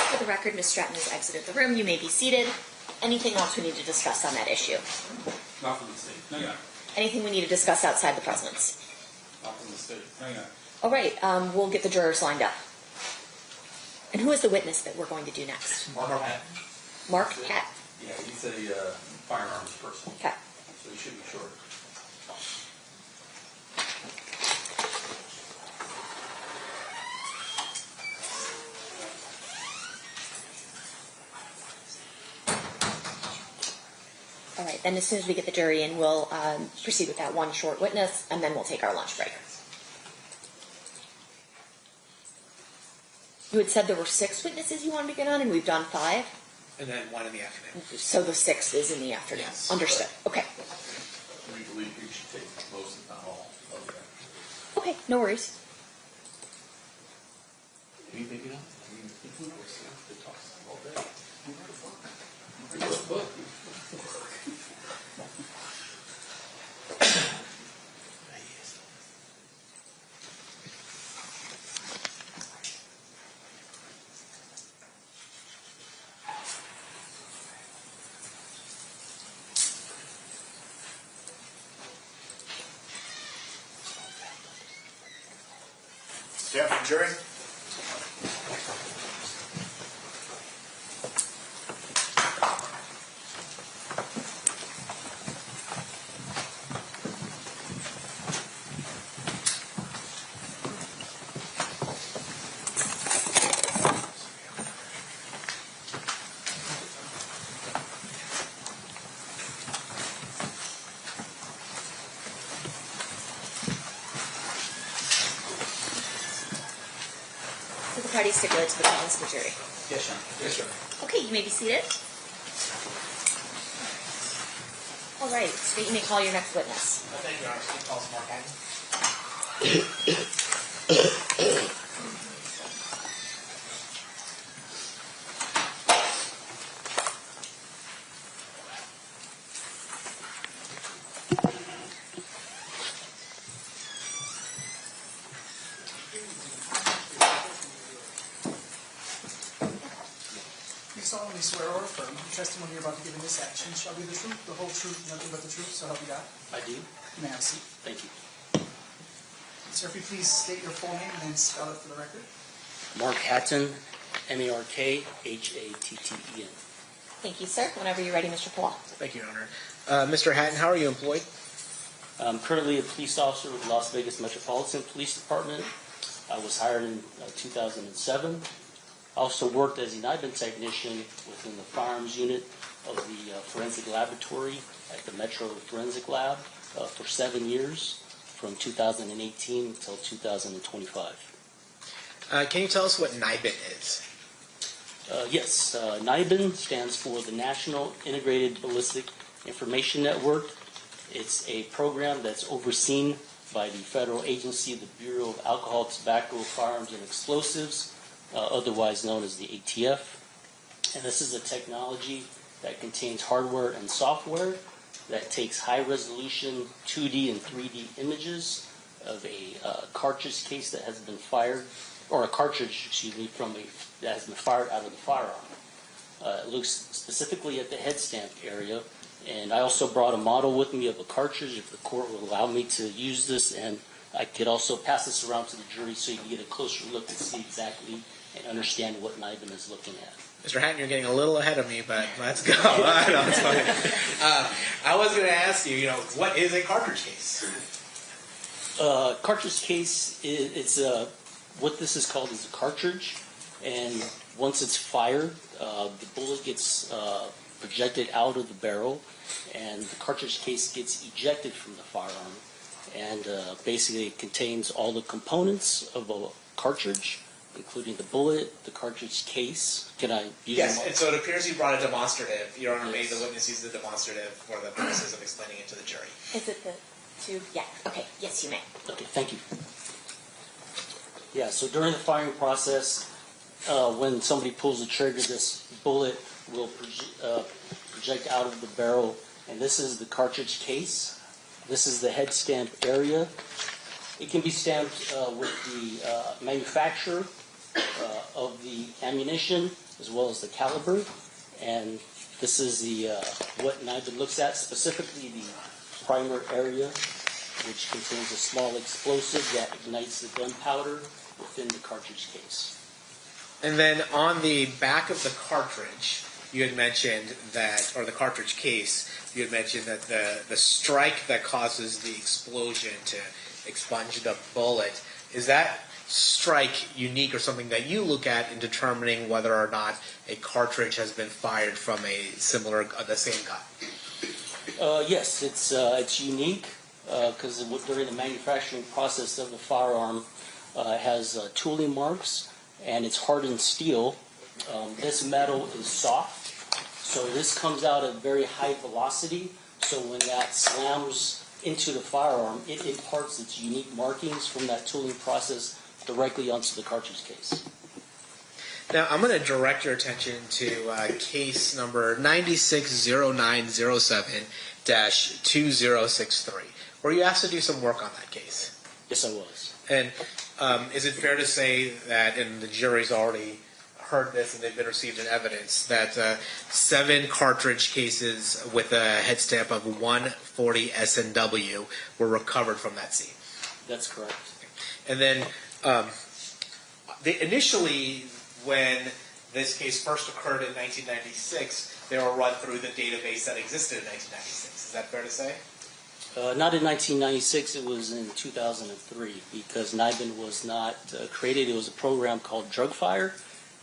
For the record, Ms. Stratton has exited the room. You may be seated. Anything else we need to discuss on that issue? Not from the state. No, you're not. Anything we need to discuss outside the presence? Not from the state. No, you're not. All right, we'll get the jurors lined up. And who is the witness that we're going to do next? Mark Hatt. Mark Hatt. Yeah, he's a firearms person. Okay. So he should be short. All right, then as soon as we get the jury in, we'll proceed with that one short witness, and then we'll take our lunch break. You had said there were 6 witnesses you wanted to get on, and we've done 5? And then one in the afternoon. So the 6th is in the afternoon? Yes. Understood. Okay. We believe you should take most, if not all, of that. Okay, no worries. Anything else? I mean, if we don't have to talk all day. Stand for jury. So the parties stipulate to the balance of the jury. Yes, sir. Yes, sir. Okay, you may be seated. All right, so you may call your next witness. Thank you, Your Honor. Steve calls Mark Hatton. You solemnly swear or affirm the testimony you're about to give in this action shall be the truth, the whole truth, nothing but the truth, so help you God? I do. You may have a seat. Thank you. Sir, if you please state your full name and then spell it for the record. Mark Hatton, M-A-R-K-H-A-T-T-E-N. Thank you, sir. Whenever you're ready, Mr. Paul. Thank you, Your Honor. Mr. Hatton, how are you employed? I'm currently a police officer with Las Vegas Metropolitan Police Department. I was hired in 2007. I also worked as a NIBIN technician within the firearms unit of the forensic laboratory at the Metro Forensic Lab for 7 years, from 2018 until 2025. Can you tell us what NIBIN is? Yes, NIBIN stands for the National Integrated Ballistic Information Network. It's a program that's overseen by the federal agency, the Bureau of Alcohol, Tobacco, Firearms, and Explosives, otherwise known as the ATF. And this is a technology that contains hardware and software that takes high-resolution 2D and 3D images of a cartridge case that has been fired, or a cartridge, excuse me, that has been fired out of the firearm. It looks specifically at the head stamp area, and I also brought a model with me of a cartridge if the court will allow me to use this, and I could also pass this around to the jury so you can get a closer look and see exactly and understand what NIBIN is looking at. Mr. Hatton, you're getting a little ahead of me, but let's go. No, it's fine. I was going to ask you, what is a cartridge case? Cartridge case, what this is called is a cartridge, and once it's fired, the bullet gets projected out of the barrel, and the cartridge case gets ejected from the firearm, and basically it contains all the components of a cartridge, including the bullet, the cartridge case. Can I use Yes, and so it appears you brought a demonstrative. Your Honor, made the witness use the demonstrative for the purposes of explaining it to the jury. Is it the tube? Yeah. Okay. Yes, you may. Okay, thank you. Yeah, so during the firing process, when somebody pulls the trigger, this bullet will project out of the barrel, and this is the cartridge case. This is the head stamp area. It can be stamped with the manufacturer of the ammunition as well as the caliber, and this is the what NIBIN looks at, specifically the primer area, which contains a small explosive that ignites the gunpowder within the cartridge case. And then on the back of the cartridge, you had mentioned that, or the cartridge case, you had mentioned that the strike that causes the explosion to expunge the bullet, is that strike unique or something that you look at in determining whether or not a cartridge has been fired from the same gun? Yes, it's unique because during the manufacturing process of the firearm, it has tooling marks and it's hardened steel. This metal is soft, So this comes out at very high velocity, so when that slams into the firearm, it imparts its unique markings from that tooling process directly onto the cartridge case. Now, I'm going to direct your attention to case number 960907-2063, where you asked to do some work on that case. Yes, I was. And is it fair to say that, and the jury's already heard this and they've been received in evidence, that 7 cartridge cases with a head stamp of 140 SNW were recovered from that scene? That's correct. And then initially, when this case first occurred in 1996, they were run through the database that existed in 1996. Is that fair to say? Not in 1996, it was in 2003, because NIBIN was not created. It was a program called DrugFire,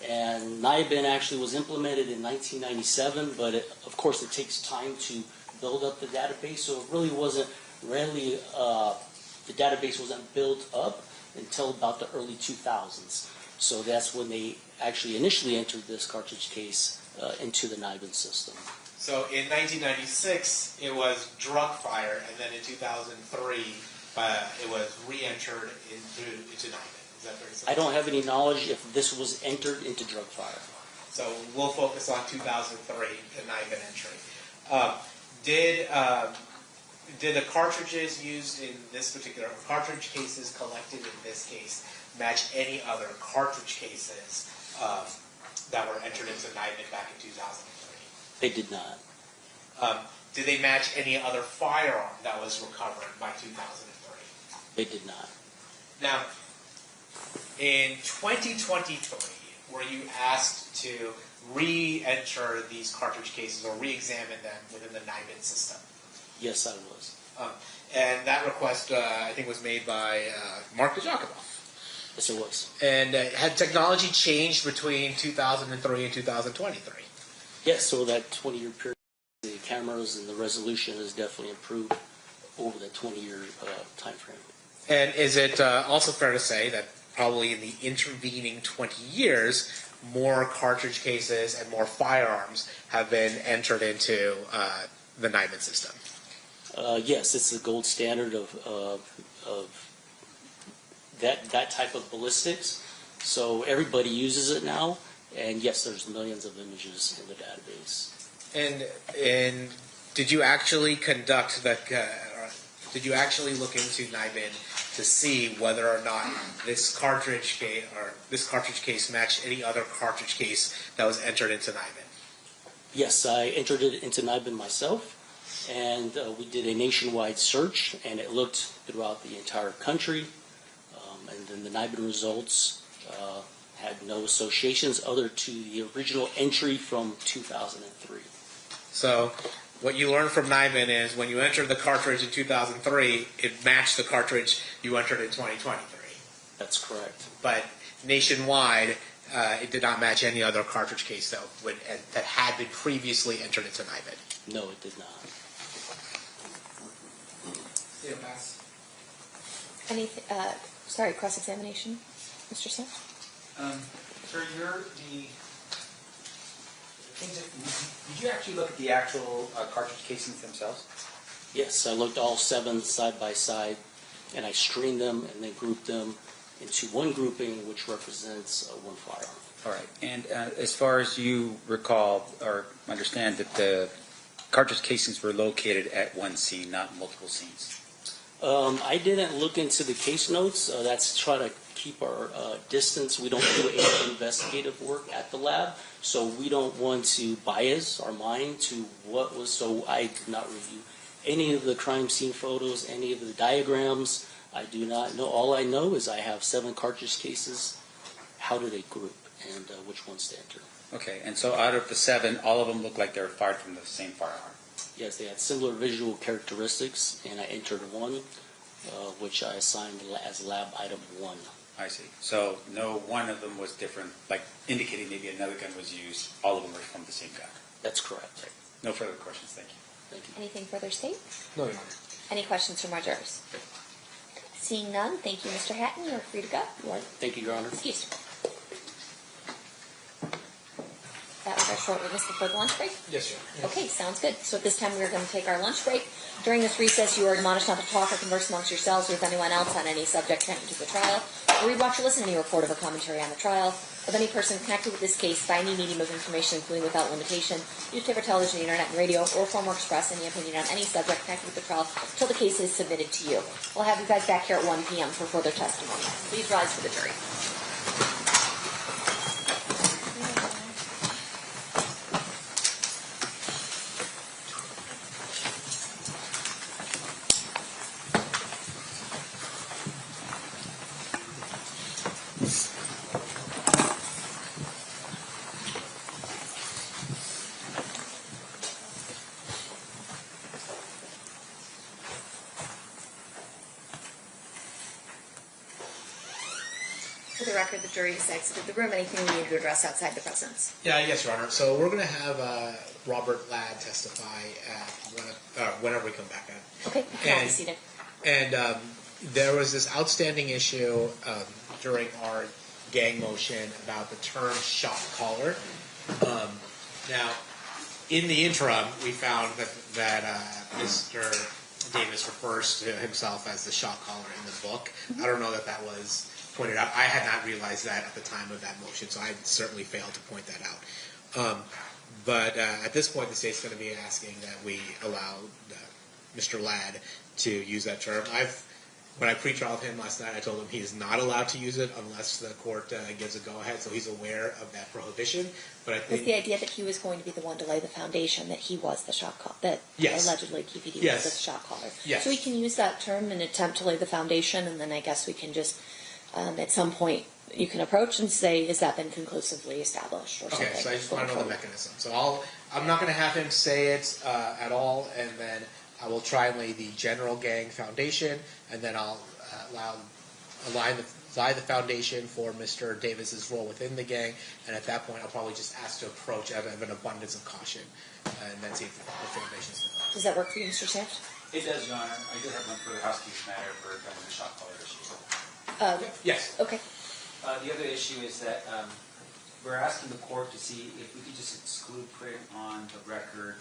and NIBIN actually was implemented in 1997, but of course it takes time to build up the database, so it really wasn't the database wasn't built up until about the early 2000s. So that's when they actually initially entered this cartridge case into the NIBIN system. So in 1996, it was DrugFire, and then in 2003, it was re-entered into NIBIN. Is that fair to say? I don't have any knowledge if this was entered into DrugFire. So we'll focus on 2003, the NIBIN entry. Did the cartridges used in this particular cartridge cases collected in this case match any other cartridge cases that were entered into NIBIN back in 2003? They did not. Did they match any other firearm that was recovered by 2003? They did not. Now, in 2023, were you asked to re-enter these cartridge cases or re-examine them within the NIBIN system? Yes, I was. And that request, I think, was made by Mark DiGiacomo. Yes, it was. And had technology changed between 2003 and 2023? Yes, so that 20-year period, the cameras and the resolution has definitely improved over that 20-year time frame. And is it also fair to say that probably in the intervening 20 years, more cartridge cases and more firearms have been entered into the NIBIN system? Yes, it's the gold standard of that type of ballistics. So everybody uses it now, and yes, there's millions of images in the database. And did you actually conduct did you actually look into NIBIN to see whether or not this cartridge case matched any other cartridge case that was entered into NIBIN? Yes, I entered it into NIBIN myself, and we did a nationwide search, and it looked throughout the entire country, and then the NIBIN results had no associations other to the original entry from 2003. So what you learned from NIBIN is when you entered the cartridge in 2003, it matched the cartridge you entered in 2023. That's correct. But nationwide, it did not match any other cartridge case that had been previously entered into NIBIN. No, it did not. Sorry, cross-examination, Mr. Smith? Sir, did you actually look at the actual cartridge casings themselves? Yes, I looked all 7 side by side, and I screened them and then grouped them into one grouping, which represents one firearm. All right. And as far as you recall or understand, that the cartridge casings were located at one scene, not multiple scenes. I didn't look into the case notes. That's to try to keep our distance. We don't do any investigative work at the lab, so we don't want to bias our mind to what was. So I did not review any of the crime scene photos, any of the diagrams. I do not know. All I know is I have 7 cartridge cases. How do they group, and which ones to enter? Okay. And so out of the 7, all of them look like they were fired from the same firearm. Yes, they had similar visual characteristics, and I entered one, which I assigned as lab item 1. I see. So no one of them was different, like indicating maybe another gun was used. All of them were from the same gun. That's correct. Right. No further questions. Thank you. Thank you. Anything further, State? No, Your Honor. Any questions from our jurors? Seeing none, thank you, Mr. Hatton. You're free to go. Thank you, Your Honor. Excused. That was our short witness before the lunch break? Yes, sir. Okay, sounds good. So at this time, we're going to take our lunch break. During this recess, you are admonished not to talk or converse amongst yourselves or with anyone else on any subject connected to the trial, or read, watch, or listen to any report or commentary on the trial of any person connected with this case by any medium of information, including without limitation, newspaper, television, internet, and radio, or form or express any opinion on any subject connected with the trial until the case is submitted to you. We'll have you guys back here at 1 p.m. for further testimony. Please rise for the jury. For the record, the jury has exited the room. Anything we need to address outside the presence? Yes, Your Honor. So we're going to have Robert Ladd testify whenever we come back in. Okay, you can all be seated. And there was this outstanding issue during our gang motion about the term shot caller. Now, in the interim, we found that Mr. Davis refers to himself as the shot caller in the book. I don't know that that was pointed out. I had not realized that at the time of that motion, so I certainly failed to point that out. But at this point, the state's going to be asking that we allow Mr. Ladd to use that term. When I pre-trialed him last night, I told him he is not allowed to use it unless the court gives a go-ahead, so he's aware of that prohibition. But I think With the idea that he was going to be the one to lay the foundation, that he was the shot caller, that Yes. allegedly Keffe D Yes. was the shot caller. Yes. So we can use that term and attempt to lay the foundation, and then I guess we can just, at some point, you can approach and say, has that been conclusively established or something? Okay, so I just want to know the mechanism. So I'm not going to have him say it at all, and then I will try and lay the general gang foundation, and then I'll lay the foundation for Mr. Davis's role within the gang, and at that point I'll probably just ask to approach out of an abundance of caution, and then see if the foundation's been done. Does that work for you, Mr. Sampt? It does, Your Honor. I do have one further housekeeping matter for the shot caller issue. Yes. Okay. The other issue is that we're asking the court to see if we could just exclude putting on the record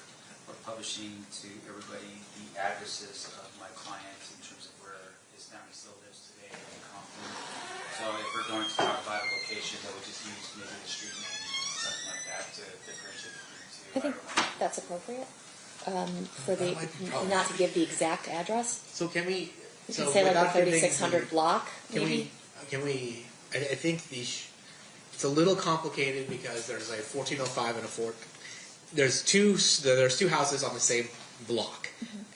or publishing to everybody the addresses of my clients in terms of where his family still lives today in Compton. So if we're going to talk about a location, that would just use maybe the street name, something like that, to differentiate between the two. I think that's appropriate. For the not to give the exact address. So can we? You can say like the 3600 block. Maybe. I think it's a little complicated because there's a 1405 and a 4. There's two houses on the same block,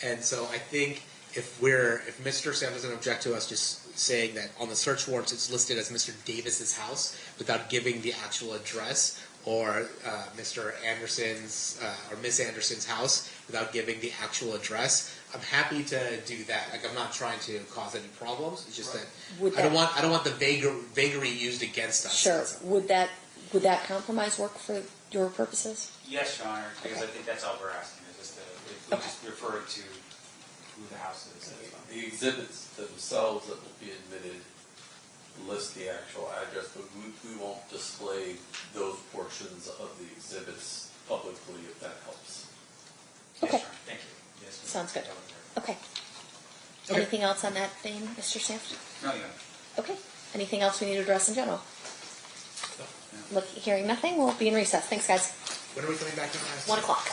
and so I think if Mr. Sam doesn't object to us just saying that on the search warrants it's listed as Mr. Davis's house without giving the actual address, or Mr. Anderson's or Miss Anderson's house without giving the actual address, I'm happy to do that. Like, I'm not trying to cause any problems. It's just that I don't want the vagary used against us. Sure. Would that compromise work for your purposes? Yes, Your Honor, because I think that's all we're asking, is just to just refer to who the house is. The exhibits themselves that will be admitted list the actual address, but we won't display those portions of the exhibits publicly, if that helps. Okay. Yes, thank you. Yes, Sounds good. Okay. Anything else on that vein, Mr. Sampt? No, Your Honor. Okay. Anything else we need to address in general? Hearing nothing, we'll be in recess. Thanks, guys. When are we coming back to 1 o'clock.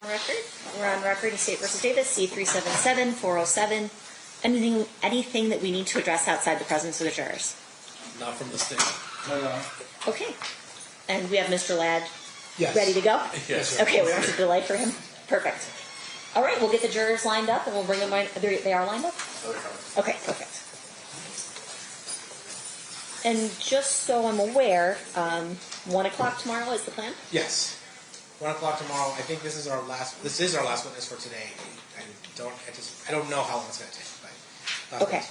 Record. We're on record in State versus Davis, C-377-407. Anything that we need to address outside the presence of the jurors? Not from the state. Okay. And we have Mr. Ladd Yes. ready to go? Yes. Okay, we don't have to delay for him? Perfect. All right, we'll get the jurors lined up and we'll bring them right. They are lined up? Okay, perfect. And just so I'm aware, 1 o'clock tomorrow is the plan? Yes. 1 o'clock tomorrow. I think this is our last witness for today. I don't know how long it's going to take. But Okay.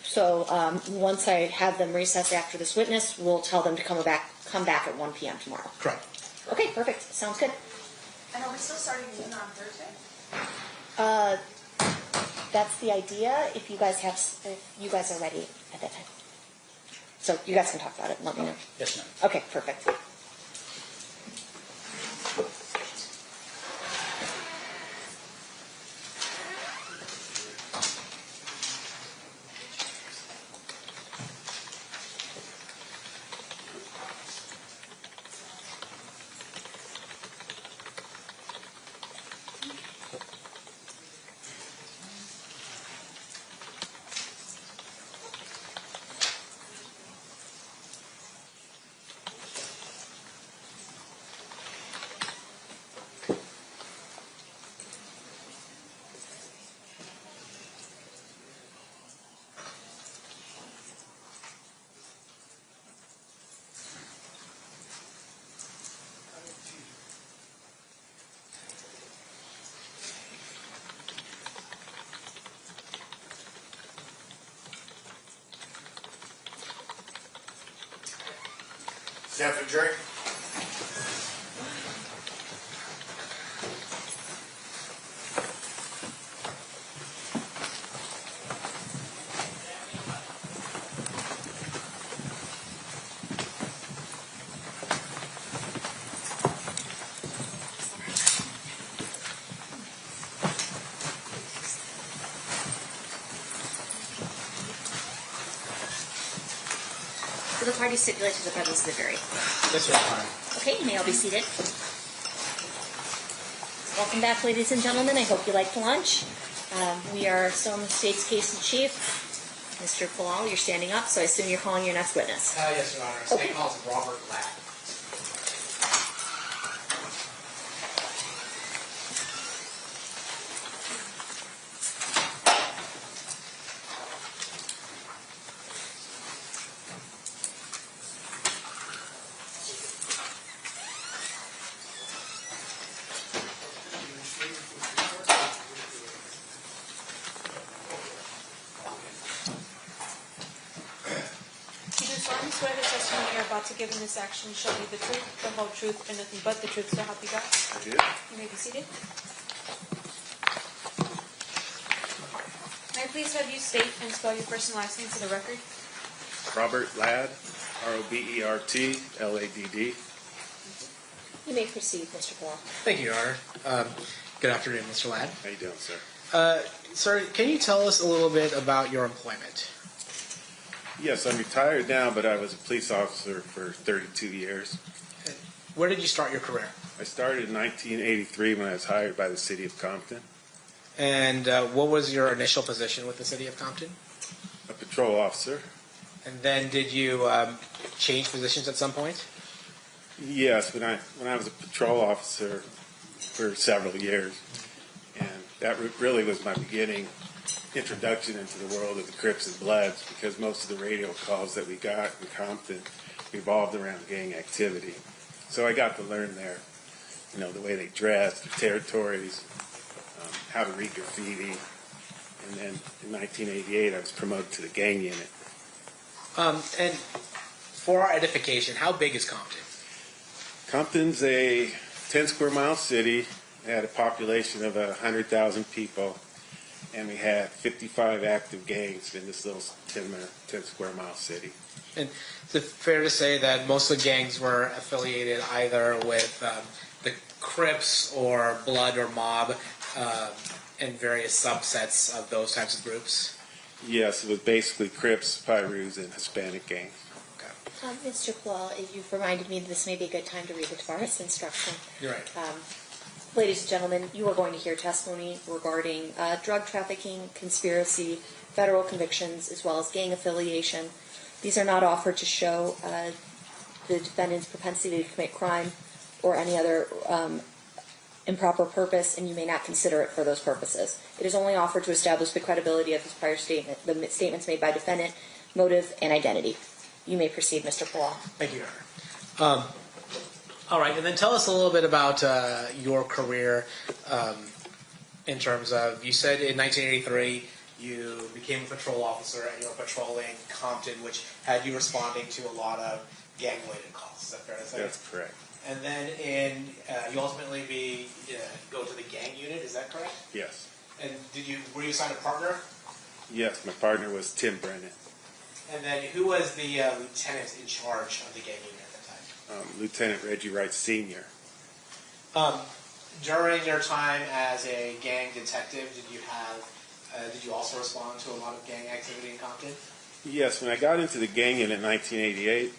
So once I have them recess after this witness, we'll tell them to come back at 1 p.m. tomorrow. Correct. Okay, perfect. Sounds good. And are we still starting noon on Thursday? That's the idea. If you guys are ready at that time, so you guys can talk about it and let me know. Yes, ma'am. Okay, perfect. Stand for the jury. So the parties stipulate to the presence of the jury. Yes, Your Honor. Okay, you may all be seated. Welcome back, ladies and gentlemen. I hope you liked lunch. We are still in the state's case in chief. Mr. Palal, you're standing up, so I assume you're calling your next witness. Yes, Your Honor. State calls Robert Ladd. You do solemnly swear the testimony you're about to give in this action shall be the truth, the whole truth, and nothing but the truth, so help you God? I did. You may be seated. May I please have you state and spell your first and last name for the record? Robert Ladd, ROBERT, LADD. You may proceed, Mr. Palal. Thank you, Your Honor. Good afternoon, Mr. Ladd. How you doing, sir? Sir, can you tell us a little bit about your employment? Yes, I'm retired now, but I was a police officer for 32 years. Where did you start your career? I started in 1983 when I was hired by the city of Compton. And what was your initial position with the city of Compton? A patrol officer. And then did you change positions at some point? Yes, when I was a patrol officer for several years, and that really was my introduction into the world of the Crips and Bloods, because most of the radio calls that we got in Compton revolved around gang activity. So I got to learn there, the way they dressed, the territories, how to read graffiti, and then in 1988 I was promoted to the gang unit. And for our edification, how big is Compton? Compton's a 10 square mile city. It had a population of 100,000 people, and we had 55 active gangs in this little 10 square mile city. And is it fair to say that most of the gangs were affiliated either with the Crips or Blood or Mob and various subsets of those types of groups? Yes, it was basically Crips, Pyrus, and Hispanic gangs. Mr. Palal, you've reminded me that this may be a good time to read the Tavares instruction. You're right. Ladies and gentlemen, you are going to hear testimony regarding drug trafficking, conspiracy, federal convictions, as well as gang affiliation. These are not offered to show the defendant's propensity to commit crime or any other improper purpose, and you may not consider it for those purposes. It is only offered to establish the credibility of his prior statement, the statements made by defendant, motive, and identity. You may proceed, Mr. Paul. Thank you, Your Honor. All right, and then tell us a little bit about your career in terms of, you said in 1983 you became a patrol officer and you were patrolling Compton, which had you responding to a lot of gang-related calls. Is that fair to say? That's correct. And then you ultimately go to the gang unit, is that correct? Yes. And were you assigned a partner? Yes, my partner was Tim Brennan. And then who was the lieutenant in charge of the gang unit at that time? Lieutenant Reggie Wright Sr. During your time as a gang detective, did you also respond to a lot of gang activity in Compton? Yes, when I got into the gang unit in 1988,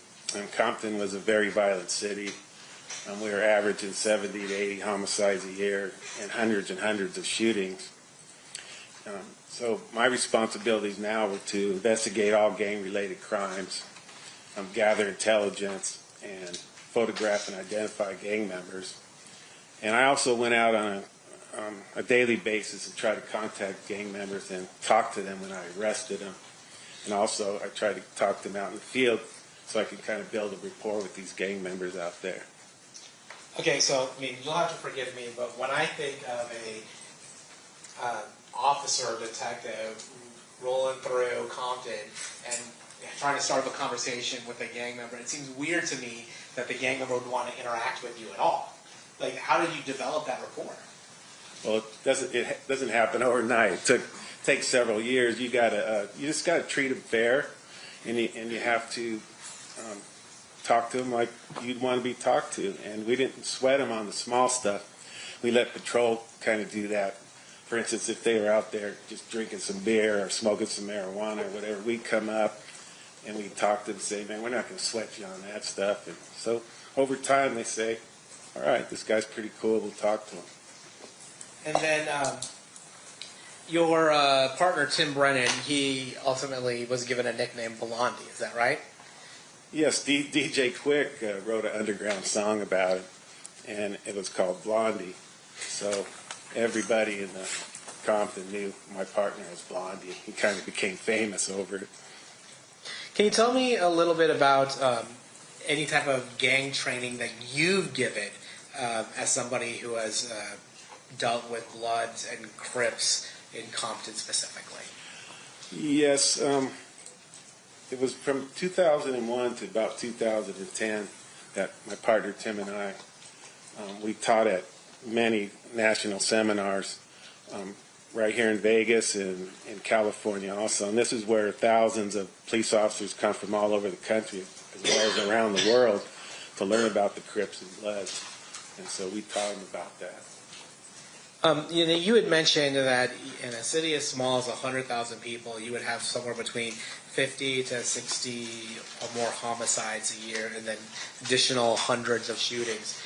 Compton was a very violent city. We were averaging 70 to 80 homicides a year and hundreds of shootings. So my responsibilities now were to investigate all gang-related crimes, gather intelligence, and photograph and identify gang members. And I also went out on a daily basis and tried to contact gang members and talk to them when I arrested them. And also I tried to talk to them out in the field so I could kind of build a rapport with these gang members out there. Okay, so you'll have to forgive me, but when I think of a officer or detective rolling through Compton and trying to start up a conversation with a gang member, it seems weird to me that the gang member would want to interact with you at all. Like, how did you develop that rapport? Well, it doesn't happen overnight. It takes several years. You just gotta treat them fair, and you have to talk to them like you'd want to be talked to. And we didn't sweat them on the small stuff. We let patrol kind of do that. For instance, if they were out there just drinking some beer or smoking some marijuana or whatever, we'd come up and we'd talk to them and say, man, we're not going to sweat you on that stuff. And so over time they say, all right, this guy's pretty cool, we'll talk to him. And then your partner, Tim Brennan, he ultimately was given a nickname Blondie, is that right? Yes, DJ Quick wrote an underground song about it, and it was called Blondie. So everybody in the Compton knew my partner as Blondie. He kind of became famous over it. Can you tell me a little bit about any type of gang training that you've given as somebody who has dealt with Bloods and Crips in Compton specifically? Yes, it was from 2001 to about 2010 that my partner Tim and I, we taught at many national seminars right here in Vegas and in California also. And this is where thousands of police officers come from all over the country as well as around the world to learn about the Crips and Bloods. And so we taught them about that. You had mentioned that in a city as small as 100,000 people, you would have somewhere between 50 to 60 or more homicides a year and then additional hundreds of shootings.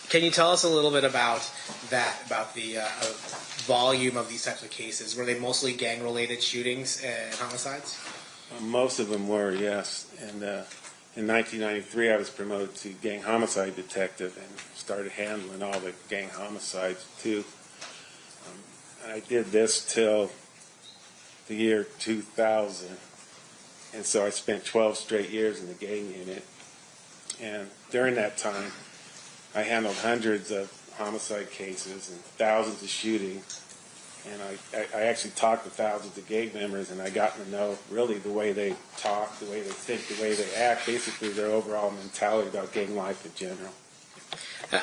Can you tell us a little bit about that, about the volume of these types of cases? Were they mostly gang-related shootings and homicides? Most of them were, yes. And in 1993, I was promoted to gang homicide detective and started handling all the gang homicides, too. And I did this till the year 2000. And so I spent 12 straight years in the gang unit. And during that time, I handled hundreds of homicide cases and thousands of shootings. And I actually talked to thousands of gang members, and I got to know really the way they talk, the way they think, the way they act, basically their overall mentality about gang life in general.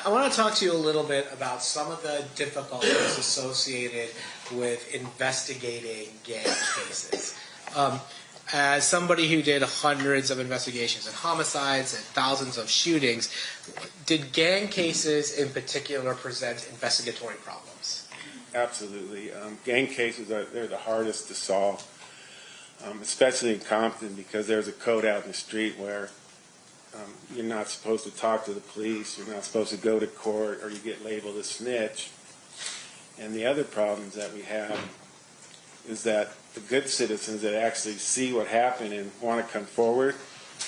I want to talk to you a little bit about some of the difficulties associated with investigating gang cases. As somebody who did hundreds of investigations and homicides and thousands of shootings, did gang cases in particular present investigatory problems? Absolutely. Gang cases, they're the hardest to solve, especially in Compton, because there's a code out in the street where you're not supposed to talk to the police, you're not supposed to go to court, or you get labeled a snitch. And the other problems that we have is that the good citizens that actually see what happened and want to come forward,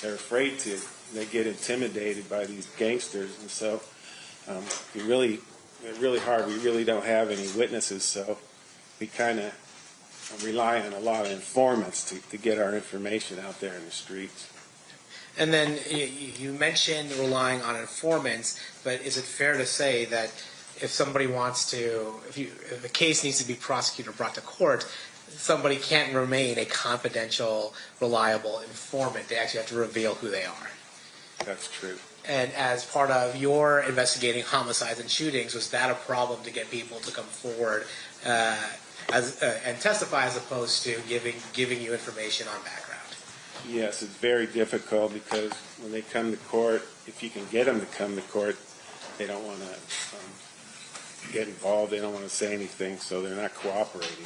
they're afraid to. They get intimidated by these gangsters, and so they're really hard. We really don't have any witnesses, so we kind of rely on a lot of informants to get our information out there in the streets. And then you mentioned relying on informants, but is it fair to say that if somebody wants to, if a case needs to be prosecuted or brought to court, somebody can't remain a confidential, reliable informant? They actually have to reveal who they are. That's true. And as part of your investigating homicides and shootings, was that a problem to get people to come forward and testify as opposed to giving you information on background? Yes, it's very difficult because when they come to court, if you can get them to come to court, they don't want to get involved. They don't want to say anything, so they're not cooperating.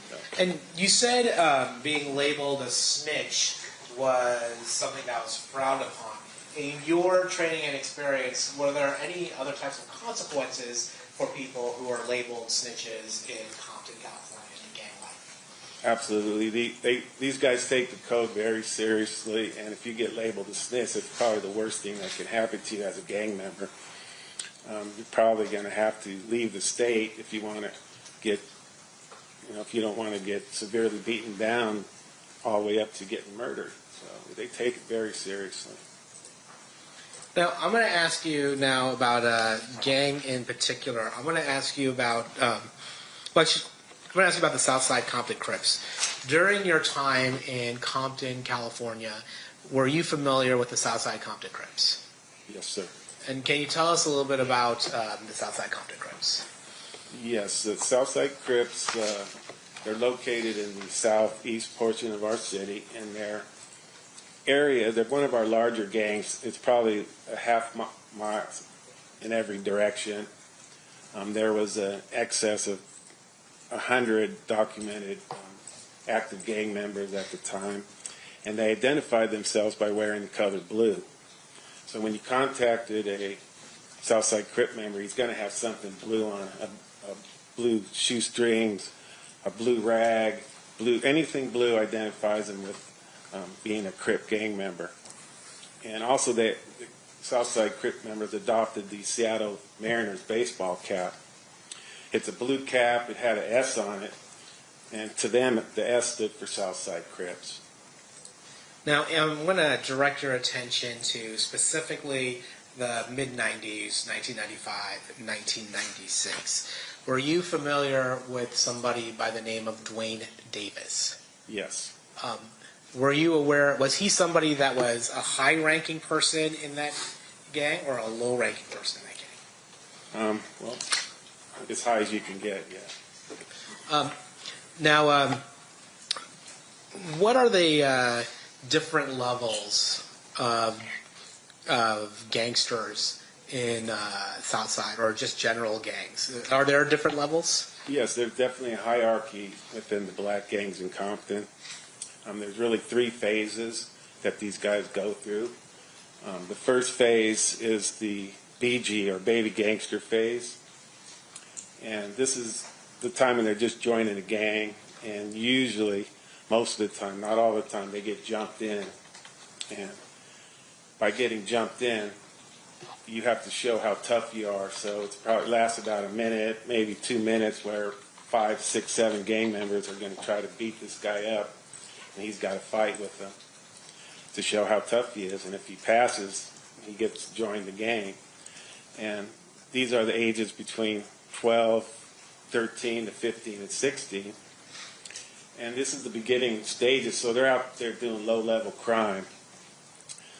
So. And you said being labeled a snitch was something that was frowned upon. In your training and experience, were there any other types of consequences for people who are labeled snitches in Compton, California, in gang life? Absolutely. These guys take the code very seriously, and if you get labeled a snitch, it's probably the worst thing that can happen to you as a gang member. You're probably going to have to leave the state if you want to get, if you don't want to get severely beaten down all the way up to getting murdered. So they take it very seriously. Now, I'm going to ask you now about a gang in particular. I'm going to ask you about, I'm going to ask you about the Southside Compton Crips. During your time in Compton, California, were you familiar with the Southside Compton Crips? Yes, sir. And can you tell us a little bit about the Southside Compton Crips? Yes, the Southside Crips, they're located in the southeast portion of our city, and they're they're one of our larger gangs. It's probably a half mile in every direction. There was an excess of 100 documented active gang members at the time, and they identified themselves by wearing the color blue. So when you contacted a Southside Crip member, he's going to have something blue on, a blue shoestrings, a blue rag, anything blue identifies him with being a Crip gang member. And also the Southside Crip members adopted the Seattle Mariners baseball cap. It's a blue cap, it had an S on it, and to them the S stood for Southside Crips. Now, I'm going to direct your attention to specifically the mid-90s, 1995, 1996. Were you familiar with somebody by the name of Duane Davis? Yes. Were you aware, was he somebody that was a high-ranking person in that gang or a low-ranking person in that gang? Well, as high as you can get, yeah. Now, what are the different levels of gangsters in Southside, or just general gangs? Are there different levels? Yes, there's definitely a hierarchy within the black gangs in Compton. There's really 3 phases that these guys go through. The first phase is the BG, or baby gangster phase. And this is the time when they're just joining a gang, and usually, most of the time, not all the time, they get jumped in. And by getting jumped in, you have to show how tough you are. So it probably lasts about a minute, maybe 2 minutes, where 5, 6, 7 gang members are going to try to beat this guy up. And he's got to fight with them to show how tough he is. And if he passes, he gets joined the gang. And these are the ages between 12, 13 to 15 and 16. And this is the beginning stages. So they're out there doing low-level crime,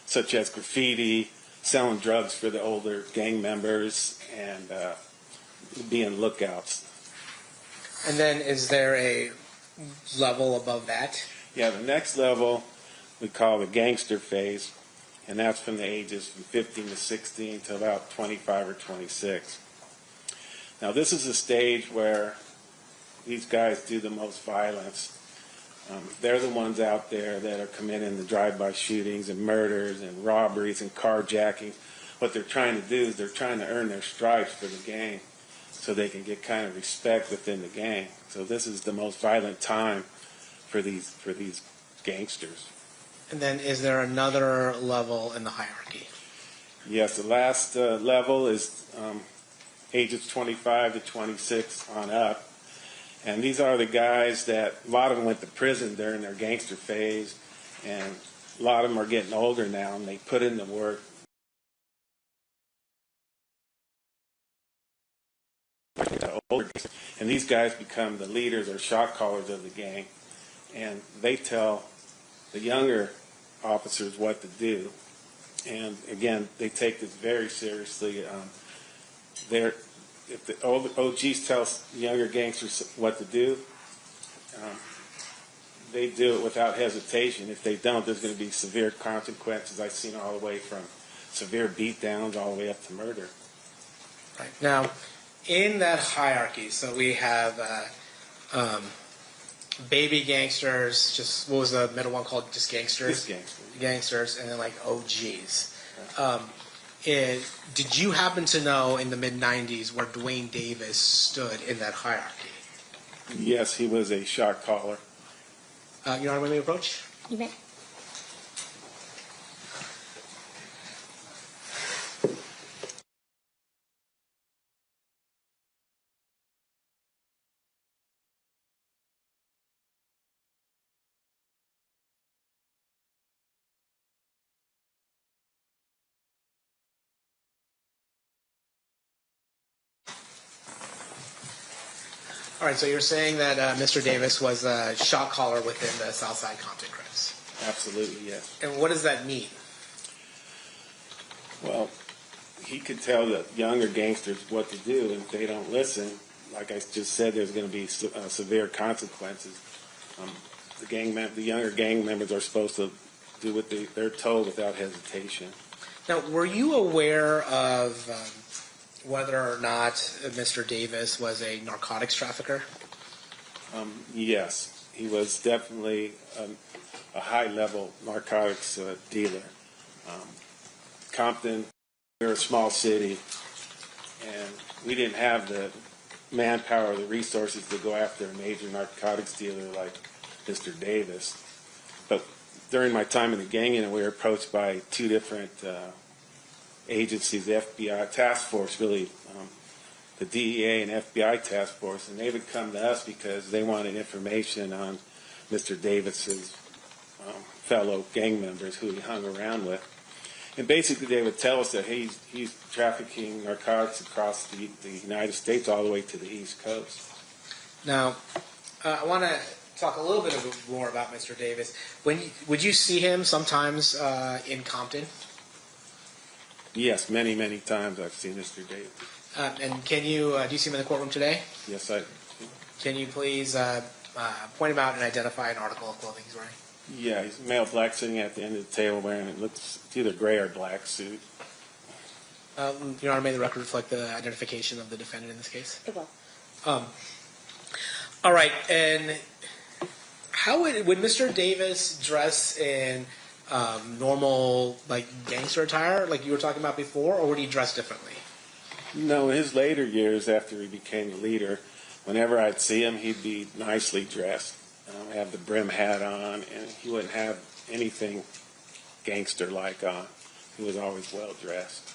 such as graffiti, selling drugs for the older gang members, and being lookouts. And then is there a level above that? Yeah, the next level we call the gangster phase, and that's from the ages from 15 to 16 to about 25 or 26. Now this is a stage where these guys do the most violence. They're the ones out there that are committing the drive-by shootings and murders and robberies and carjacking. What they're trying to do is they're trying to earn their stripes for the gang so they can get kind of respect within the gang. So this is the most violent time for these gangsters. And then is there another level in the hierarchy? Yes, the last level is ages 25 to 26 on up. And these are the guys that, a lot of them went to prison during their gangster phase, and a lot of them are getting older now, and they put in the work. And these guys become the leaders or shot callers of the gang, and they tell the younger officers what to do. And again, they take this very seriously. If the OGs tell younger gangsters what to do, they do it without hesitation. If they don't, there's going to be severe consequences. I've seen all the way from severe beatdowns all the way up to murder. Right. Now, in that hierarchy, so we have baby gangsters, just, what was the middle one called? Just gangsters? Just gangsters. Gangsters, and then like OGs. Did you happen to know in the mid-90s where Duane Davis stood in that hierarchy? Yes, he was a shot caller. Your Honor, may we approach? You may. All right, so you're saying that Mr. Davis was a shot caller within the Southside Compton Crips. Absolutely, yes. And what does that mean? Well, he could tell the younger gangsters what to do, and if they don't listen, like I just said, there's going to be severe consequences. The younger gang members are supposed to do what they're told without hesitation. Now, were you aware of whether or not Mr. Davis was a narcotics trafficker? Yes, he was definitely a high-level narcotics dealer. Compton, we're a small city, and we didn't have the manpower or the resources to go after a major narcotics dealer like Mr. Davis. But during my time in the gang unit, we were approached by two different agencies, the FBI task force, really, the DEA and FBI task force, and they would come to us because they wanted information on Mr. Davis's fellow gang members who he hung around with. And basically they would tell us that he's trafficking narcotics across the United States all the way to the East Coast. Now, I want to talk a little bit more about Mr. Davis. Would you see him sometimes in Compton? Yes, many, many times I've seen Mr. Davis. And can you, do you see him in the courtroom today? Yes, I do. Can you please point him out and identify an article of clothing he's wearing? Yeah, he's a male black sitting at the end of the table wearing it's either gray or black suit. Your Honor, may the record reflect the identification of the defendant in this case? It will. All right, and how would Mr. Davis dress in normal, like, gangster attire, like you were talking about before, or would he dress differently? No, in his later years after he became the leader, whenever I'd see him, he'd be nicely dressed. Have the brim hat on, and he wouldn't have anything gangster-like on. He was always well-dressed.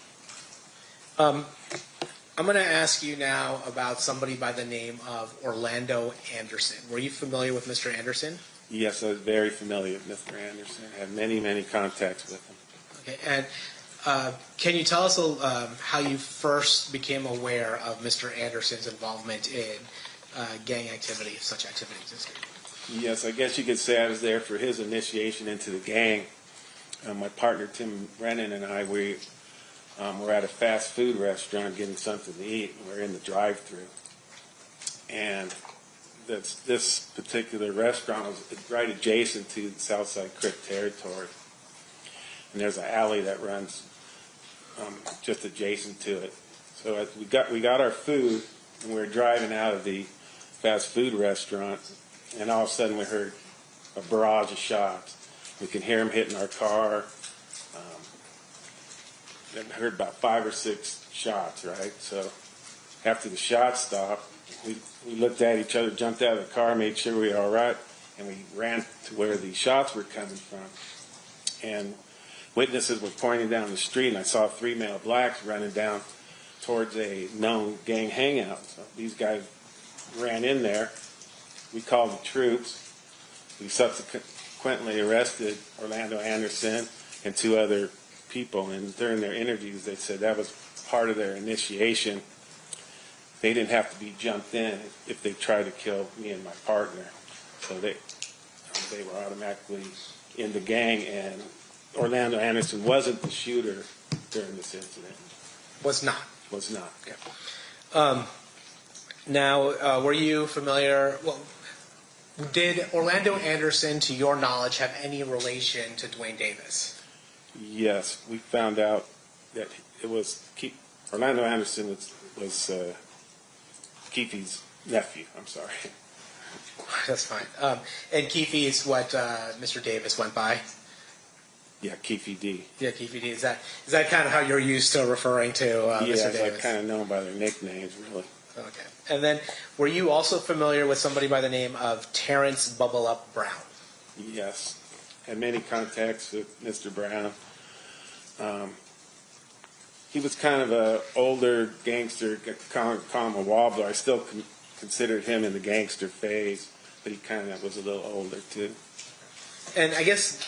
I'm going to ask you now about somebody by the name of Orlando Anderson. Were you familiar with Mr. Anderson? Yes, I was very familiar with Mr. Anderson. I had many, many contacts with him. Okay, and can you tell us how you first became aware of Mr. Anderson's involvement in gang activity, if such activity existed? Yes, I guess you could say I was there for his initiation into the gang. My partner, Tim Brennan, and I, we were at a fast food restaurant getting something to eat. We're in the drive-thru. And this particular restaurant was right adjacent to the Southside Crip territory. And there's an alley that runs just adjacent to it. So as we got our food, and we were driving out of the fast food restaurant, and all of a sudden we heard a barrage of shots. We can hear them hitting our car. I heard about 5 or 6 shots, right? So after the shots stopped, we looked at each other, jumped out of the car, made sure we were all right, and we ran to where the shots were coming from. And witnesses were pointing down the street, and I saw 3 male blacks running down towards a known gang hangout. So these guys ran in there. We called the troops. We subsequently arrested Orlando Anderson and 2 other people, and during their interviews they said that was part of their initiation. They didn't have to be jumped in if they tried to kill me and my partner. So they were automatically in the gang, and Orlando Anderson wasn't the shooter during this incident. Was not. Was not. Okay. Now, were you familiar? Well, did Orlando Anderson, to your knowledge, have any relation to Duane Davis? Yes, we found out that it was Orlando Anderson was Keffe's nephew. I'm sorry. That's fine. And Keffe is what Mr. Davis went by? Yeah, Keffe D. Yeah, Keffe D. Is that kind of how you're used to referring to Mr. Davis? Yes, I kind of know them by their nicknames, really. Okay. And then, were you also familiar with somebody by the name of Terrence Bubble Up Brown? Yes. Had many contacts with Mr. Brown. He was kind of an older gangster, call him a wobbler. I still considered him in the gangster phase, but he kind of was a little older too. And I guess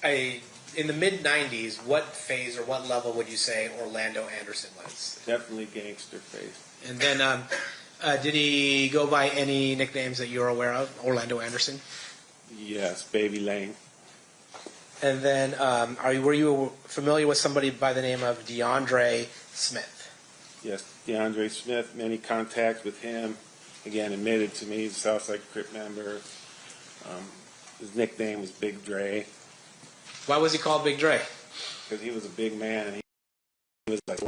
in the mid-'90s, what phase or what level would you say Orlando Anderson was? Definitely gangster phase. And then, did he go by any nicknames that you're aware of, Orlando Anderson? Yes, Baby Lane. And then, were you familiar with somebody by the name of DeAndre Smith? Yes, DeAndre Smith, many contacts with him. Again, admitted to me, he's a Southside Crip member. His nickname was Big Dre. Why was he called Big Dre? Because he was a big man, and he was like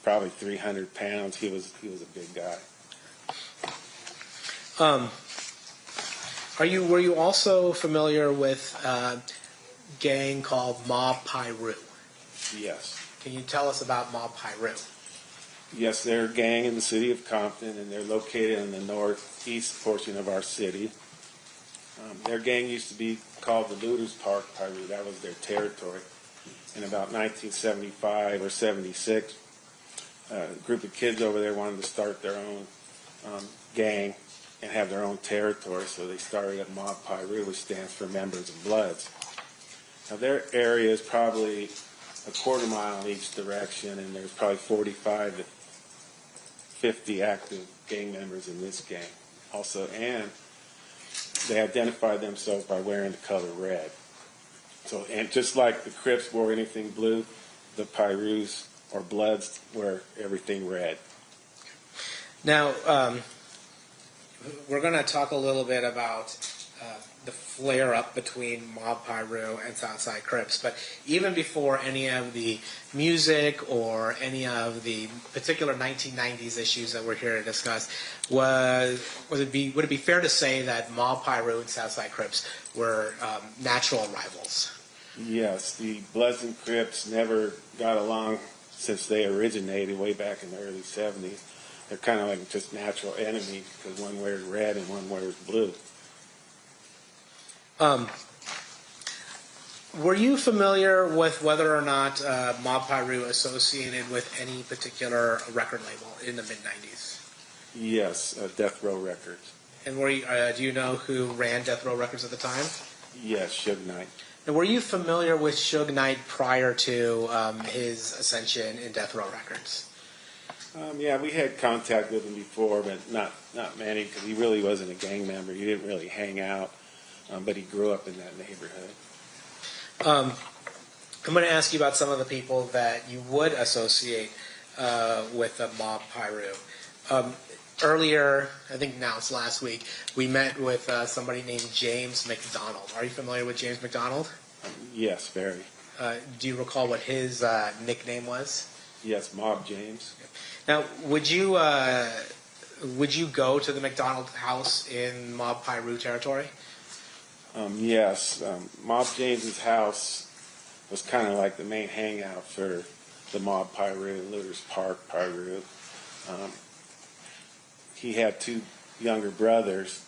probably 300 pounds. He was a big guy. Were you also familiar with gang called Mob Piru? Yes. Can you tell us about Mob Piru? Yes, they're a gang in the city of Compton, and they're located in the northeast portion of our city. Their gang used to be called the Looters Park Piru. That was their territory. In about 1975 or 76, a group of kids over there wanted to start their own gang and have their own territory, so they started at Mob Piru, which stands for Members of Bloods. Now, their area is probably a quarter mile in each direction, and there's probably 45 to 50 active gang members in this gang. Also, and they identified themselves by wearing the color red. So, and just like the Crips wore anything blue, the Pirus or Bloods wear everything red. Now, we're going to talk a little bit about the flare-up between Mob Piru and Southside Crips, but even before any of the music or any of the particular 1990s issues that we're here to discuss, would it be fair to say that Mob Piru and Southside Crips were natural rivals? Yes, the Bloods and Crips never got along since they originated way back in the early 70s. They're kind of like just natural enemies because one wears red and one wears blue. Were you familiar with whether or not Mob Piru associated with any particular record label in the mid-'90s? Yes, Death Row Records. And do you know who ran Death Row Records at the time? Yes, Suge Knight. And were you familiar with Suge Knight prior to his ascension in Death Row Records? Yeah, we had contact with him before, but not many, because he really wasn't a gang member. He didn't really hang out, but he grew up in that neighborhood. I'm going to ask you about some of the people that you would associate with Mob Piru. Earlier, I think now it's last week, we met with somebody named James McDonald. Are you familiar with James McDonald? Yes, very. Do you recall what his nickname was? Yes, Mob James. Now, would you go to the McDonald house in Mob Piru territory? Yes, Mob James's house was kind of like the main hangout for the Mob Piru, Looters Park Piru. He had two younger brothers,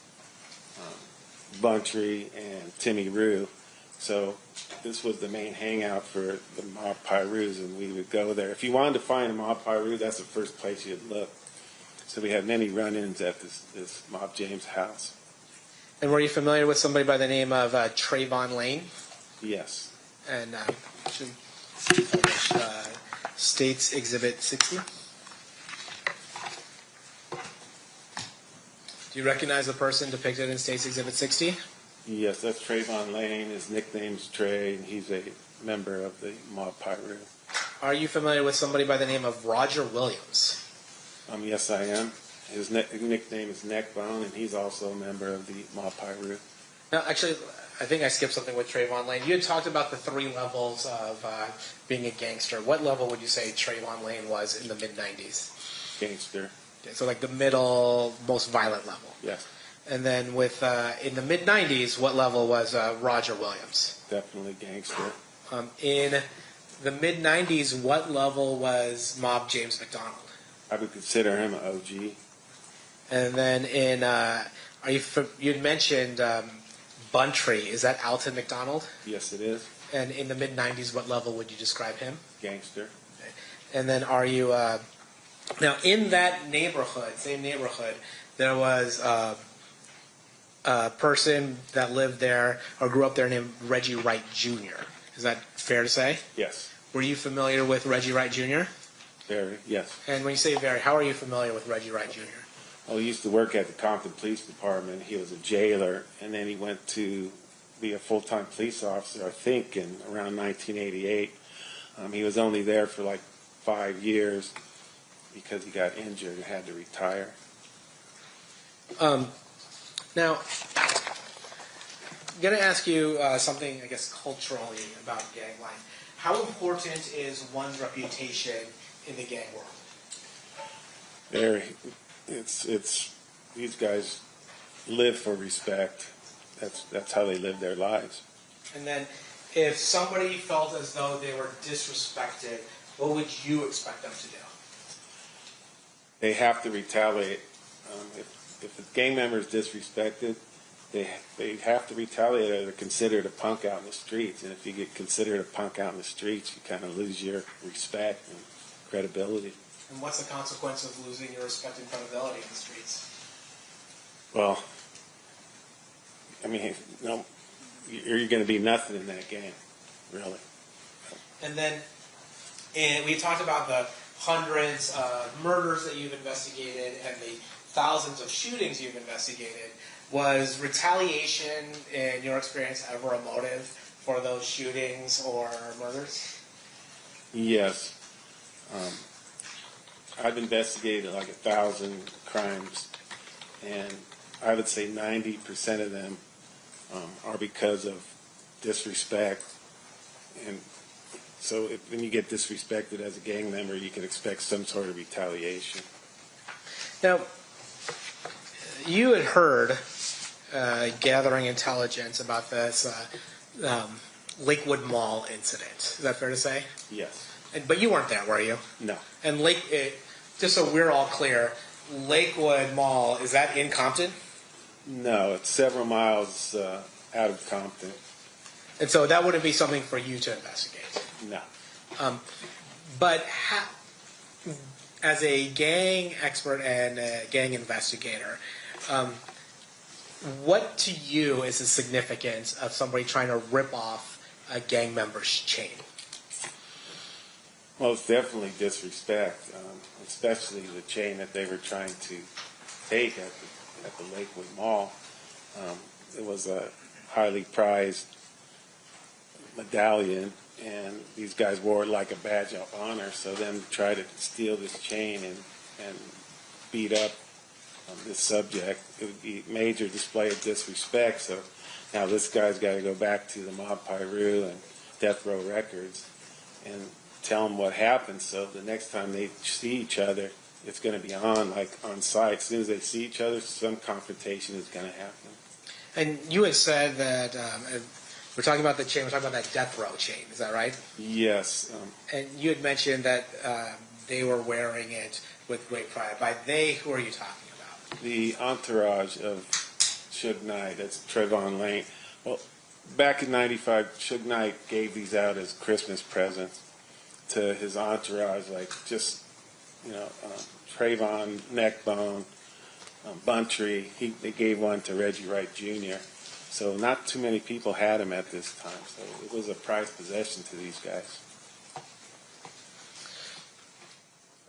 Buntry and Timmy Rue. So this was the main hangout for the Mob Pirus, and we would go there. If you wanted to find a Mob Piru, that's the first place you'd look. So we had many run-ins at this Mob James house. And were you familiar with somebody by the name of Trayvon Lane? Yes. And should States Exhibit 60. Do you recognize the person depicted in States Exhibit 60? Yes, that's Trayvon Lane. His nickname's Trey, and he's a member of the Mob Piru. Are you familiar with somebody by the name of Roger Williams? Yes, I am. His nickname is Neckbone, and he's also a member of the Mob Piru. No, actually, I think I skipped something with Trayvon Lane. You had talked about the 3 levels of being a gangster. What level would you say Trayvon Lane was in the mid-90s? Gangster. Okay, so like the middle, most violent level. Yes. And then with in the mid-90s, what level was Roger Williams? Definitely gangster. In the mid-90s, what level was Mob James McDonald? I would consider him an OG. And then in, you'd mentioned Buntry. Is that Alton McDonald? Yes, it is. And in the mid-90s, what level would you describe him? Gangster. And then are you, now in that neighborhood, same neighborhood, there was a person that lived there or grew up there named Reggie Wright Jr. Is that fair to say? Yes. Were you familiar with Reggie Wright Jr.? Very, yes. And when you say very, how are you familiar with Reggie Wright Jr.? Well, he used to work at the Compton Police Department. He was a jailer, and then he went to be a full-time police officer, I think, in around 1988. He was only there for like 5 years because he got injured and had to retire. Now, I'm going to ask you something, I guess, culturally about gang life. How important is one's reputation in the gang world? It's these guys live for respect. That's how they live their lives. And then, if somebody felt as though they were disrespected, what would you expect them to do? They have to retaliate. If a gang member is disrespected, they have to retaliate, or they're considered a punk out in the streets. And if you get considered a punk out in the streets, you kind of lose your respect and credibility. And what's the consequence of losing your respect and credibility in the streets? Well, I mean, no, you're going to be nothing in that game, really. And then, we talked about the hundreds of murders that you've investigated and the thousands of shootings you've investigated. Was retaliation, in your experience, ever a motive for those shootings or murders? Yes. I've investigated like 1,000 crimes, and I would say 90% of them are because of disrespect. And so when you get disrespected as a gang member, you can expect some sort of retaliation. Now, you had heard gathering intelligence about this Lakewood Mall incident. Is that fair to say? Yes. But you weren't there, were you? No. And just so we're all clear, Lakewood Mall, is that in Compton? No, it's several miles out of Compton. And so that wouldn't be something for you to investigate? No. But as a gang expert and a gang investigator, what to you is the significance of somebody trying to rip off a gang member's chain? Well, it's definitely disrespect, especially the chain that they were trying to take at the Lakewood Mall. It was a highly prized medallion, and these guys wore it like a badge of honor. So them try to steal this chain and beat up this subject, it would be a major display of disrespect. So now this guy's got to go back to the Mob Piru and Death Row Records and tell them what happened. So the next time they see each other, it's going to be on site. As soon as they see each other, some confrontation is going to happen. And you had said that we're talking about the chain. We're talking about that death row chain. Is that right? Yes. And you had mentioned that they were wearing it with great pride. By they, who are you talking about? The entourage of Suge Knight. That's Trayvon Lane. Well, back in '95, Suge Knight gave these out as Christmas presents to his entourage, like just, Trayvon, Neckbone, Buntree. They gave one to Reggie Wright Jr. So not too many people had him at this time. So it was a prized possession to these guys.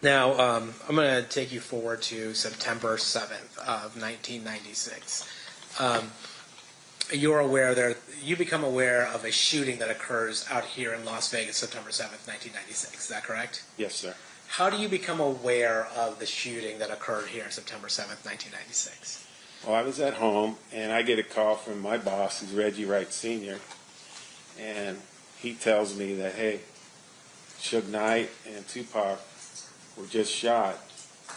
Now, I'm going to take you forward to September 7th of 1996. You're aware you become aware of a shooting that occurs out here in Las Vegas, September 7th, 1996. Is that correct? Yes, sir. How do you become aware of the shooting that occurred here, September 7th, 1996? Well, I was at home, and I get a call from my boss, who's Reggie Wright Sr., and he tells me that, hey, Suge Knight and Tupac were just shot.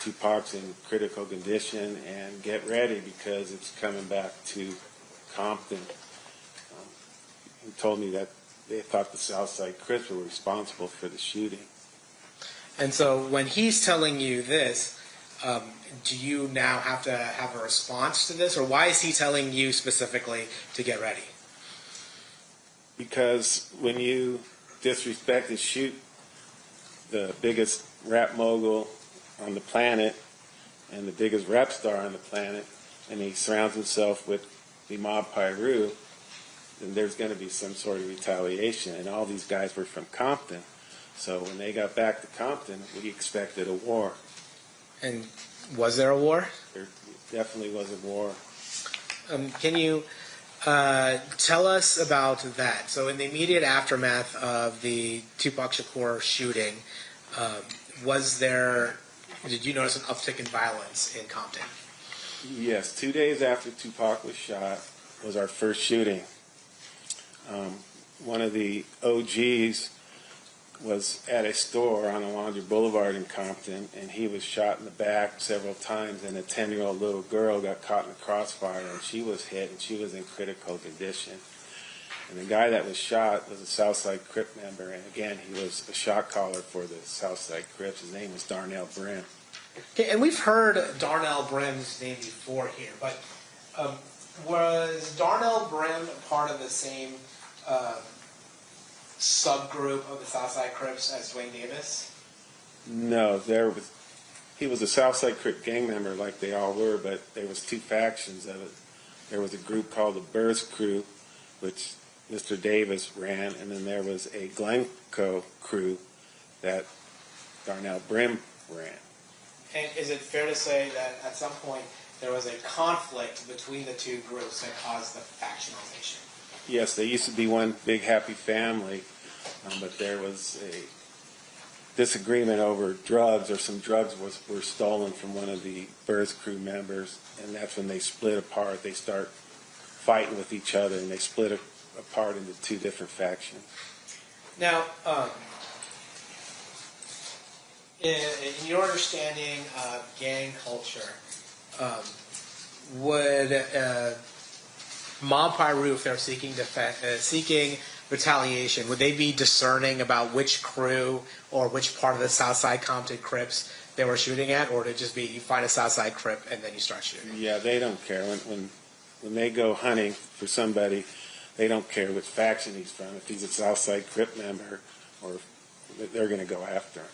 Tupac's in critical condition, and get ready because it's coming back to Compton. He told me that they thought the Southside Crips were responsible for the shooting. And so when he's telling you this, do you now have to have a response to this? Or why is he telling you specifically to get ready? Because when you disrespect and shoot the biggest rap mogul on the planet and the biggest rap star on the planet, and he surrounds himself with the Mob Piru, then there's going to be some sort of retaliation. And all these guys were from Compton. So when they got back to Compton, we expected a war. And was there a war? There definitely was a war. Can you tell us about that? So in the immediate aftermath of the Tupac Shakur shooting, did you notice an uptick in violence in Compton? Yes, 2 days after Tupac was shot was our first shooting. One of the OGs was at a store on Alondra Boulevard in Compton, and he was shot in the back several times, and a 10-year-old little girl got caught in the crossfire, and she was hit, and she was in critical condition. And the guy that was shot was a Southside Crip member, and again, he was a shot caller for the Southside Crips. His name was Darnell Brim. Okay, and we've heard Darnell Brim's name before here, but was Darnell Brim part of the same subgroup of the Southside Crips as Duane Davis? No, he was a Southside Crip gang member like they all were, but there was two factions of it. There was a group called the Burst Crew, which Mr. Davis ran, and then there was a Glencoe crew that Darnell Brim ran. And is it fair to say that at some point there was a conflict between the two groups that caused the factionalization? Yes, they used to be one big happy family, but there was a disagreement over drugs, or some drugs were stolen from one of the Burst Crew members, and that's when they split apart. They start fighting with each other, and they split apart into two different factions. Now, in your understanding of gang culture, would Mob Piru, if they're seeking retaliation, would they be discerning about which crew or which part of the Southside Compton Crips they were shooting at, or would it just be you find a Southside Crip and then you start shooting? Yeah, they don't care. When they go hunting for somebody, they don't care which faction he's from. If he's a Southside Crip member, or they're going to go after him.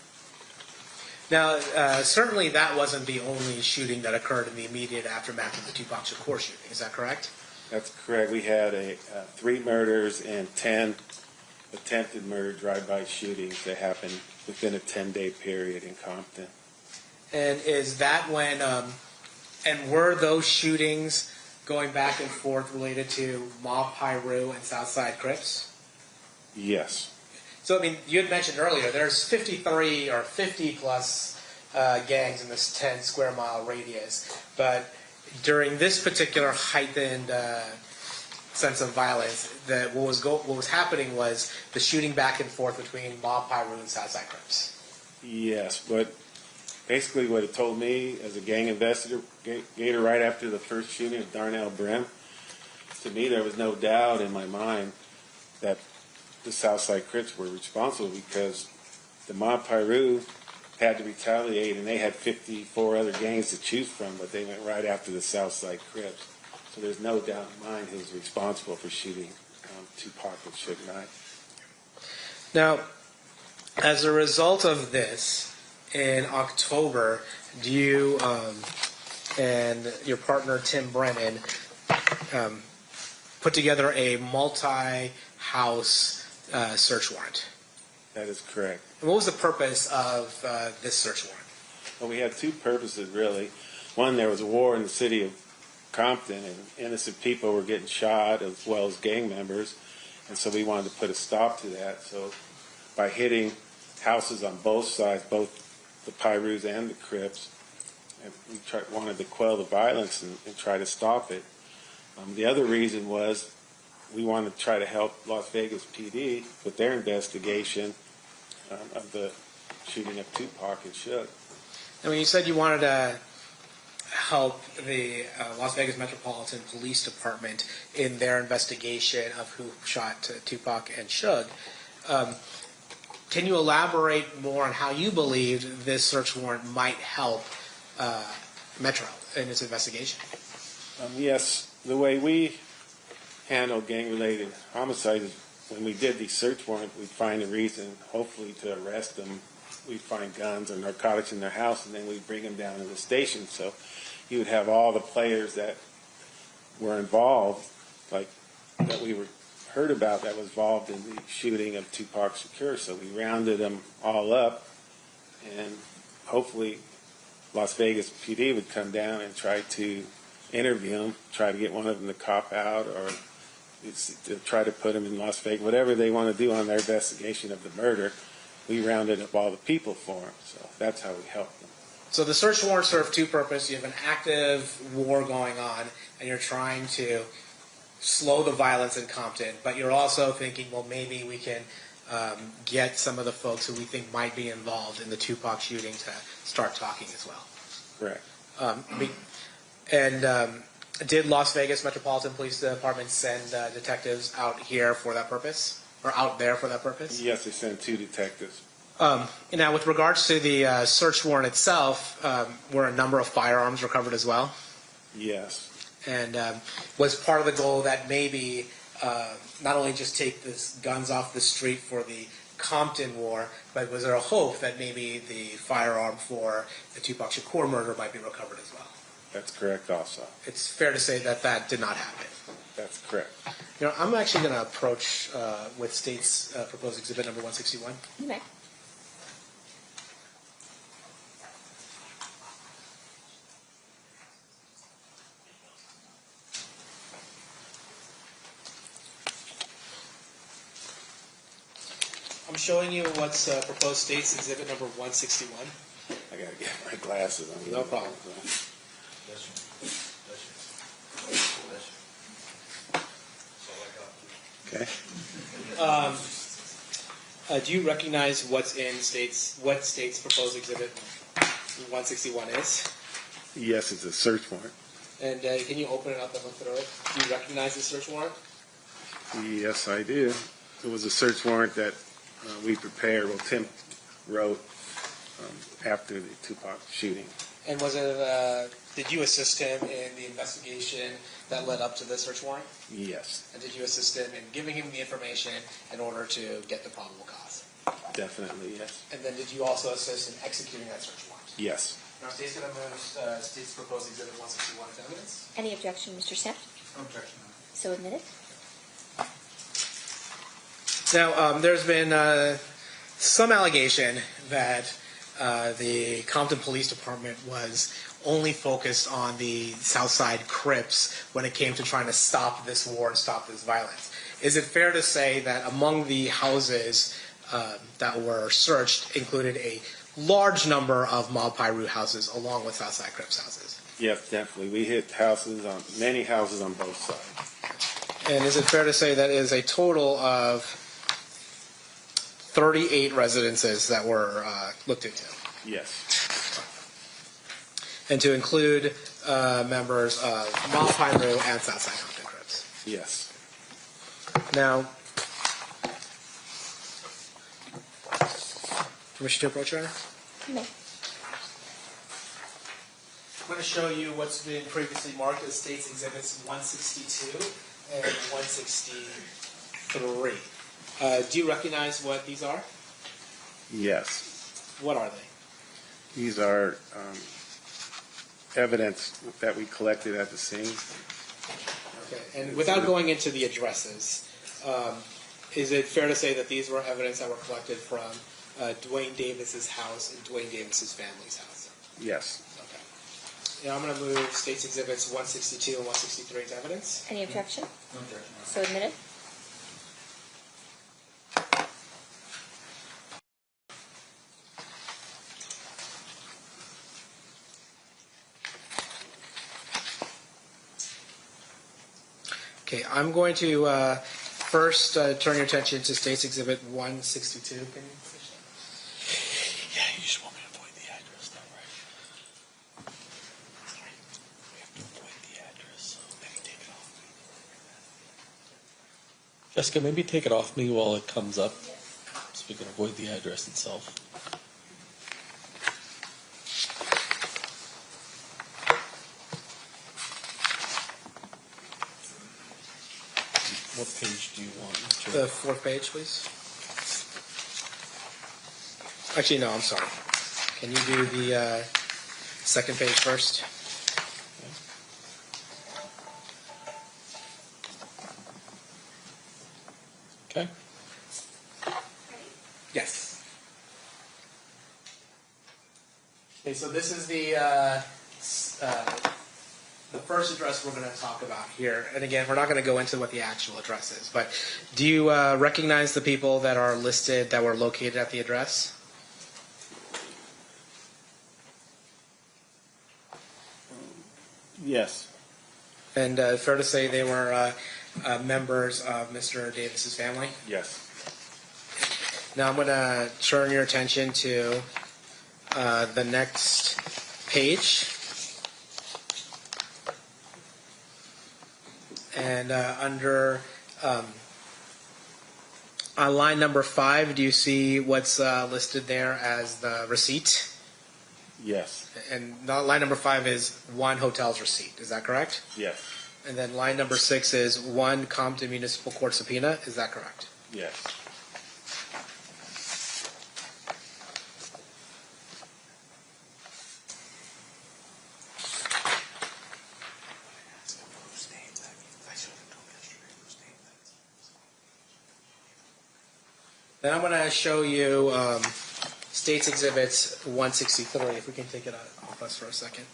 Now, certainly that wasn't the only shooting that occurred in the immediate aftermath of the Tupac Shakur shooting. Is that correct? That's correct. We had 3 murders and 10 attempted murder drive-by shootings that happened within a 10-day period in Compton. And is that when, and were those shootings going back and forth related to Mob Piru and Southside Crips? Yes. So, I mean, you had mentioned earlier, there's 53 or 50 plus gangs in this 10 square mile radius. But during this particular heightened sense of violence, what was happening was the shooting back and forth between Mob Piru and Southside Crips. Yes, but basically what it told me as a gang investigator right after the first shooting of Darnell Brim, to me, there was no doubt in my mind that the Southside Crips were responsible because the Mob Piru had to retaliate, and they had 54 other gangs to choose from, but they went right after the Southside Crips. So there's no doubt in mind who's responsible for shooting Tupac and Suge Knight. Now, as a result of this, in October, do you and your partner Tim Brennan put together a multi-house search warrant? That is correct. And what was the purpose of this search warrant? Well, we had two purposes, really. One, there was a war in the city of Compton, and innocent people were getting shot as well as gang members, and so we wanted to put a stop to that. So by hitting houses on both sides, both the Pirus and the Crips, and we wanted to quell the violence and try to stop it. The other reason was we wanted to try to help Las Vegas PD with their investigation of the shooting of Tupac and Suge. And when you said you wanted to help the Las Vegas Metropolitan Police Department in their investigation of who shot Tupac and Suge, can you elaborate more on how you believed this search warrant might help Metro in its investigation? Yes, the way we handle gang-related homicides is when we did these search warrants, we'd find a reason, hopefully, to arrest them. We'd find guns or narcotics in their house, and then we'd bring them down to the station. So you would have all the players that were involved, like that we heard about that was involved in the shooting of Tupac Shakur. So we rounded them all up, and hopefully Las Vegas PD would come down and try to interview them, try to get one of them to cop out, or to try to put them in Las Vegas, whatever they want to do on their investigation of the murder. We rounded up all the people for them, so that's how we helped them. So the search warrant served two purposes. You have an active war going on, and you're trying to slow the violence in Compton, but you're also thinking, well, maybe we can get some of the folks who we think might be involved in the Tupac shooting to start talking as well. Correct. Did Las Vegas Metropolitan Police Department send detectives out here for that purpose? Or out there for that purpose? Yes, they sent 2 detectives. Now, with regards to the search warrant itself, were a number of firearms recovered as well? Yes. And was part of the goal that maybe not only just take the guns off the street for the Compton war, but was there a hope that maybe the firearm for the Tupac Shakur murder might be recovered as well? That's correct also. It's fair to say that that did not happen. That's correct. You know, I'm actually going to approach with State's proposed exhibit number 161. You may. I'm showing you what's proposed State's exhibit number 161. I got to get my glasses on. No problem. Okay. Do you recognize what's in what State's proposed exhibit 161 is? Yes, it's a search warrant. And can you open it up and look through it? Do you recognize the search warrant? Yes, I do. It was a search warrant that we prepared, well, Tim wrote after the Tupac shooting. And was it, did you assist him in the investigation that led up to the search warrant? Yes. And did you assist him in giving him the information in order to get the probable cause? Definitely, yes. And then did you also assist in executing that search warrant? Yes. Now, State's going to move State's proposed exhibit 161 to evidence. Any objection, Mr. Smith? No objection. So admitted. Now, there's been some allegation that the Compton Police Department was only focused on the Southside Crips when it came to trying to stop this war and stop this violence. Is it fair to say that among the houses that were searched included a large number of Mob Piru houses along with Southside Crips houses? Yes, definitely. We hit many houses on both sides. And is it fair to say that is a total of 38 residences that were looked into? Yes. And to include members of Mob Piru and Southside Compton Crips? Yes. Now, permission to approach, Your Honor? No. I'm going to show you what's been previously marked as State's Exhibits 162 and 163. Do you recognize what these are? Yes. What are they? These are evidence that we collected at the scene. Okay. And without going into the addresses, is it fair to say that these were evidence that were collected from Duane Davis's house and Duane Davis's family's house? Yes. Okay. Now I'm going to move State's Exhibits 162 and 163 into evidence. Any objection? No objection. So admitted. Okay, I'm going to first turn your attention to State's Exhibit 162. Can you finish that? Yeah, you just want me to avoid the address, though, right? Sorry. We have to avoid the address, so maybe take it off. Jessica, maybe take it off me while it comes up, so we can avoid the address itself. What page do you want? The fourth page, please. Actually, no, I'm sorry. Can you do the second page first? Okay. Yes. Okay, so this is the first address we're going to talk about here. And again, we're not going to go into what the actual address is, but do you recognize the people that are listed that were located at the address? Yes. And fair to say they were members of Mr. Davis's family? Yes. Now I'm going to turn your attention to the next page. And under on line number 5, do you see what's listed there as the receipt? Yes. And line number 5 is 1 hotel's receipt. Is that correct? Yes. And then line number 6 is 1 Compton Municipal Court subpoena. Is that correct? Yes. Then I'm going to show you State's Exhibits 163, if we can take it off us for a second.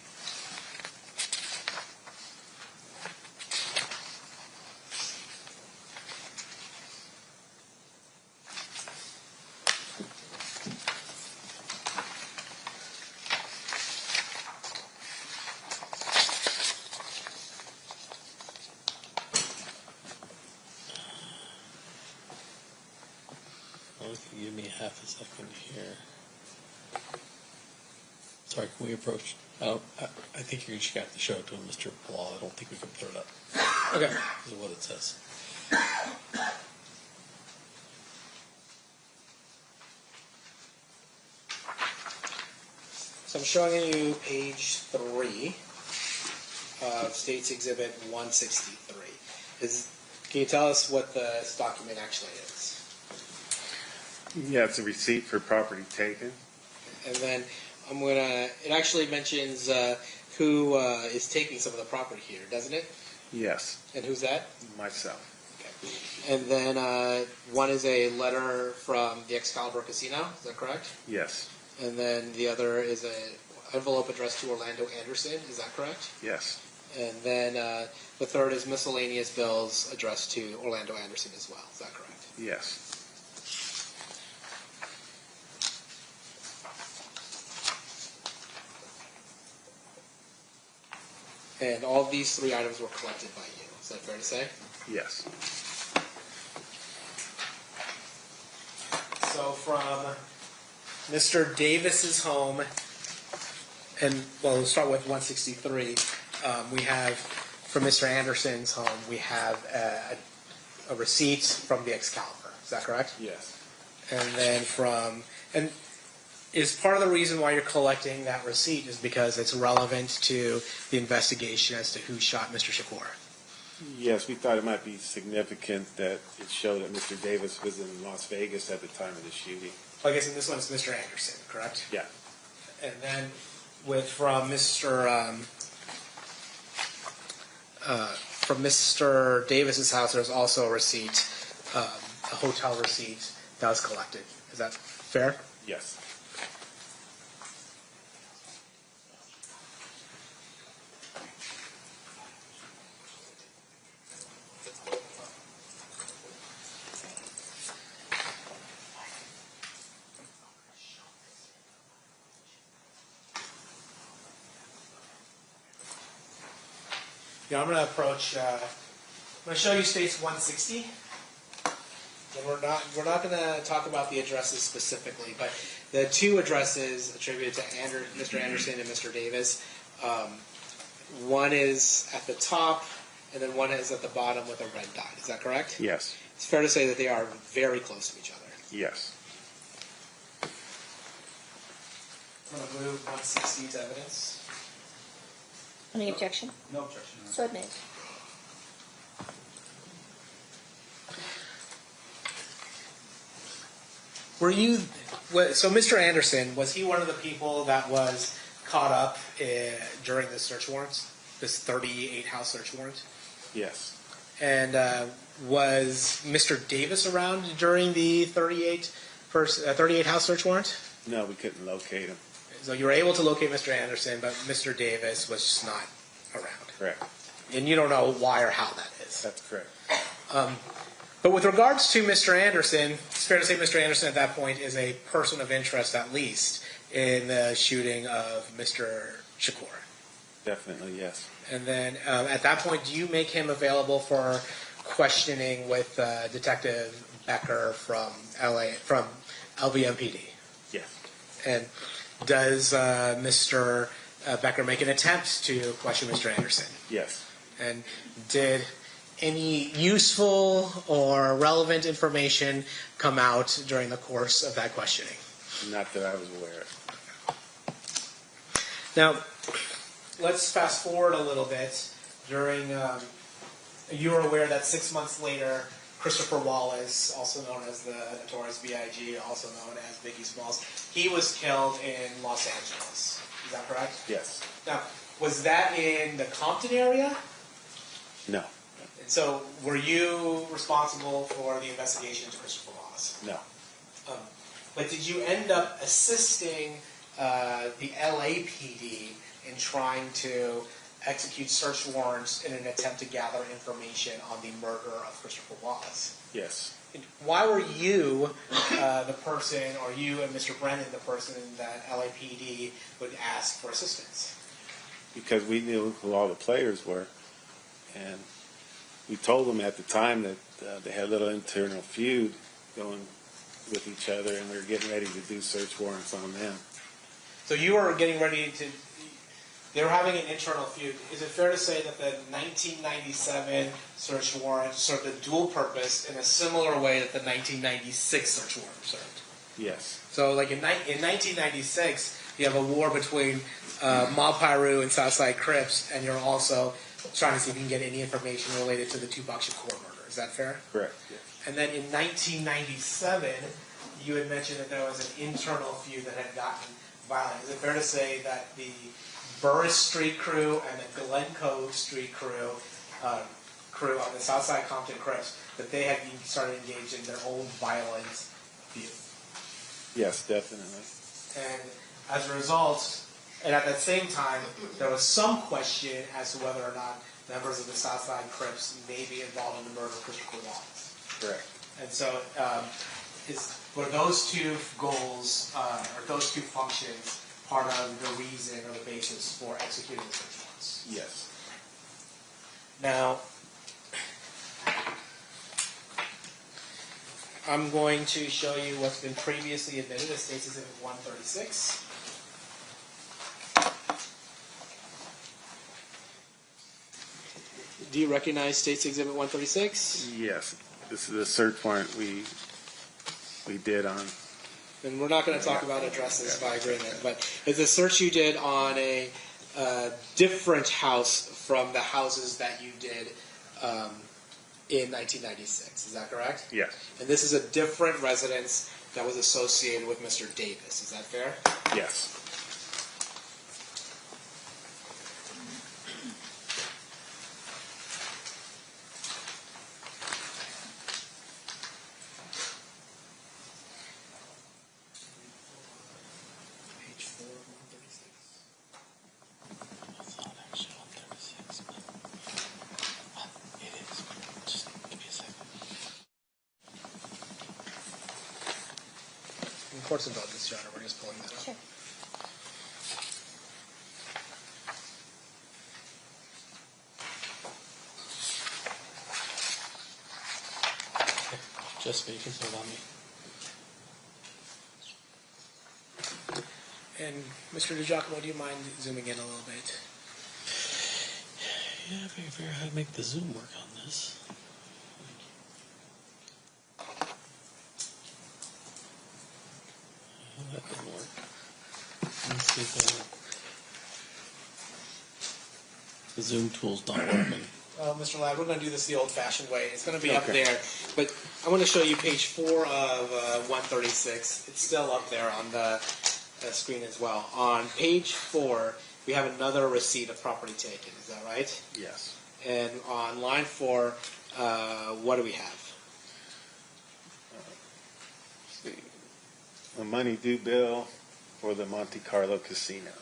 Well, if you give me half a second here. Sorry, can we approach? I think you just got to show it to him, Mr. Blah. I don't think we can put it up. Okay. This is what it says. So I'm showing you page 3 of State's Exhibit 163. Can you tell us what this document actually is? Yeah, it's a receipt for property taken. And then it actually mentions who is taking some of the property here, doesn't it? Yes. And who's that? Myself. Okay. And then one is a letter from the Excalibur Casino, is that correct? Yes. And then the other is an envelope addressed to Orlando Anderson, is that correct? Yes. And then the third is miscellaneous bills addressed to Orlando Anderson as well, is that correct? Yes. And all of these 3 items were collected by you, is that fair to say? Yes. So from Mr. Davis's home, and well, we'll start with 163. We have from Mr. Anderson's home, we have a receipt from the Excalibur. Is that correct? Yes. And then and is part of the reason why you're collecting that receipt is because it's relevant to the investigation as to who shot Mr. Shakur? Yes, we thought it might be significant that it showed that Mr. Davis was in Las Vegas at the time of the shooting. I guess in this one's Mr. Anderson, correct? Yeah. And then from Mr. Davis's house, there's also a receipt, a hotel receipt that was collected. Is that fair? Yes. Yeah, I'm going to approach. I'm going to show you states 160. And we're not going to talk about the addresses specifically, but the two addresses attributed to Mr. Anderson and Mr. Davis. One is at the top, and then one is at the bottom with a red dot. Is that correct? Yes. It's fair to say that they are very close to each other. Yes. I'm going to move 160 to evidence. Any objection? No objection. So admitted. So Mr. Anderson, was he one of the people that was caught up during the search warrants, this 38 house search warrant? Yes. And was Mr. Davis around during the 38 house search warrant? No, we couldn't locate him. So you were able to locate Mr. Anderson, but Mr. Davis was just not around. Correct. And you don't know why or how that is. That's correct. But with regards to Mr. Anderson, it's fair to say Mr. Anderson at that point is a person of interest, at least, in the shooting of Mr. Shakur. Definitely, yes. And then at that point, do you make him available for questioning with Detective Becker from LVMPD? Yes. And does Mr. Becker make an attempt to question Mr. Anderson? Yes. And did any useful or relevant information come out during the course of that questioning? Not that I was aware of. Now, let's fast forward a little bit. You were aware that 6 months later, Christopher Wallace, also known as the notorious B.I.G., also known as Biggie Smalls, he was killed in Los Angeles. Is that correct? Yes. Now, was that in the Compton area? No. So, were you responsible for the investigation into Christopher Wallace? No. But did you end up assisting the LAPD in trying to execute search warrants in an attempt to gather information on the murder of Christopher Wallace? Yes. Why were you the person, or you and Mr. Brennan the person that LAPD would ask for assistance? Because we knew who all the players were, and we told them at the time that they had a little internal feud going with each other, and we were getting ready to do search warrants on them. So you were getting ready to... They were having an internal feud. Is it fair to say that the 1997 search warrant served a dual purpose in a similar way that the 1996 search warrant served? Yes. So, like in 1996, you have a war between Mob Piru and Southside Crips, and you're also trying to see if you can get any information related to the Tupac Shakur murder. Is that fair? Correct. Yes. And then in 1997, you had mentioned that there was an internal feud that had gotten violent. Is it fair to say that the Burris Street crew and the Glen Cove Street crew on the Southside Compton Crips, that they had started engaged in their own violent feud? Yes, definitely. And as a result, and at that same time, there was some question as to whether or not members of the Southside Crips may be involved in the murder of Christopher Wallace. Correct. And so, were those two goals, or those two functions, part of the reason or the basis for executing the search warrants? Yes. Now, I'm going to show you what's been previously admitted as State's Exhibit 136. do you recognize State's Exhibit 136? Yes, this is a search warrant we did on. And we're not going to talk about addresses by agreement, but it's a search you did on a different house from the houses that you did in 1996. Is that correct? Yes. And this is a different residence that was associated with Mr. Davis. Is that fair? Yes. Page 4 of 136. It's not actually on 36, but it is. Just give me a second. Reports about this, John. We're just pulling that up. Sure. Just speaking, so about me. And Mr. DiGiacomo, do you mind zooming in a little bit? Yeah, I figure out how to make the Zoom work on this. That didn't work. Let's see if the Zoom tool's not working. Well, Mr. Ladd, we're going to do this the old-fashioned way. It's going to be up there, but I want to show you page 4 of 136. It's still up there on the screen as well. On page 4, we have another receipt of property taken. Is that right? Yes. And on line 4, what do we have? Let's see. A money due bill for the Monte Carlo Casino.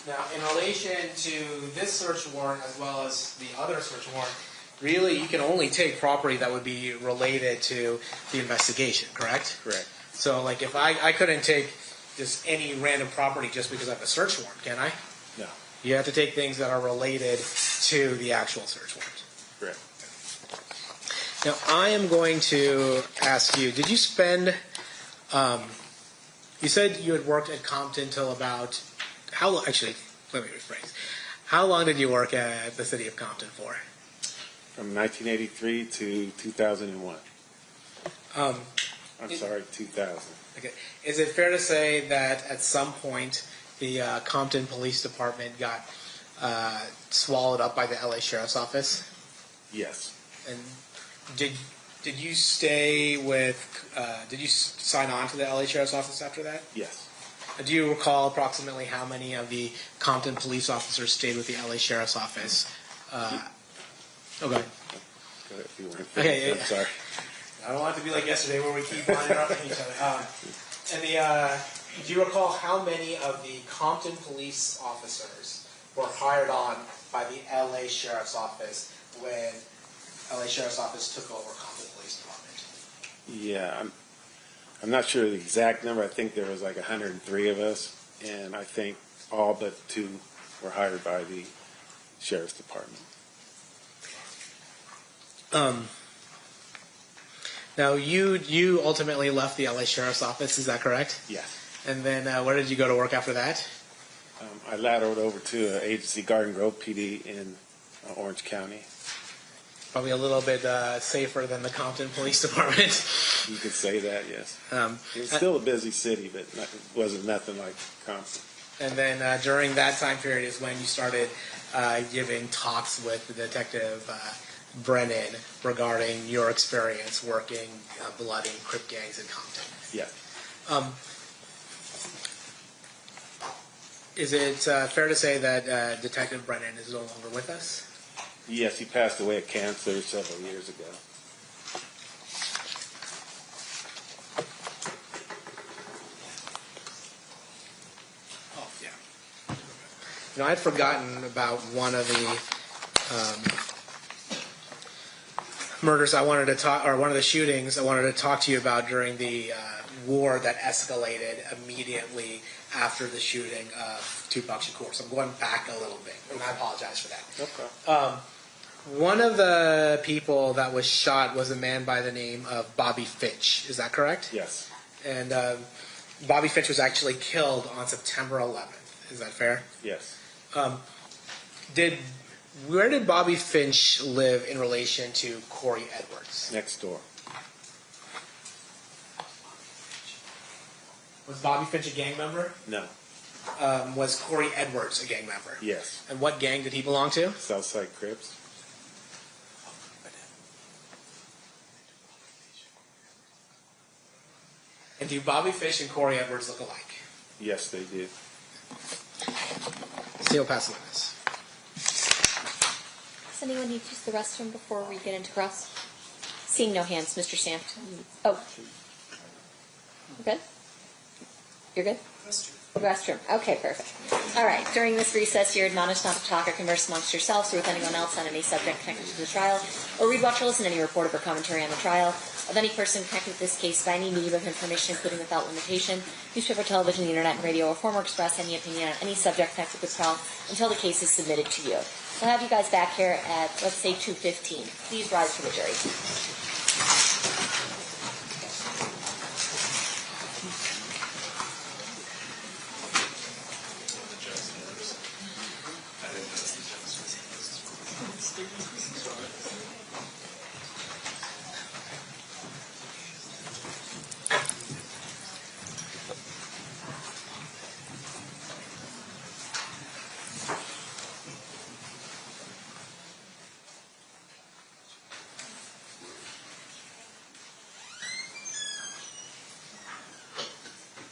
Now, in relation to this search warrant as well as the other search warrant, really you can only take property that would be related to the investigation, correct? Correct. So, like, if I couldn't take just any random property just because I have a search warrant, can I? No. You have to take things that are related to the actual search warrant. Correct. Now, I am going to ask you, did you spend, you said you had worked at Compton till about, actually, let me rephrase. How long did you work at the city of Compton for? From 1983 to 2001. I'm sorry, 2000. Okay. Is it fair to say that at some point the Compton Police Department got swallowed up by the LA Sheriff's Office? Yes. And did you stay with? Did you sign on to the LA Sheriff's Office after that? Yes. Do you recall approximately how many of the Compton police officers stayed with the LA Sheriff's Office? Okay. Go ahead if you want to Okay. I'm sorry. I don't want it to be like yesterday where we keep on interrupting each other. Do you recall how many of the Compton police officers were hired on by the LA Sheriff's Office when LA Sheriff's Office took over Compton Police Department? Yeah, I'm not sure the exact number. I think there was like 103 of us, and I think all but 2 were hired by the Sheriff's Department. Now, you ultimately left the LA Sheriff's Office, is that correct? Yes. And then where did you go to work after that? I lateraled over to an agency, Garden Grove PD in Orange County. Probably a little bit safer than the Compton Police Department. You could say that, yes. It was still a busy city, but it wasn't nothing like Compton. And then during that time period is when you started giving talks with Detective Brennan regarding your experience working blooding Crip gangs in Compton. Yes. Is it fair to say that Detective Brennan is no longer with us? Yes, he passed away of cancer several years ago. Oh, yeah. You know, I'd forgotten about one of the murders I wanted to talk, or one of the shootings I wanted to talk to you about during the war that escalated immediately after the shooting of Tupac Shakur. So I'm going back a little bit, and I apologize for that. Okay. One of the people that was shot was a man by the name of Bobby Finch. Is that correct? Yes. And Bobby Finch was actually killed on September 11th. Is that fair? Yes. Did Where did Bobby Finch live in relation to Corey Edwards? Next door. Was Bobby Finch a gang member? No. Was Corey Edwards a gang member? Yes. And what gang did he belong to? Southside Crips. And do Bobby Finch and Corey Edwards look alike? Yes, they did. Steel pass witness. Does anyone need to use the restroom before we get into cross? Seeing no hands, Mr. Sampt. Oh. Good? You're good? Restroom. Okay, perfect. All right. During this recess, you're admonished not to talk or converse amongst yourselves or with anyone else on any subject connected to the trial, or read, watch, or listen to any report or commentary on the trial of any person connected with this case by any medium of information, including without limitation, newspaper, television, the internet, and radio, or form or express any opinion on any subject connected with the trial until the case is submitted to you. We'll have you guys back here at, let's say, 2:15. Please rise for the jury.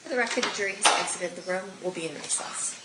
For the record, the jury has exited the room. We'll be in recess.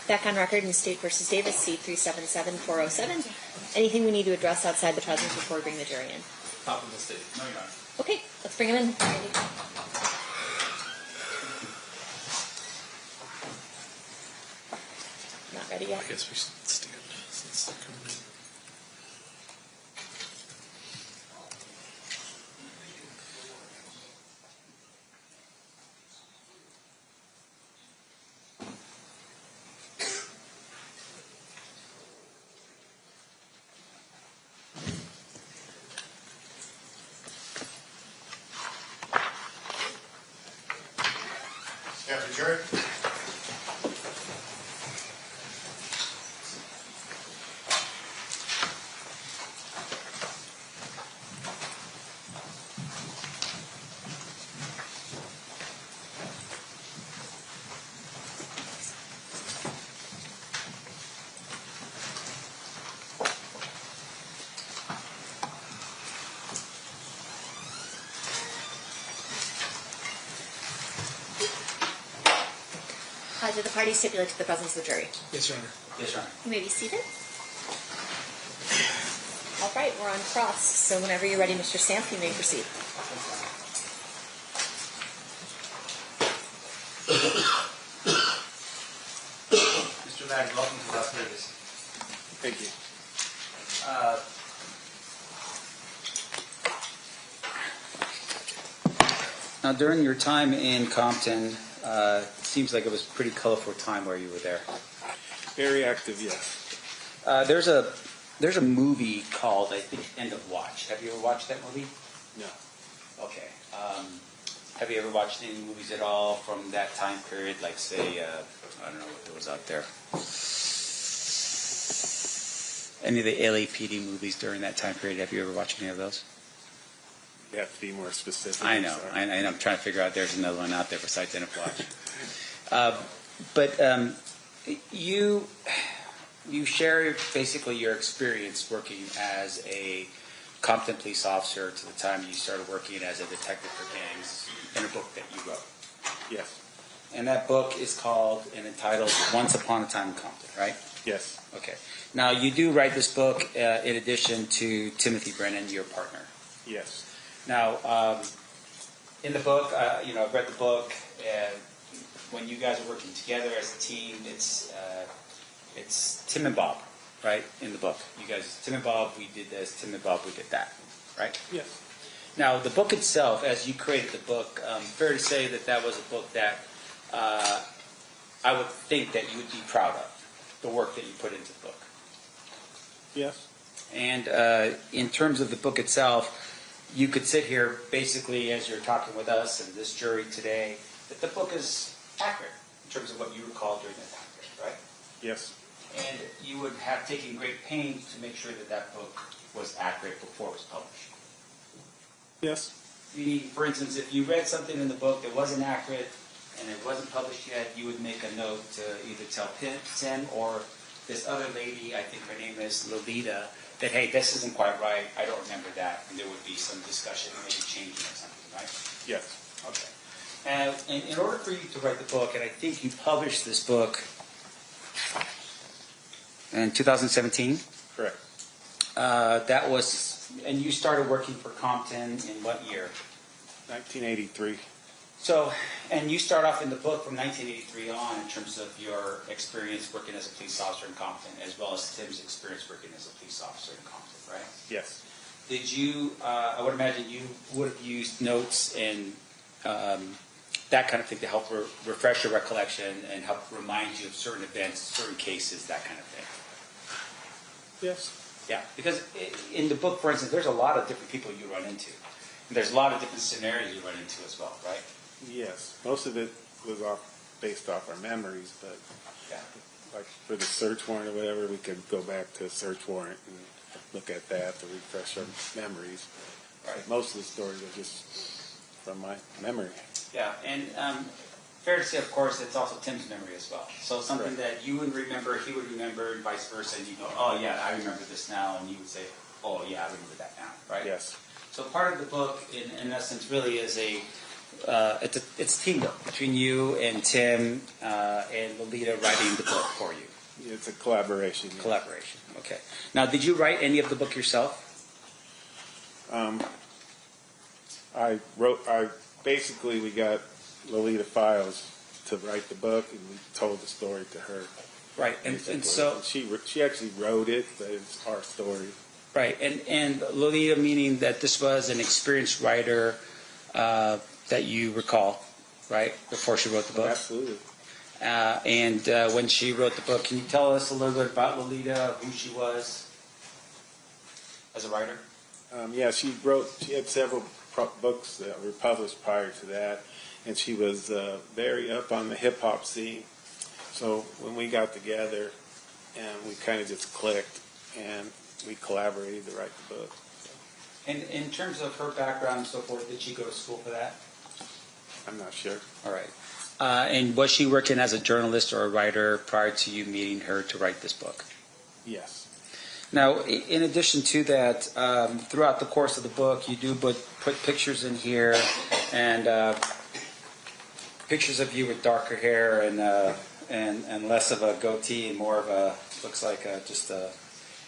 Back on record in State versus Davis, C-377-407. Anything we need to address outside the presence before we bring the jury in? Top of the state. No, you're not. Okay, let's bring him in. Not ready yet? I guess we should stand since they're coming in. After jury. Did the parties stipulate to the presence of the jury? Yes, Your Honor. Yes, Your Honor. You may be seated. All right, we're on cross. So whenever you're ready, Mr. Stamp, you may proceed. Mr. Lang, welcome to Las Vegas. Thank you. Now, during your time in Compton, seems like it was a pretty colorful time where you were there. Very active, yes. There's a movie called, I think, End of Watch. Have you ever watched that movie? No. Okay. Have you ever watched any movies at all from that time period? Like, say, I don't know what was out there. Any of the LAPD movies during that time period? Have you ever watched any of those? You have to be more specific. I know. Sorry. I'm trying to figure out there's another one out there besides End of Watch. But you share basically your experience working as a Compton police officer to the time you started working as a detective for gangs in a book that you wrote. Yes. And that book is called and entitled Once Upon a Time in Compton, right? Yes. Okay. Now, you do write this book in addition to Timothy Brennan, your partner. Yes. Now, in the book, I've read the book, and when you guys are working together as a team, it's Tim and Bob, right, in the book. You guys, Tim and Bob, we did this, Tim and Bob, we did that, right? Yes. Now, the book itself, as you created the book, fair to say that that was a book that I would think that you would be proud of, the work that you put into the book. Yes. And in terms of the book itself, you could sit here basically as you're talking with us and this jury today, that the book is accurate in terms of what you recall during that time period, right? Yes. And you would have taken great pains to make sure that that book was accurate before it was published. Yes. Meaning, for instance, if you read something in the book that wasn't accurate and it wasn't published yet, you would make a note to either tell Tim or this other lady, I think her name is Lolita, that, hey, this isn't quite right, I don't remember that, and there would be some discussion, maybe changing or something, right? Yes. Okay. And in order for you to write the book, and I think you published this book in 2017? Correct. That was, and you started working for Compton in what year? 1983. So, and you start off in the book from 1983 on in terms of your experience working as a police officer in Compton, as well as Tim's experience working as a police officer in Compton, right? Yes. Did you, I would imagine you would have used notes and that kind of thing to help refresh your recollection and help remind you of certain events, certain cases, that kind of thing. Yes. Yeah, because in the book, for instance, there's a lot of different people you run into. And there's a lot of different scenarios you run into as well, right? Yes. Most of it was based off our memories, but yeah, like for the search warrant or whatever, we could go back to a search warrant and look at that to refresh our memories. Right. But most of the stories are just from my memory. Yeah, and fair to say, of course, it's also Tim's memory as well. So something that you would remember, he would remember, and vice versa, and you go, oh yeah, I remember this now, and you would say, oh yeah, I remember that now, right? Yes. So part of the book, in essence, really is a it's a team book between you and Tim and Lolita writing the book for you. It's a collaboration. Yeah. Collaboration. Okay. Now, did you write any of the book yourself? Basically we got Lolita Files to write the book, and we told the story to her. Right, and so she actually wrote it, but it's our story. Right, and Lolita, meaning that this was an experienced writer that you recall, right, before she wrote the book? Absolutely. And when she wrote the book, can you tell us a little bit about Lolita, who she was as a writer? Yeah, she had several books that were published prior to that, and she was very up on the hip-hop scene. So when we got together, and we kind of just clicked, and we collaborated to write the book. And in terms of her background and so forth, did she go to school for that? I'm not sure. All right. And was she working as a journalist or a writer prior to you meeting her to write this book? Yes. Now, in addition to that, throughout the course of the book, you do put pictures in here, and pictures of you with darker hair and less of a goatee and more of a, looks like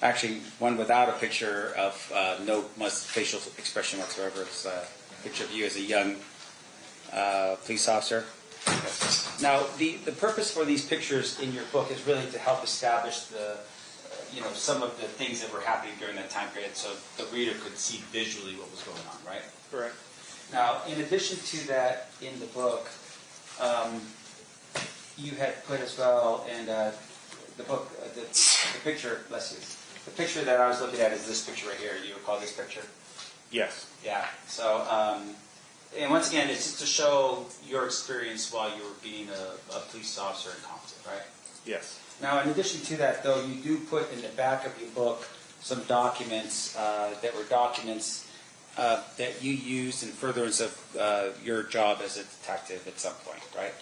actually one without a picture of no much facial expression whatsoever. It's a picture of you as a young police officer. Now, the purpose for these pictures in your book is really to help establish some of the things that were happening during that time period, so the reader could see visually what was going on, right? Correct. Now, in addition to that, in the book, you had put as well, and the book, the picture, bless you, the picture that I was looking at is this picture right here. You recall this picture? Yes. Yeah. So, and once again, it's just to show your experience while you were being a police officer in Compton, right? Yes. Now, in addition to that, though, you do put in the back of your book some documents that were documents that you used in furtherance of your job as a detective at some point, right?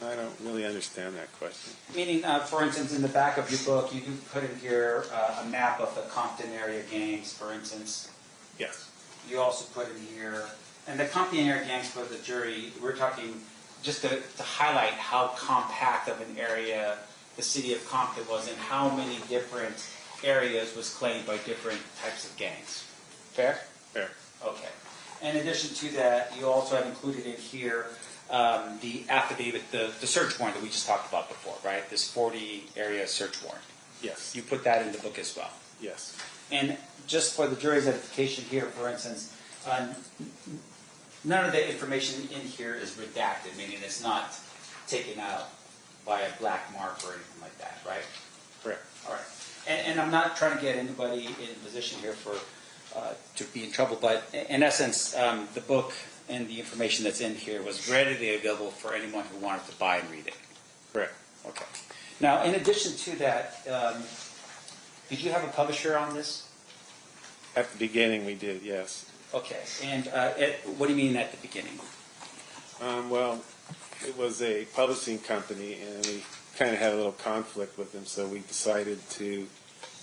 I don't really understand that question. Meaning, for instance, in the back of your book, you do put in here a map of the Compton area gangs, for instance. Yes. You also put in here, and the Compton area gangs for the jury, we're talking just to highlight how compact of an area the city of Compton was and how many different areas was claimed by different types of gangs. Fair? Fair. Okay. In addition to that, you also have included in here the affidavit, the search warrant that we just talked about before, right? This 40-area search warrant. Yes. You put that in the book as well. Yes. And just for the jury's edification here, for instance, none of the information in here is redacted, meaning it's not taken out by a black mark or anything like that, right? Correct. All right. And I'm not trying to get anybody in a position here to be in trouble, but in essence, the book and the information that's in here was readily available for anyone who wanted to buy and read it. Correct. Okay. Now, in addition to that, did you have a publisher on this? At the beginning, we did, yes. Okay. And what do you mean at the beginning? Well, it was a publishing company, and we kind of had a little conflict with them, so we decided to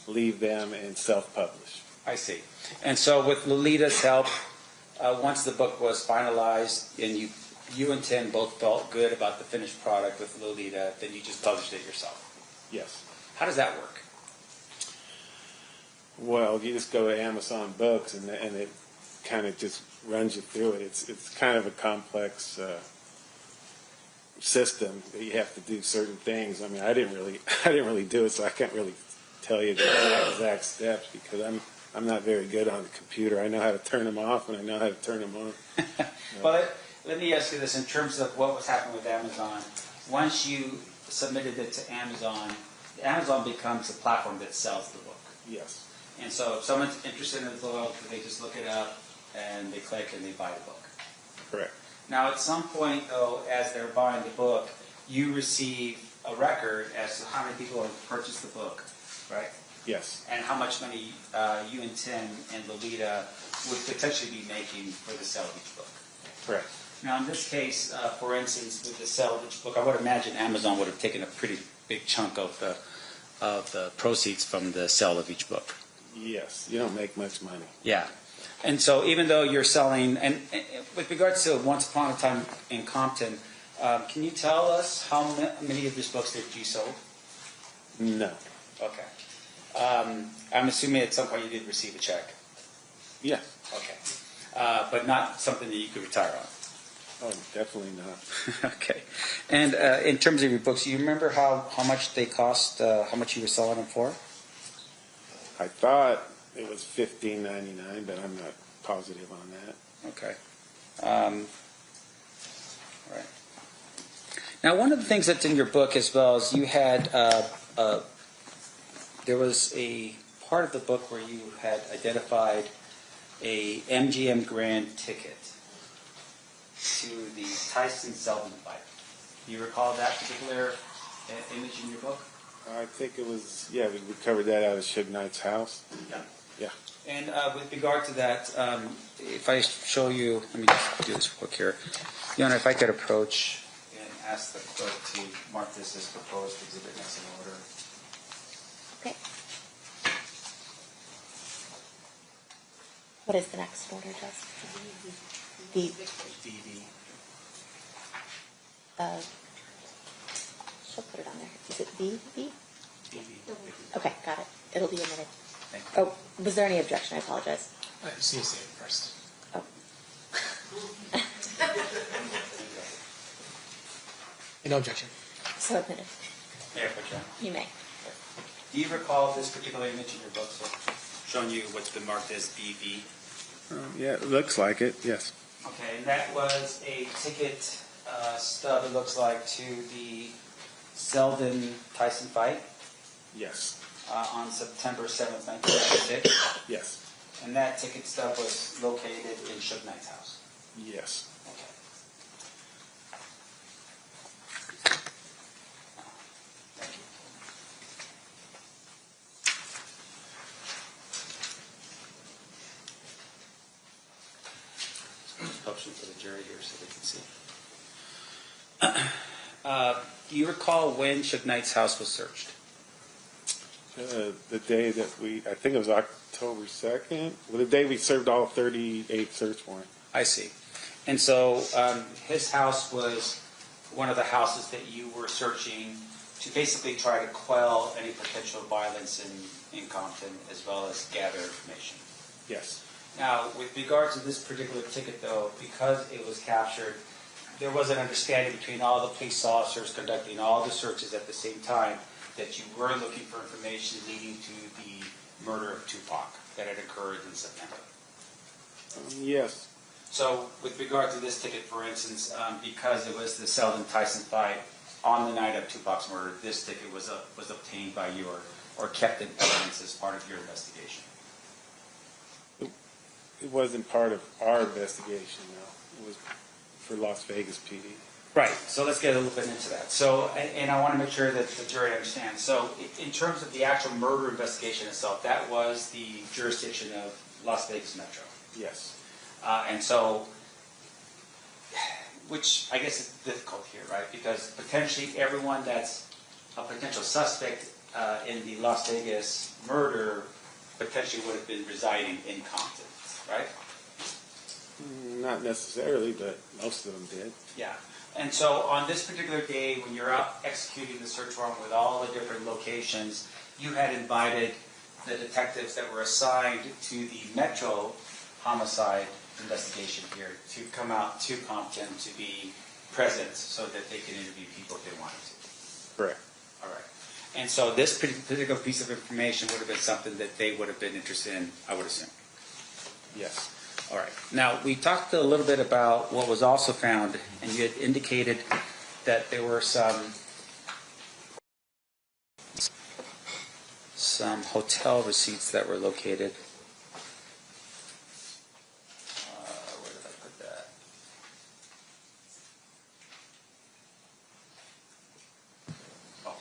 leave them and self-publish. I see. And so with Lolita's help, once the book was finalized and you and Tim both felt good about the finished product with Lolita, then you just published it yourself? Yes. How does that work? Well, you just go to Amazon Books, and it kind of just runs you through it. It's kind of a complex system that you have to do certain things. I mean, I didn't really do it, so I can't really tell you the exact steps because I'm not very good on the computer. I know how to turn them off, and I know how to turn them on. Well, let me ask you this in terms of what was happening with Amazon. Once you submitted it to Amazon, Amazon becomes a platform that sells the book. Yes. And so if someone's interested in the book, they just look it up and they click and they buy the book. Correct. Now, at some point, though, as they're buying the book, you receive a record as to how many people have purchased the book, right? Yes. And how much money you and Tim and Lolita would potentially be making for the sale of each book. Correct. Now, in this case, for instance, with the sale of each book, I would imagine Amazon would have taken a pretty big chunk of the proceeds from the sale of each book. Yes. You don't make much money. Yeah. And so even though you're selling, and with regards to Once Upon a Time in Compton, can you tell us how many of these books that you sold? No. Okay. I'm assuming at some point you did receive a check. Yeah. Okay. But not something that you could retire on. Oh, definitely not. Okay. And in terms of your books, do you remember how much they cost, how much you were selling them for? I thought it was $15.99, but I'm not positive on that. Okay. Right. Now, one of the things that's in your book as well is you had, there was a part of the book where you had identified a MGM Grand ticket to the Tyson-Selvin fight. Do you recall that particular image in your book? I think it was, yeah, we covered that out of Suge Knight's house. Yeah. Yeah. And with regard to that, if I show you, let me just do this quick here. If I could approach and ask the clerk to mark this as proposed exhibit next in order. Okay. What is the next order, Jess? B. DD. She'll put it on there. Is it B? B? DD. Okay, got it. It'll be a minute. Thank you. Oh, was there any objection? I apologize. I just need to say it first. Oh. No objection. So admitted. Mayor Patrón. You may. Do you recall this particular image in your book, sir? Showing you what's been marked as BV? Yeah, it looks like it, yes. Okay, and that was a ticket stub, it looks like, to the Selvin-Tyson fight Yes. On September 7th, 1996. Yes. And that ticket stub was located in Suge Knight's house. Yes. Okay. Thank you. Option for the jury here so they can see. Do you recall when Suge Knight's house was searched? The day that I think it was October 2nd, the day we served all 38 search warrants. I see. And so his house was one of the houses that you were searching to basically try to quell any potential violence in Compton as well as gather information. Yes. Now, with regards to this particular ticket, though, because it was captured, there was an understanding between all the police officers conducting all the searches at the same time that you were looking for information leading to the murder of Tupac that had occurred in September. Yes. So, with regard to this ticket, for instance, because it was the Selvin-Tyson fight on the night of Tupac's murder, this ticket was obtained by you or kept in evidence as part of your investigation. It wasn't part of our investigation, though. It was for Las Vegas PD. Right. So let's get a little bit into that. So, and I want to make sure that the jury understands. So, in terms of the actual murder investigation itself, that was the jurisdiction of Las Vegas Metro. Yes. And so, which I guess is difficult here, right? Because potentially everyone that's a potential suspect in the Las Vegas murder potentially would have been residing in Compton, right? Not necessarily, but most of them did. Yeah. And so on this particular day, when you're out executing the search warrant with all the different locations, you had invited the detectives that were assigned to the Metro homicide investigation here to come out to Compton to be present so that they can interview people if they wanted to. Correct. All right. And so this particular piece of information would have been something that they would have been interested in, I would assume. Yes. All right. Now, we talked a little bit about what was also found, and you had indicated that there were some hotel receipts that were located. Where did I put that? Oh.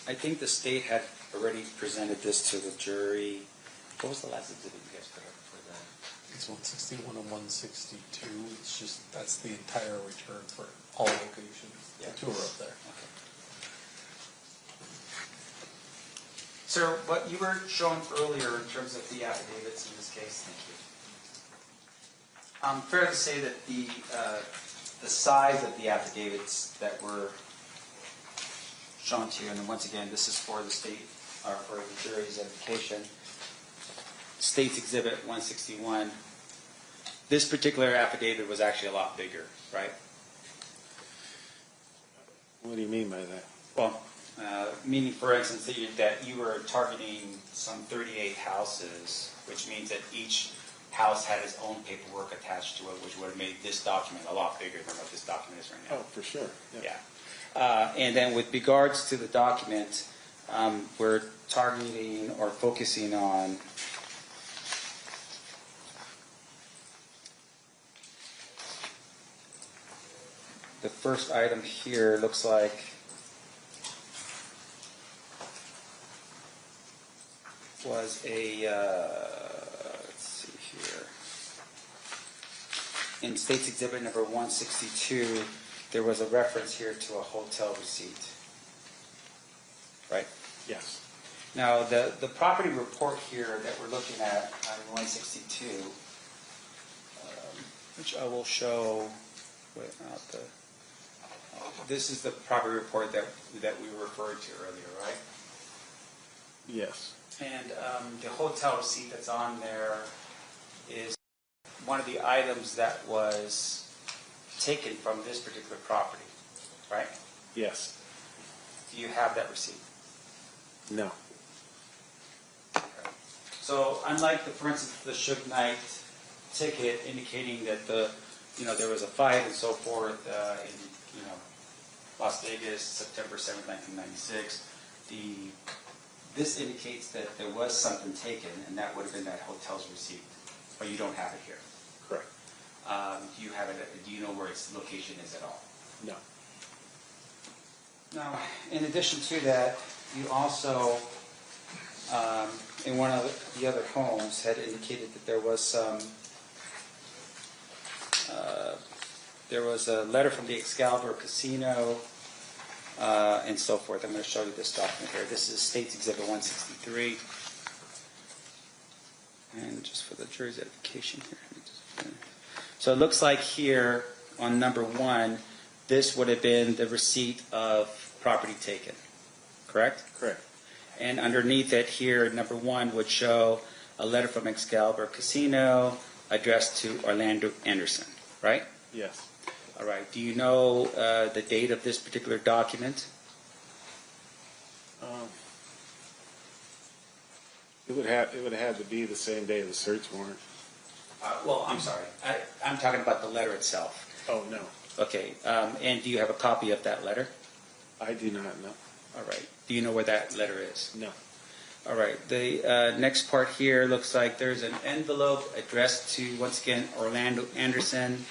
I think the state had already presented this to the jury. What was the last exhibit you guys put up for that? It's 161 and 162. It's just, that's the entire return for all locations. Yeah. The two are up there. Okay. Sir, what you were showing earlier in terms of the affidavits in this case, thank you. Fair to say that the size of the affidavits that were shown to you, and once again, this is for the state, or for the jury's edification, State's Exhibit 161, this particular affidavit was actually a lot bigger, right? What do you mean by that? Well, meaning, for instance, that you were targeting some 38 houses, which means that each house had its own paperwork attached to it, which would have made this document a lot bigger than what this document is right now. Oh, for sure. Yeah. And then with regards to the document, we're targeting or focusing on the first item here. Looks like was a let's see here, in State's Exhibit number 162, there was a reference here to a hotel receipt, right? Yes. Now, the property report here that we're looking at on 162, which I will show, this is the property report that we referred to earlier, right? Yes. And the hotel receipt that's on there is one of the items that was taken from this particular property, right? Yes. Do you have that receipt? No. So unlike for instance, the Suge Knight ticket indicating that there was a fight and so forth in Las Vegas, September 7th, 1996, this indicates that there was something taken, and that would have been that hotel's receipt, but you don't have it here. Correct. Do you have it? Do you know where its location is at all? No. Now, in addition to that, you also, in one of the other homes, had indicated that there was a letter from the Excalibur Casino, and so forth. I'm going to show you this document here. This is State's Exhibit 163. And just for the jury's edification here. So it looks like here on number 1, this would have been the receipt of property taken, correct? Correct. And underneath it here, number 1 would show a letter from Excalibur Casino addressed to Orlando Anderson, right? Yes. All right. Do you know the date of this particular document? It would have had to be the same day of the search warrant. Well, I'm sorry. I'm talking about the letter itself. Oh, no. Okay. And do you have a copy of that letter? I do not know. All right. Do you know where that letter is? No. All right. The next part here looks like there's an envelope addressed to, once again, Orlando Anderson.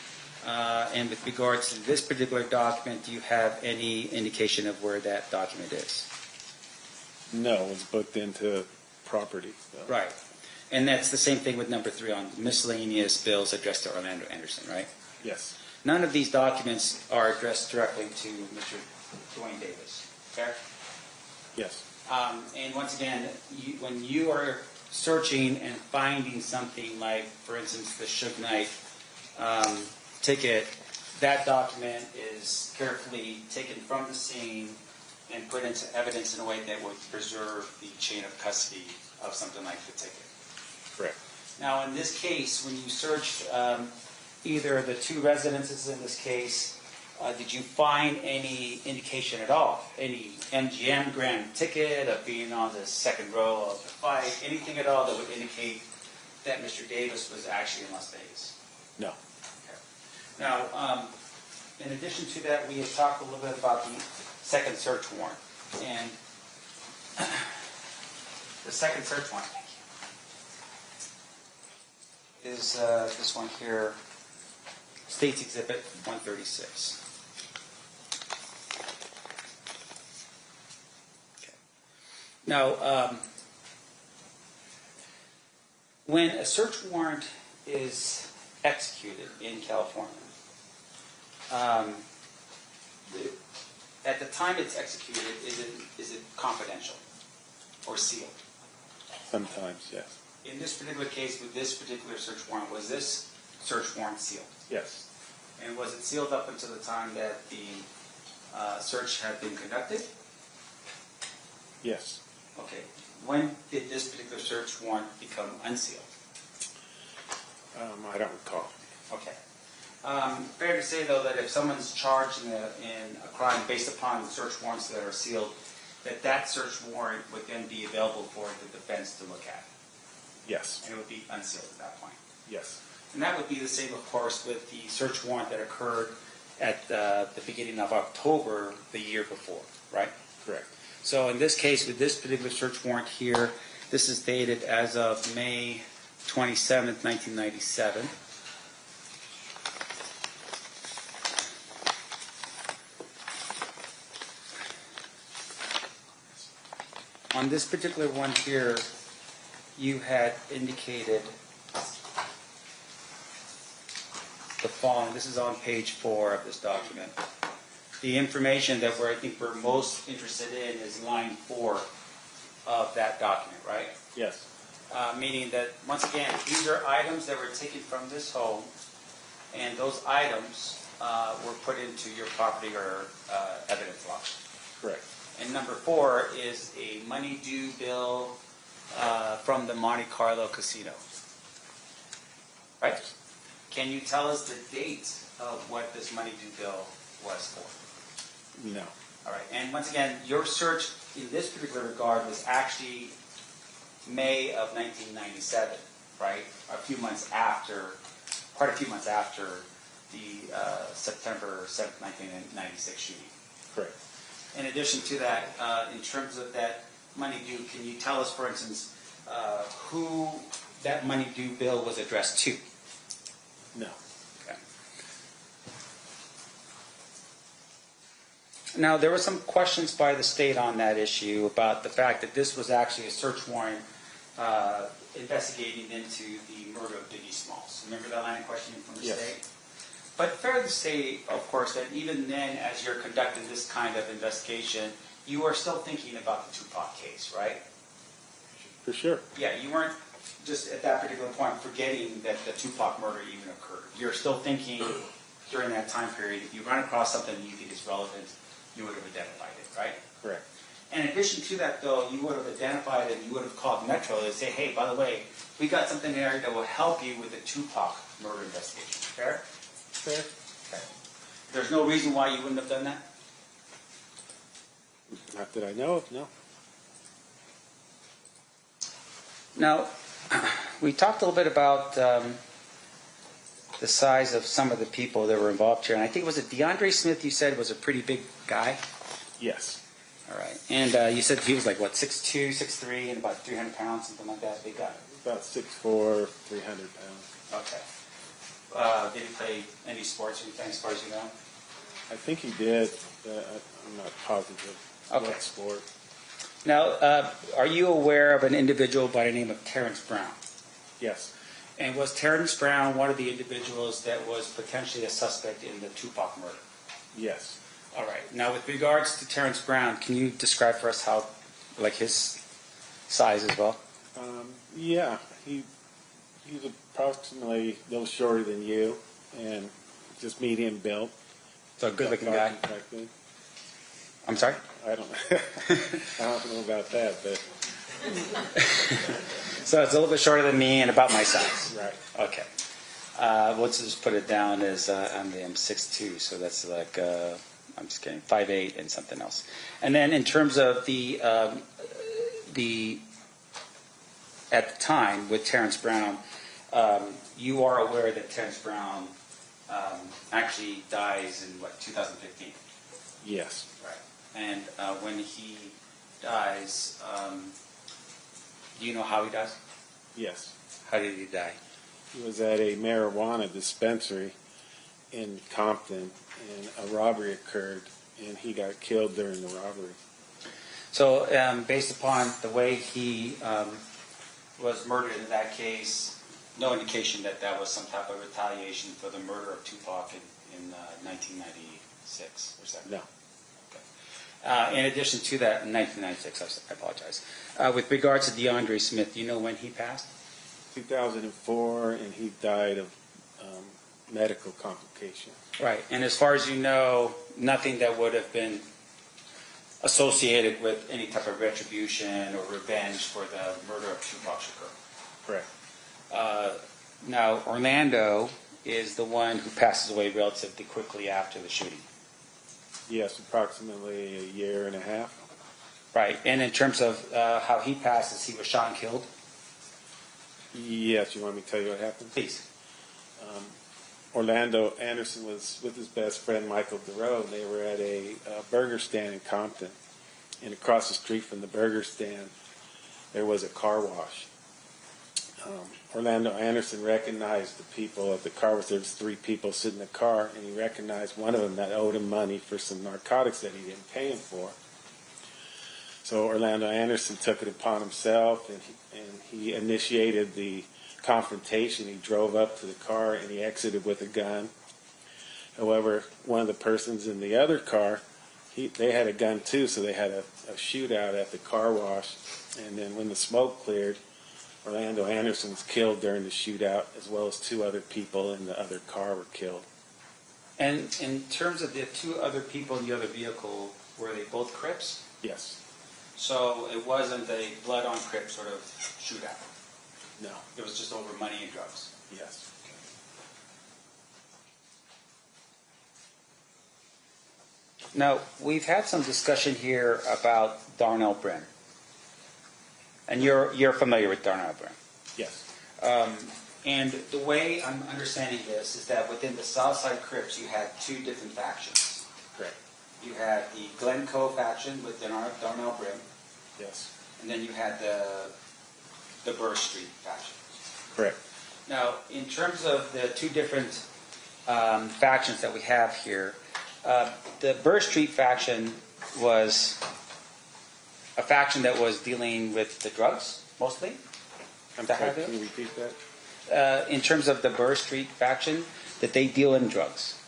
And with regards to this particular document, do you have any indication of where that document is? No, it's booked into property. So. Right. And that's the same thing with number 3 on miscellaneous bills addressed to Orlando Anderson, right? Yes. None of these documents are addressed directly to Mr. Duane Davis, correct? Yes. And once again, when you are searching and finding something like, for instance, the Suge Knight ticket, that document is carefully taken from the scene and put into evidence in a way that would preserve the chain of custody of something like the ticket. Correct. Now, in this case, when you searched either the 2 residences in this case, did you find any indication at all? Any MGM grand ticket of being on the second row of the fight? Anything at all that would indicate that Mr. Davis was actually in Las Vegas? No. Okay. Now, in addition to that, we had talked a little bit about the second search warrant. And the second search warrant is this one here, State's Exhibit 136. Okay. Now, when a search warrant is executed in California, at the time it's executed, is it confidential? or sealed? Sometimes, yes. In this particular case, with this particular search warrant, was this search warrant sealed? Yes. And was it sealed up until the time that the search had been conducted? Yes. Okay. When did this particular search warrant become unsealed? I don't recall. Okay. Fair to say, though, that if someone's charged in a crime based upon the search warrants that are sealed, that search warrant would then be available for the defense to look at? Yes. And it would be unsealed at that point? Yes. And that would be the same, of course, with the search warrant that occurred at the beginning of October the year before, right? Correct. So in this case, with this particular search warrant here, this is dated as of May 27th, 1997. On this particular one here, you had indicated the following. This is on page 4 of this document. The information that I think we're most interested in is line 4 of that document, right? Yes. Meaning that, once again, these are items that were taken from this home, and those items were put into your property or evidence log. Correct. And number 4 is a money due bill from the Monte Carlo casino. Right? Can you tell us the date of what this money due bill was for? No. All right. And once again, your search in this particular regard was actually May of 1997, right? Quite a few months after the September 7th, 1996 shooting. Correct. In addition to that, in terms of that money due, can you tell us, for instance, who that money due bill was addressed to? No. Okay. Now, there were some questions by the state on that issue about the fact that this was actually a search warrant investigating into the murder of Biggie Smalls. Remember that line of questioning from the Yes. state? But fair to say, of course, that even then, as you're conducting this kind of investigation, you are still thinking about the Tupac case, right? For sure. Yeah, you weren't just at that particular point forgetting that the Tupac murder even occurred. You're still thinking during that time period, if you run across something you think is relevant, you would have identified it, right? Correct. In addition to that, though, you would have identified it, you would have called Metro and say, hey, by the way, we got something there that will help you with the Tupac murder investigation. Fair? Fair. Okay. There's no reason why you wouldn't have done that? Not that I know of, no. Now, we talked a little bit about the size of some of the people that were involved here, and I think it was DeAndre Smith you said was a pretty big guy? Yes. All right. And you said he was like, what, 6'2", 6'3", and about 300 pounds, something like that, big guy? About 6'4", 300 pounds. Okay. Did he play any sports or anything as far as you know? I think he did. I'm not positive. Okay. What sport. Now, are you aware of an individual by the name of Terrence Brown? Yes. And was Terrence Brown one of the individuals that was potentially a suspect in the Tupac murder? Yes. All right. Now, with regards to Terrence Brown, can you describe for us how, like, his size as well? Yeah. He's approximately a little shorter than you, and just medium built. So a good-looking guy? I'm sorry? I don't know. I don't know about that, but... So it's a little bit shorter than me and about my size. Right. Okay. Let's just put it down as I'm 6'2", so that's like, I'm just kidding, 5'8" and something else. And then in terms of the at the time with Terrence Brown, you are aware that Terrence Brown actually dies in, 2015? Yes. Right. And when he dies, do you know how he dies? Yes. How did he die? He was at a marijuana dispensary in Compton, and a robbery occurred, and he got killed during the robbery. So, based upon the way he was murdered in that case, no indication that that was some type of retaliation for the murder of Tupac in 1996 or 7? No. Okay. In addition to that, in 1996, I apologize. With regard to DeAndre Smith, do you know when he passed? 2004, and he died of medical complications. Right. And as far as you know, nothing that would have been associated with any type of retribution or revenge for the murder of Tupac Shakur. Correct. Now, Orlando is the one who passes away relatively quickly after the shooting. Yes, approximately a year and a half. Right. And in terms of how he passes, he was shot and killed? Yes, you want me to tell you what happened? Please. Orlando Anderson was with his best friend Michael DeRoe, and they were at a burger stand in Compton. And across the street from the burger stand, there was a car wash. Orlando Anderson recognized the people at the car wash. There was 3 people sitting in the car, and he recognized one of them that owed him money for some narcotics that he didn't pay him for. So Orlando Anderson took it upon himself, and he initiated the confrontation. He drove up to the car, and he exited with a gun. However, one of the persons in the other car, they had a gun too, so they had a shootout at the car wash. And then when the smoke cleared, Orlando Anderson was killed during the shootout, as well as 2 other people in the other car were killed. And in terms of the 2 other people in the other vehicle, were they both Crips? Yes. So it wasn't a blood-on Crip sort of shootout? No. It was just over money and drugs? Yes. Now, we've had some discussion here about Darnell Brin. And you're familiar with Darnell Brin? Yes. And the way I'm understanding this is that within the Southside Crips, you had 2 different factions. Correct. You had the Glencoe faction with Darnell Brin. Yes. And then you had the Burr Street faction. Correct. Now, in terms of the 2 different factions that we have here, the Burr Street faction was a faction that was dealing with the drugs, mostly? I'm sorry, can you repeat that? In terms of the Burr Street faction, that they deal in drugs?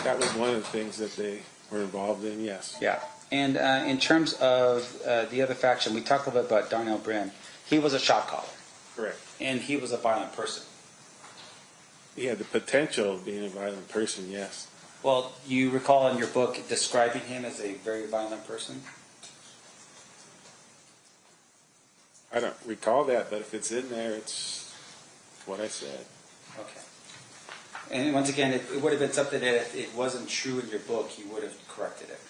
That was one of the things that they were involved in, yes. Yeah. And in terms of the other faction, we talked a little bit about Darnell Brin. He was a shot caller. Correct. And he was a violent person. He had the potential of being a violent person, yes. Well, you recall in your book describing him as a very violent person? I don't recall that, but if it's in there, it's what I said. Okay. And once again, it would have been something that if it wasn't true in your book, you would have corrected it.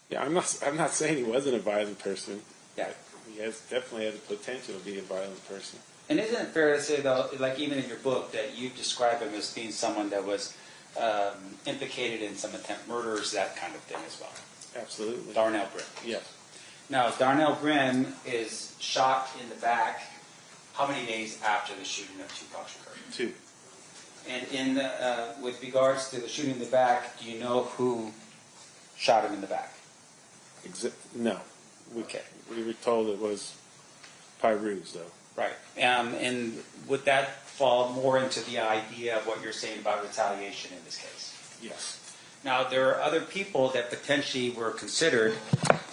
Yeah, I'm not saying he wasn't a violent person. Yeah. He definitely has the potential to be a violent person. And isn't it fair to say, though, like even in your book, that you describe him as being someone that was implicated in some attempt murders, that kind of thing as well? Absolutely. Darnell Brin. Yes. Now, Darnell Brin is shot in the back how many days after the shooting of Tupac Shakur? 2. And with regards to the shooting in the back, do you know who shot him in the back? No. Okay. We were told it was Pyrus, though. Right. And would that fall more into the idea of what you're saying about retaliation in this case? Yes. Now, there are other people that potentially were considered,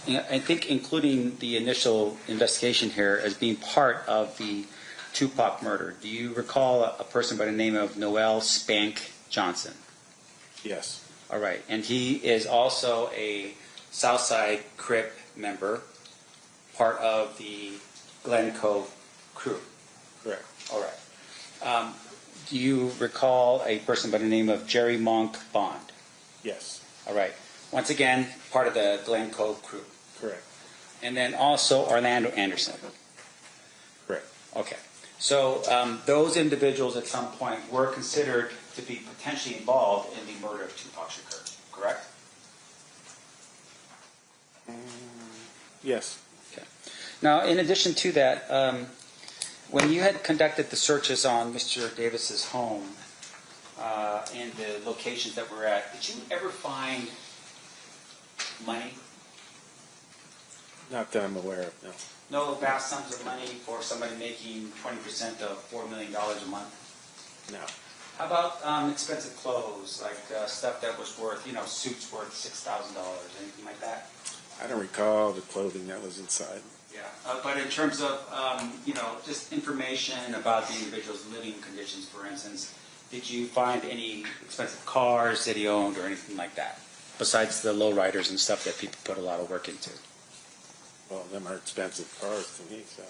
I think including the initial investigation here, as being part of the Tupac murder. Do you recall a person by the name of Noel Spank Johnson? Yes. All right. And he is also a Southside Crip member, part of the Glencoe crew. Correct. All right. Do you recall a person by the name of Jerry Monk Bond? Yes. All right. Once again, part of the Glencoe crew. Correct. And then also Orlando Anderson. Correct. Okay. So those individuals at some point were considered to be potentially involved in the murder of Tupac Shakur, correct? Yes. Okay. Now, in addition to that, when you had conducted the searches on Mr. Davis's home and the locations that we're at, did you ever find money? Not that I'm aware of, no. No vast sums of money for somebody making 20% of $4 million a month? No. How about expensive clothes, like stuff that was worth, suits worth $6,000, anything like that? I don't recall the clothing that was inside. Yeah, but in terms of, just information about the individual's living conditions, for instance, did you find any expensive cars that he owned or anything like that? Besides the lowriders and stuff that people put a lot of work into. Well, them are expensive cars to me, so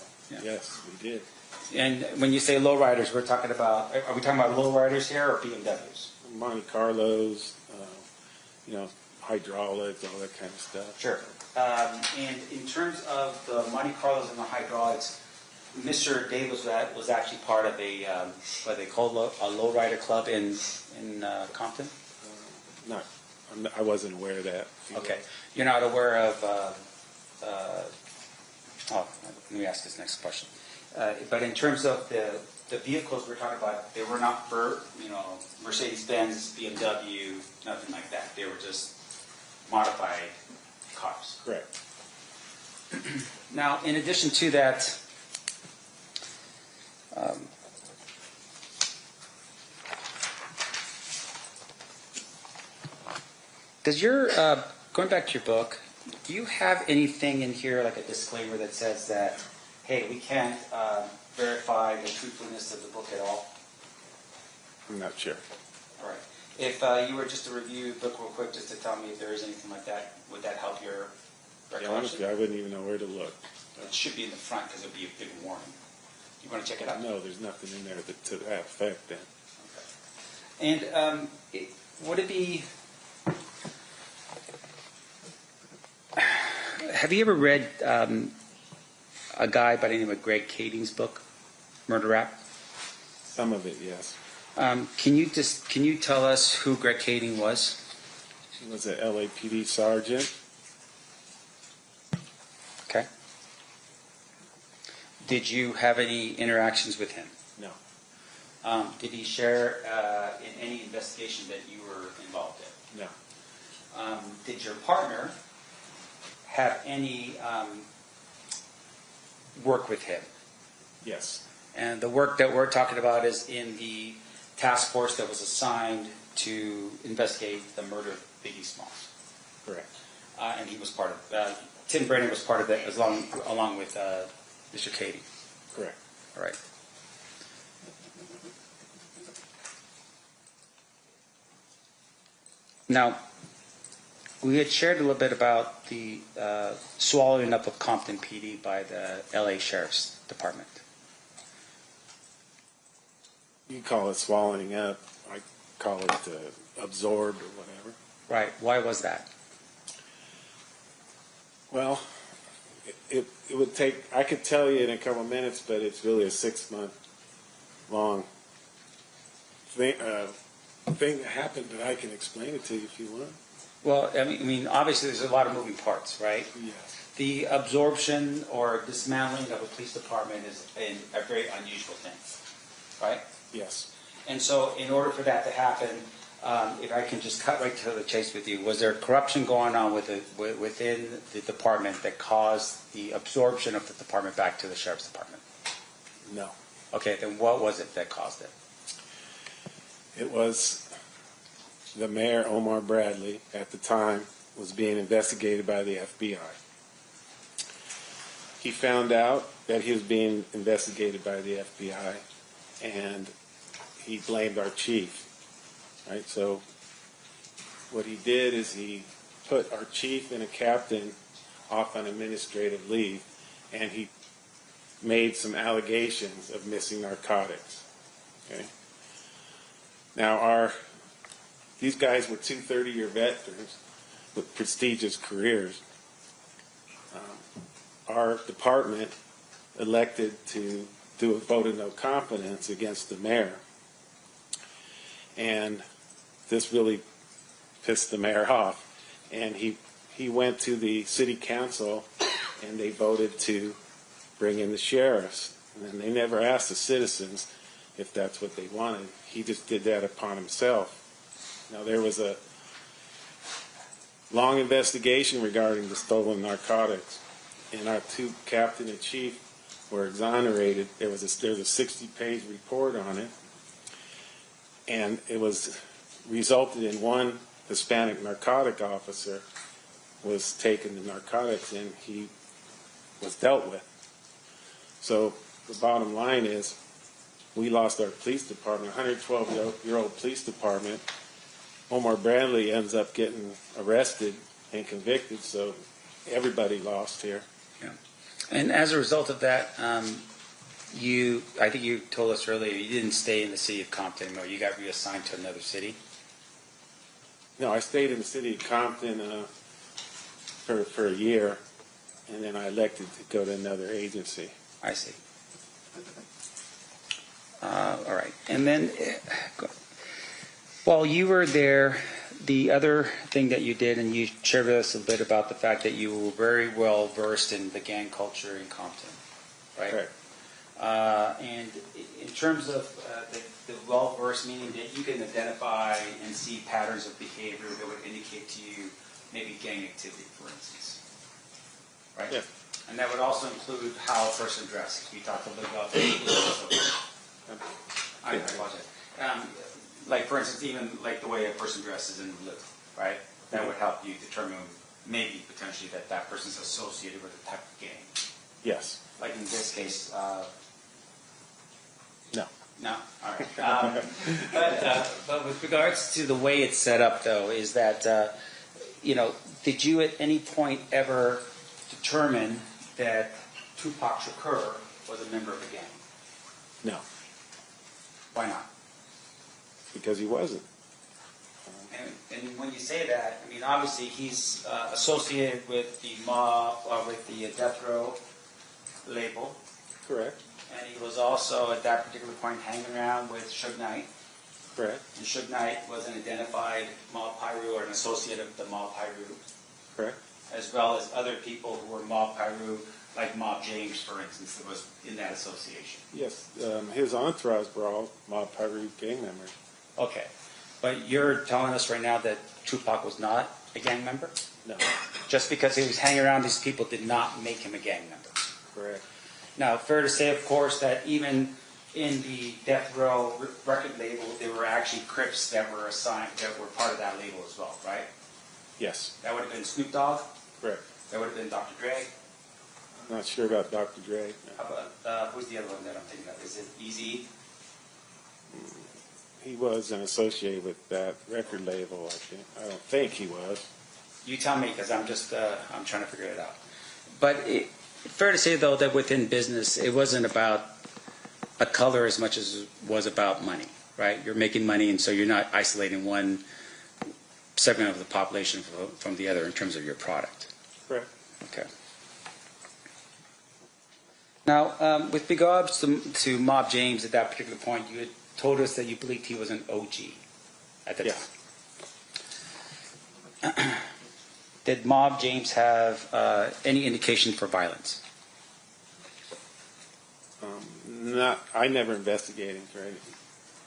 yes, we did. And when you say lowriders, are we talking about lowriders here or BMWs? Monte Carlos, hydraulics, all that kind of stuff. Sure. And in terms of the Monte Carlos and the hydraulics, Mr. Davis was actually part of what they call a lowrider club in Compton? No, I wasn't aware of that. Okay. You're not aware of, let me ask this next question. But in terms of the vehicles we're talking about, they were not for, Mercedes-Benz, BMW, nothing like that. They were just modified cars. Correct. Now, in addition to that, does your, going back to your book, do you have anything in here, like a disclaimer that says that, hey, we can't verify the truthfulness of the book at all? I'm not sure. All right. If you were just to review the book real quick, just to tell me if there is anything like that, would that help your recollection? Yeah, honestly, I wouldn't even know where to look. It should be in the front because it would be a big warning. You want to check it out? No, there's nothing in there to that effect then. Okay. And would it be... Have you ever read a guy by the name of Greg Kading's book, Murder Rap? Some of it, yes. Can you tell us who Greg Kading was? He was an LAPD sergeant. Okay. Did you have any interactions with him? No. Did he share in any investigation that you were involved in? No. Did your partner have any work with him? Yes. And the work that we're talking about is in the task force that was assigned to investigate the murder of Biggie Smalls. Correct. And he was part of, Tim Brennan was part of that along with Mr. Kading. Correct. All right. Now, we had shared a little bit about the swallowing up of Compton PD by the LA Sheriff's Department. You call it swallowing up. I call it absorbed or whatever. Right. Why was that? Well, it would take, I could tell you in a couple of minutes, but it's really a 6-month long thing that happened, but I can explain it to you if you want. Well, I mean, obviously there's a lot of moving parts, right? Yes. The absorption or dismantling of a police department is a very unusual thing, right? Yes. And so in order for that to happen, if I can just cut right to the chase with you, was there corruption going on within the department that caused the absorption of the department back to the sheriff's department? No. Okay, then what was it that caused it? It was the mayor, Omar Bradley, at the time, was being investigated by the FBI. He found out that he was being investigated by the FBI, and he blamed our chief. Right? So what he did is he put our chief and a captain off on administrative leave, and he made some allegations of missing narcotics. Okay? Now, these guys were 2 30-year veterans with prestigious careers. Our department elected to do a vote of no confidence against the mayor. And this really pissed the mayor off. And he went to the city council, and they voted to bring in the sheriffs. And they never asked the citizens if that's what they wanted. He just did that upon himself. Now, there was a long investigation regarding the stolen narcotics, and our 2 captain and chief were exonerated. There's a 60-page report on it, and it was resulted in one Hispanic narcotic officer was taken to narcotics, and he was dealt with. So the bottom line is, we lost our police department, 112-year-old police department. Omar Bradley ends up getting arrested and convicted, so everybody lost here. Yeah. And as a result of that, I think you told us earlier you didn't stay in the city of Compton, or you got reassigned to another city? No, I stayed in the city of Compton for a year, and then I elected to go to another agency. I see. All right. And then while you were there, the other thing that you did, and you shared with us a bit about the fact that you were very well versed in the gang culture in Compton, right? Correct. And in terms of the well versed, meaning that you can identify and see patterns of behavior that would indicate to you maybe gang activity, for instance, right? Yes. And that would also include how a person dresses. We talked a little bit about that. I apologize. Like, for instance, even like the way a person dresses and lives, right? That would help you determine maybe potentially that that person's associated with a type of gang. Yes. Like in this case, No. no. All right. But with regards to the way it's set up, though, is that did you at any point ever determine that Tupac Shakur was a member of a gang? No. Why not? Because he wasn't. And when you say that, I mean, obviously he's associated with the mob, with the death row label. Correct. And he was also at that particular point hanging around with Suge Knight. Correct. And Suge Knight was an identified Mob Piru or an associate of the Mob Piru. Correct. As well as other people who were Mob Piru, like Mob James, for instance, that was in that association. Yes. His entourage were all Mob Piru gang members. Okay. But you're telling us right now that Tupac was not a gang member? No. Just because he was hanging around these people did not make him a gang member? Correct. Now, fair to say, of course, that even in the Death Row record label, there were actually Crips that were assigned, that were part of that label as well, right? Yes. That would have been Snoop Dogg? Correct. That would have been Dr. Dre? I'm not sure about Dr. Dre. How about, who's the other one that I'm thinking of? Is it Eazy? He wasn't associated with that record label, I think. I don't think he was. You tell me, because I'm just, I'm trying to figure it out. But fair to say, though, that within business, it wasn't about a color as much as it was about money, right? You're making money, and so you're not isolating one segment of the population from the other in terms of your product. Correct. Okay. Now, with regards to Mob James at that particular point, you had told us that you believed he was an OG at the time. Did Mob James have any indication for violence? I never investigated for any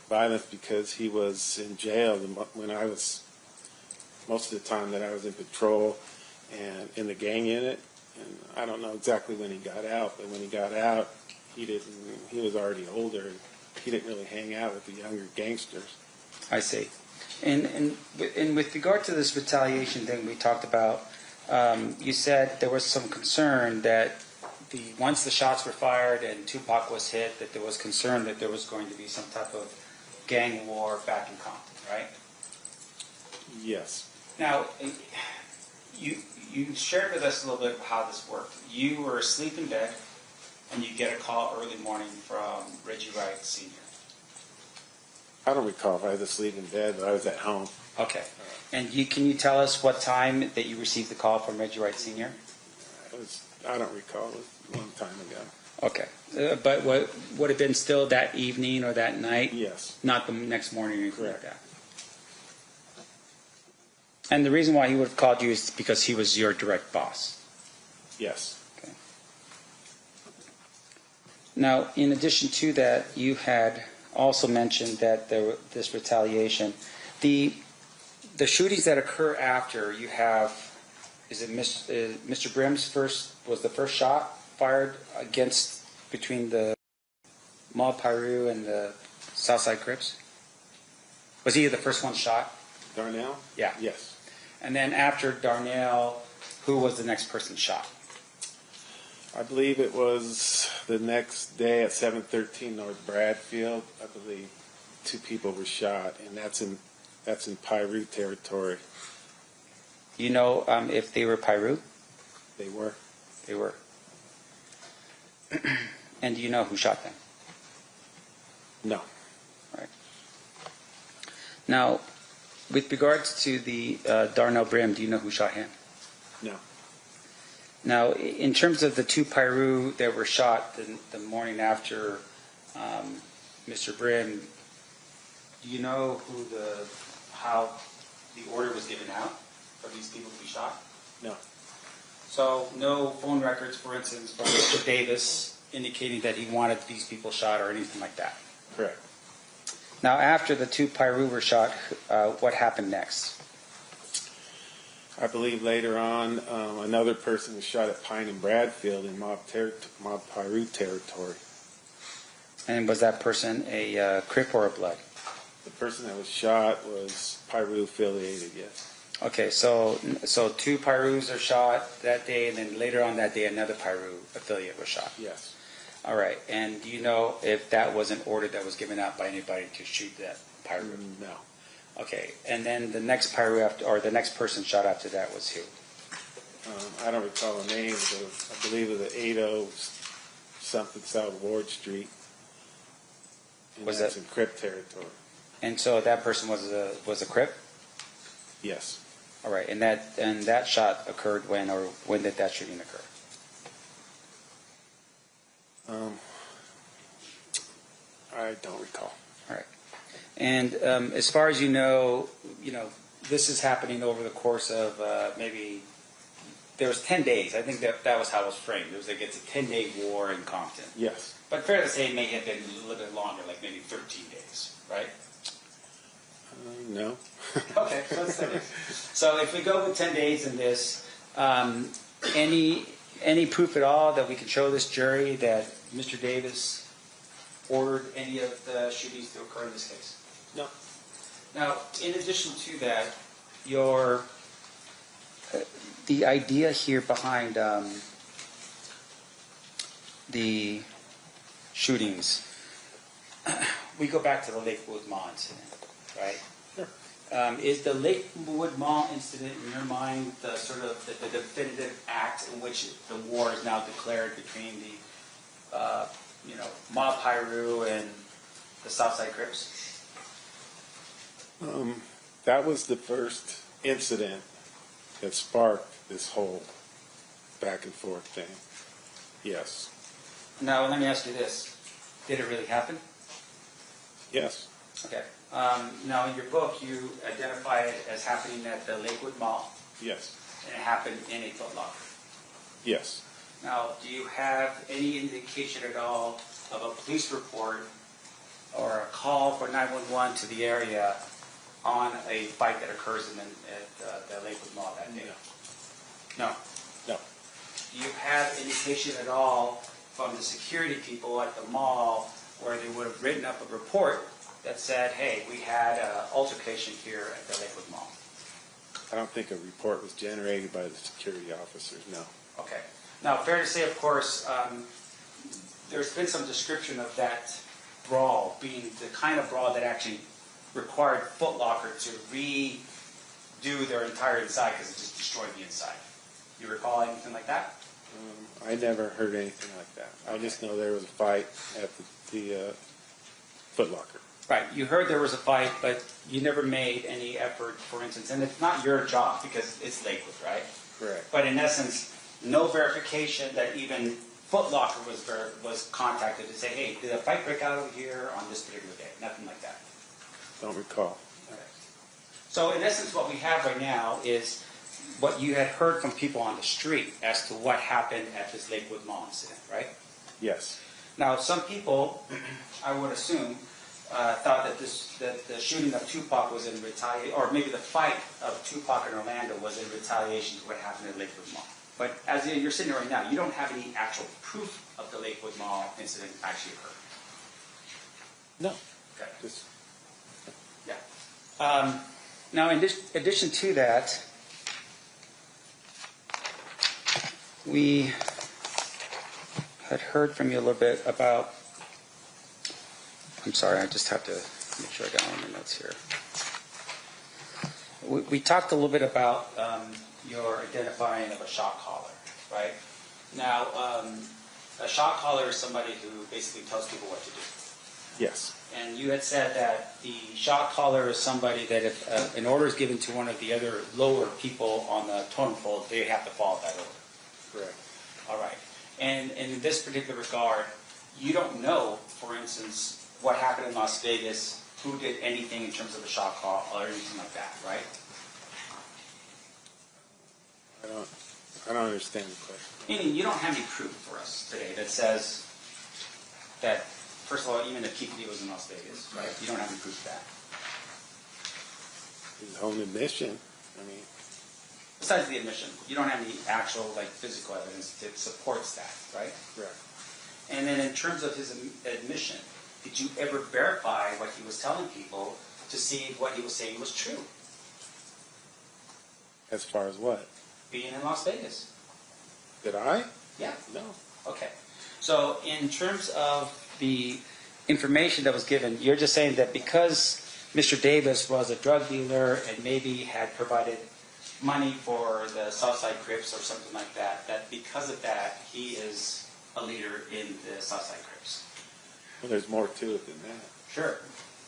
violence because he was in jail when I was, most of the time that I was in patrol and in the gang unit. And I don't know exactly when he got out, but when he got out, he was already older. He didn't really hang out with the younger gangsters. I see. And with regard to this retaliation thing we talked about, you said there was some concern that once the shots were fired and Tupac was hit, that there was concern that there was going to be some type of gang war back in Compton, right? Yes. Now, you shared with us a little bit how this worked. You were asleep in bed, and you get a call early morning from Reggie Wright Sr. I don't recall if I was asleep in bed, but I was at home. Okay. And can you tell us what time that you received the call from Reggie Wright Sr.? I don't recall. It was a long time ago. Okay. But would it have been still that evening or that night? Yes. Not the next morning or anything Correct. like that? And the reason why he would have called you is because he was your direct boss? Yes. Okay. Now, in addition to that, you had also mentioned that this retaliation. The shootings that occur after, you have, is it Mr. Brim's was the first shot fired between the Mob Piru and the Southside Crips? Was he the first one shot? Darnell? Yeah. Yes. And then after Darnell, who was the next person shot? I believe it was the next day at 713 North Bradfield. I believe 2 people were shot, and that's in Piru territory. You know if they were Piru? They were. They were. And do you know who shot them? No. Right. Now, with regards to the Darnell Brim, do you know who shot him? No. Now, in terms of the 2 Piru that were shot the morning after Mr. Brim, do you know how the order was given out for these people to be shot? No. So, no phone records, for instance, from Mr. Davis indicating that he wanted these people shot or anything like that? Correct. Now, after the 2 Piru were shot, what happened next? I believe later on, another person was shot at Pine and Bradfield in Mob Piru territory. And was that person a Crip or a Blood? The person that was shot was Piru affiliated, yes. Okay, so 2 Pirus are shot that day, and then later on that day, another Piru affiliate was shot. Yes. All right, and do you know if that was an order that was given out by anybody to shoot that Piru? No. Okay, and then the next Piru or the next person shot after that was who? I don't recall the name, but I believe it was the 80 something South Ward Street. And Was that's that in Crip territory? And so that person was a Crip? Yes. All right, and that shot occurred when, or when did that shooting occur? I don't recall. All right. And as far as you know, this is happening over the course of maybe, there was 10 days. I think that was how it was framed. It was like it's a 10-day war in Compton. Yes. But fair to say it may have been a little bit longer, like maybe 13 days, right? No. Okay, let's say this. So if we go with 10 days in this, any proof at all that we can show this jury that Mr. Davis ordered any of the shootings to occur in this case? No. Now, in addition to that, the idea here behind the shootings, we go back to the Lakewood Mall incident, right? Sure. Is the Lakewood Mall incident, in your mind, the sort of the definitive act in which the war is now declared between the Mob Piru and the Southside Crips? That was the first incident that sparked this whole back and forth thing. Yes. Now, let me ask you this. Did it really happen? Yes. Okay. Now, in your book, you identify it as happening at the Lakewood Mall. Yes. And it happened in a Foot Locker. Yes. Now, do you have any indication at all of a police report or a call for 911 to the area on a fight that occurs at the Lakewood Mall that day? No. No. Do you have indication at all from the security people at the mall where they would have written up a report that said, hey, we had an altercation here at the Lakewood Mall? I don't think a report was generated by the security officers, no. Okay. Now, fair to say, of course, there's been some description of that brawl being the kind of brawl that actually required Foot Locker to redo their entire inside because it just destroyed the inside. You recall anything like that? I never heard anything like that. I just know there was a fight at the Foot Locker. Right. You heard there was a fight, but you never made any effort, for instance, and it's not your job because it's Lakewood, right? Correct. But in essence, no verification that even Foot Locker was contacted to say, hey, did a fight break out over here on this particular day? Nothing like that. Don't recall. Okay. So in essence, what we have right now is what you had heard from people on the street as to what happened at this Lakewood Mall incident, right? Yes. Now, some people, I would assume, thought that the shooting of Tupac was in retaliation, or maybe the fight of Tupac and Orlando was in retaliation to what happened at Lakewood Mall. But as you're sitting here right now, you don't have any actual proof of the Lakewood Mall incident actually occurred. No. Okay. Just, Yeah. Now, in addition to that, we had heard from you a little bit about, I'm sorry, I just have to make sure I got all my notes here. We talked a little bit about your identifying of a shot caller, right? Now, a shot caller is somebody who basically tells people what to do. Yes. And you had said that the shot caller is somebody that if an order is given to one of the other lower people on the totem pole, they have to follow that order. Correct. All right. And in this particular regard, you don't know, for instance, what happened in Las Vegas, who did anything in terms of a shot call or anything like that, right? I don't understand the question. Meaning you don't have any proof for us today that says that, first of all, even if Keffe D was in Las Vegas, right? You don't have any proof of that. His own admission. I mean, besides the admission, you don't have any actual physical evidence that supports that, right? Correct. And then in terms of his admission, did you ever verify what he was telling people to see what he was saying was true? As far as what? Being in Las Vegas. Did I? Yeah. No. Okay. So in terms of the information that was given, you're just saying that because Mr. Davis was a drug dealer and maybe had provided money for the Southside Crips or something like that, that because of that, he is a leader in the Southside Crips. Well, there's more to it than that. Sure.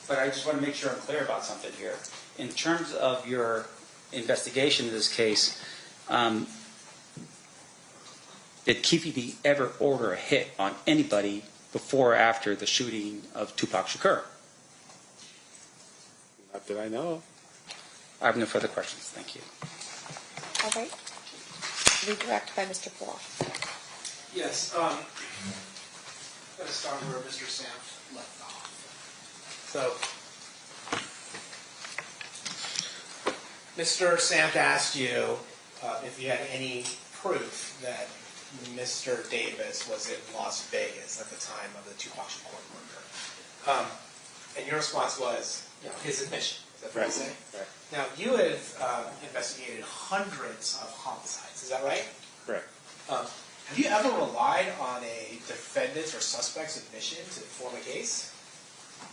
But I just want to make sure I'm clear about something here. In terms of your investigation of this case, did Keffe D ever order a hit on anybody before or after the shooting of Tupac Shakur? Not that I know of. I have no further questions. Thank you. All right. Redirect by Mr. Paul. Yes. I'm going to start where Mr. Sam left off. So, Mr. Samt asked you if you had any proof that Mr. Davis was in Las Vegas at the time of the Tupac Shakur murder. And your response was his admission. Is that fair to say? Right. Now, you have investigated hundreds of homicides. Is that right? Correct. Have you ever relied on a defendant's or suspect's admission to form a case?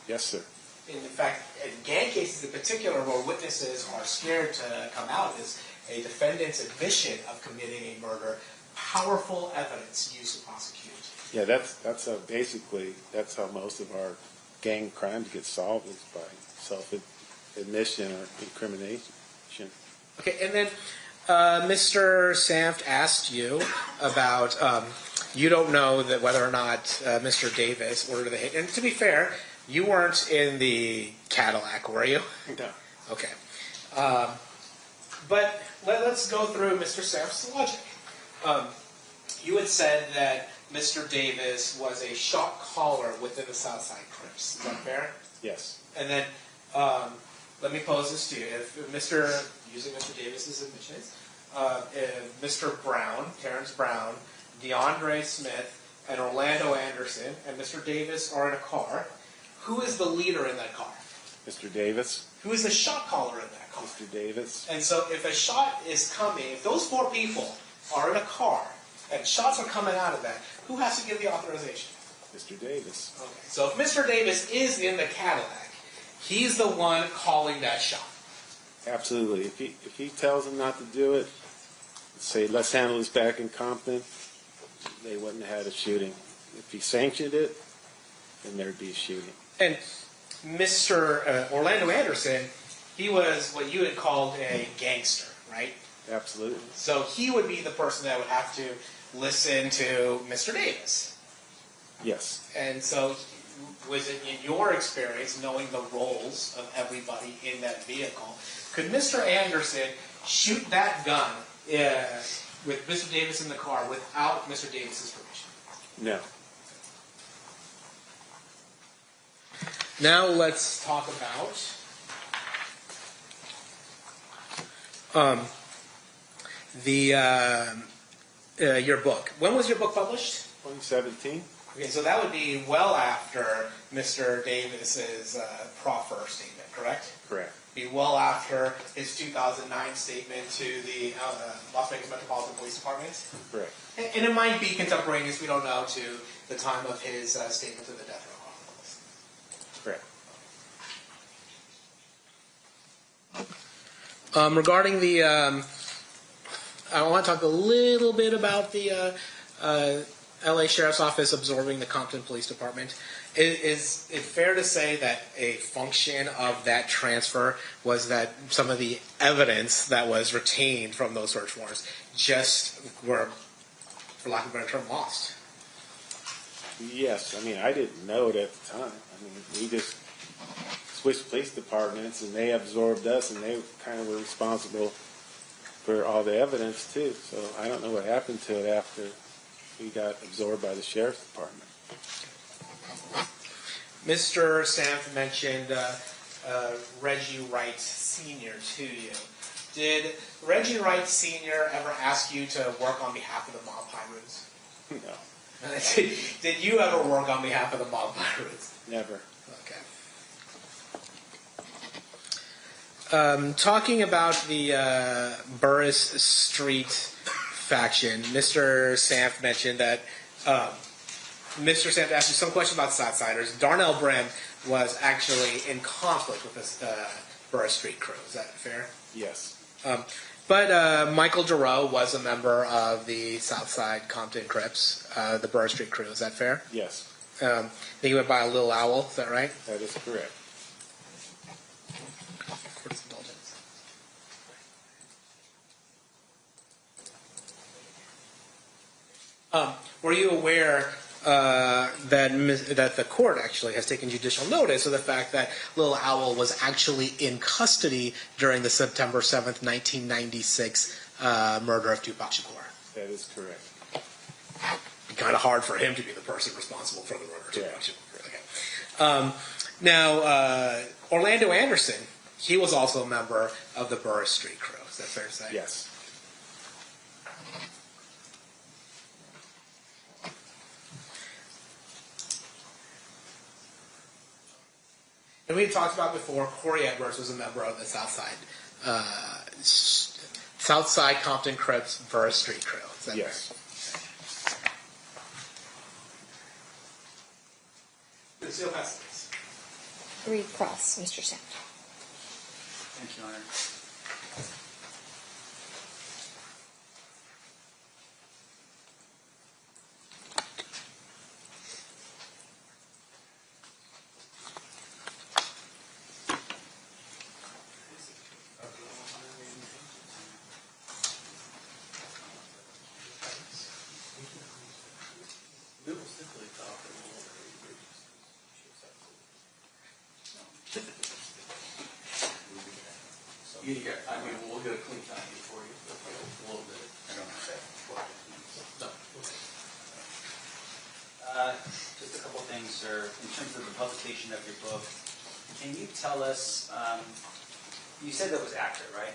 Yes, sir. In fact, in gang cases in particular, where witnesses are scared to come out, is a defendant's admission of committing a murder powerful evidence used to prosecute? Yeah, that's basically that's how most of our gang crimes get solved, is by self-admission or incrimination. Okay, and then Mr. Samt asked you about you don't know that whether or not Mr. Davis ordered the hit. And to be fair, you weren't in the Cadillac, were you? No. Okay. But let's go through Mr. Samt's logic. You had said that Mr. Davis was a shot caller within the Southside Crips. Is that fair? Yes. And then let me pose this to you. If using Mr. Davis's admissions, if Mr. Brown, Terrence Brown, DeAndre Smith, and Orlando Anderson, and Mr. Davis are in a car, who is the leader in that car? Mr. Davis. Who is the shot caller in that car? Mr. Davis. And so if a shot is coming, if those four people are in a car, and shots are coming out of that, who has to give the authorization? Mr. Davis. Okay. So if Mr. Davis is in the Cadillac, he's the one calling that shot. Absolutely. If he tells them not to do it, say, let's handle this back in Compton, they wouldn't have had a shooting. If he sanctioned it, then there'd be a shooting. And Mr. Orlando Anderson, he was what you had called a gangster, right? Absolutely. So he would be the person that would have to listen to Mr. Davis. Yes. And so was it in your experience, knowing the roles of everybody in that vehicle, could Mr. Anderson shoot that gun with Mr. Davis in the car without Mr. Davis's permission? No. Now let's talk about your book. When was your book published? 2017. Okay, so that would be well after Mr. Davis's proffer statement, correct? Correct. be well after his 2009 statement to the Las Vegas Metropolitan Police Department. Correct. And it might be contemporaneous, we don't know, to the time of his statement to the death row. Correct. Regarding the, I want to talk a little bit about the LA Sheriff's Office absorbing the Compton Police Department. Is it fair to say that a function of that transfer was that some of the evidence that was retained from those search warrants just were, for lack of a better term, lost? Yes. I mean, I didn't know it at the time. I mean, we just switched police departments, and they absorbed us, and they kind of were responsible for all the evidence, too. So I don't know what happened to it after we got absorbed by the sheriff's department. Mr. Sanf mentioned Reggie Wright Sr. to you. Did Reggie Wright Sr. ever ask you to work on behalf of the mob pirates? No. Did you ever work on behalf of the mob pirates? Never. Okay. Talking about the Burris Street faction, Mr. Sanf mentioned that Mr. Sanf asked you some question about Southsiders. Darnell Brim was actually in conflict with this Burris Street crew. Is that fair? Yes. But Michael Giroux was a member of the Southside Compton Crips, the Burris Street crew. Is that fair? Yes. He went by Little Owl. Is that right? That is correct. Were you aware that the court actually has taken judicial notice of the fact that Little Owl was actually in custody during the September 7th, 1996 murder of Tupac Shakur? That is correct. Kind of hard for him to be the person responsible for the murder of Tupac Shakur. Okay. Now, Orlando Anderson, he was also a member of the Burris Street crew. Is that fair to say? Yes. And we had talked about before, Corey Edwards was a member of the Southside Compton Crips Burris Street crew. Is that yes. Fair? Seal passes. Read cross, Mr. Sand. Thank you, Honor. We'll get a clean copy for you, a little bit. I don't have that. No. Just a couple things, sir. In terms of the publication of your book, can you tell us, you said that was accurate, right?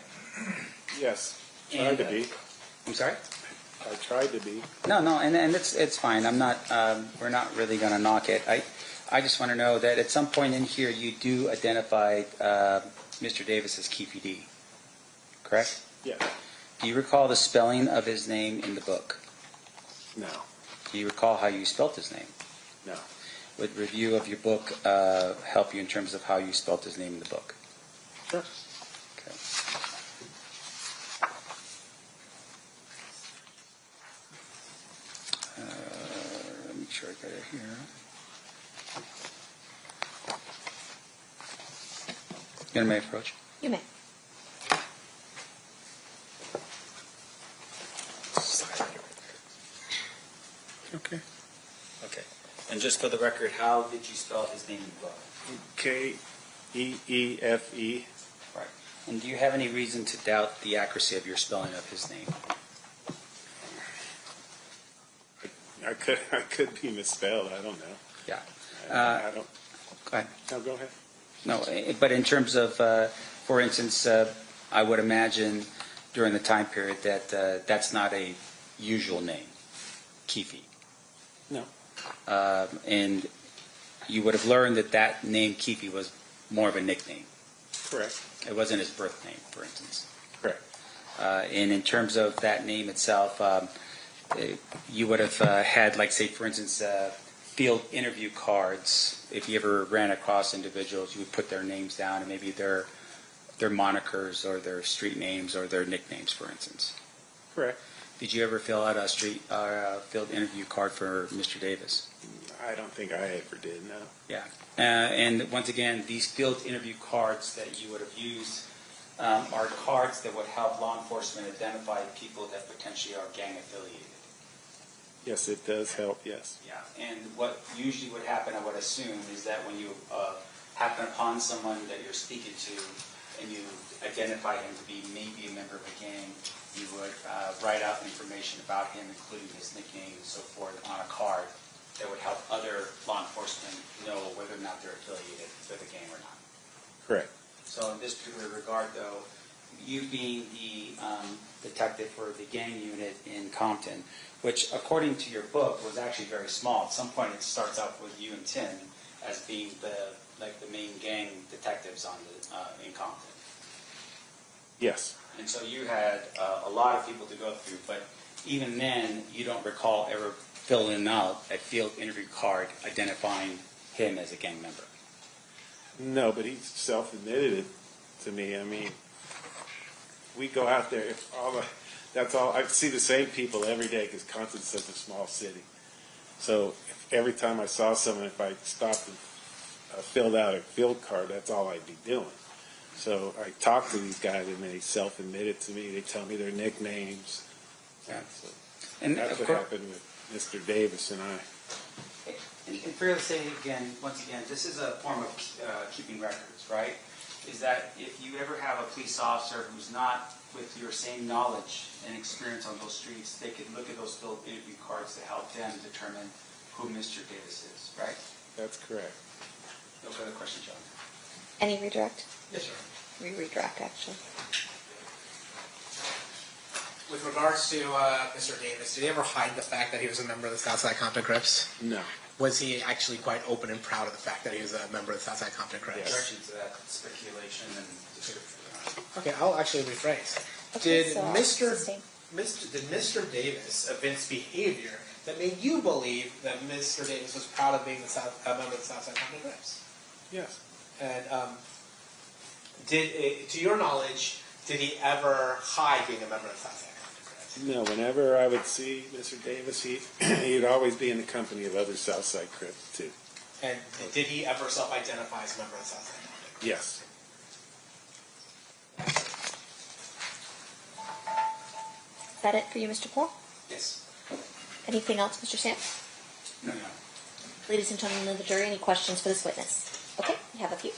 Yes. Tried to be. I'm sorry? I tried to be. No, and it's fine. I'm not, we're not really going to knock it. I just want to know that at some point in here you do identify Mr. Davis as Keffe D, correct? Yes. Do you recall the spelling of his name in the book? No. Do you recall how you spelt his name? No. Would review of your book help you in terms of how you spelt his name in the book? Sure. Okay. Let me make sure I got it here. You want me to approach? You may. Okay. Okay. And just for the record, how did you spell his name in the book? K-E-E-F-E. Right. And do you have any reason to doubt the accuracy of your spelling of his name? I could be misspelled. I don't know. Yeah. I don't. Go ahead. No, go ahead. No, but in terms of, for instance, I would imagine during the time period that that's not a usual name, Keffe. No. And you would have learned that that name Keffe was more of a nickname. Correct. It wasn't his birth name, for instance. Correct. And in terms of that name itself, you would have had, like, say, for instance, field interview cards. If you ever ran across individuals, you would put their names down and maybe their monikers or their street names or their nicknames, for instance. Correct. Did you ever fill out a field interview card for Mr. Davis? I don't think I ever did, no. Yeah. And once again, these field interview cards that you would have used are cards that would help law enforcement identify people that potentially are gang affiliated. Yes, it does help, yes. Yeah. And what usually would happen, I would assume, is that when you happen upon someone that you're speaking to and you identify him to be maybe a member of a gang, you would write out information about him, including his nickname and so forth, on a card that would help other law enforcement know whether or not they're affiliated with a gang or not. Correct. So in this particular regard, though, you being the detective for the gang unit in Compton, which according to your book was actually very small. At some point it starts out with you and Tim as being the main gang detectives in Compton. Yes. And so you had a lot of people to go through, but even then you don't recall ever filling out a field interview card identifying him as a gang member. No, but he self-admitted it to me. I mean, we go out there, that's all, I see the same people every day because Compton's such a small city. So every time I saw someone, if I stopped and filled out a field card, that's all I'd be doing. So I talk to these guys and they self-admit to me. They tell me their nicknames. Yeah. So And that's what happened with Mr. Davis and I. And fair to say, once again, this is a form of keeping records, right? Is that if you ever have a police officer who's not with your same knowledge and experience on those streets, they could look at those field interview cards to help them determine who Mr. Davis is, right? That's correct. No further questions, John? Any redirect? Yes, sir. Redirect, actually. With regards to Mr. Davis, did he ever hide the fact that he was a member of the Southside Compton Crips? No. Was he actually quite open and proud of the fact that he was a member of the Southside Compton Crips? Objection to that speculation and description. Okay, I'll actually rephrase. Okay, Did so Mr. Davis evince behavior that made you believe that Mr. Davis was proud of being a member of the Southside Compton Crips? Yes. And to your knowledge, did he ever hide being a member of the Southside Compton Crips? No, whenever I would see Mr. Davis, he'd always be in the company of other Southside Crips, too. And did he ever self-identify as a member of the Southside Compton? Yes. Is that it for you, Mr. Poole? Yes. Anything else, Mr. Sam? No. Ladies and gentlemen of the jury, any questions for this witness? Okay, we have a few.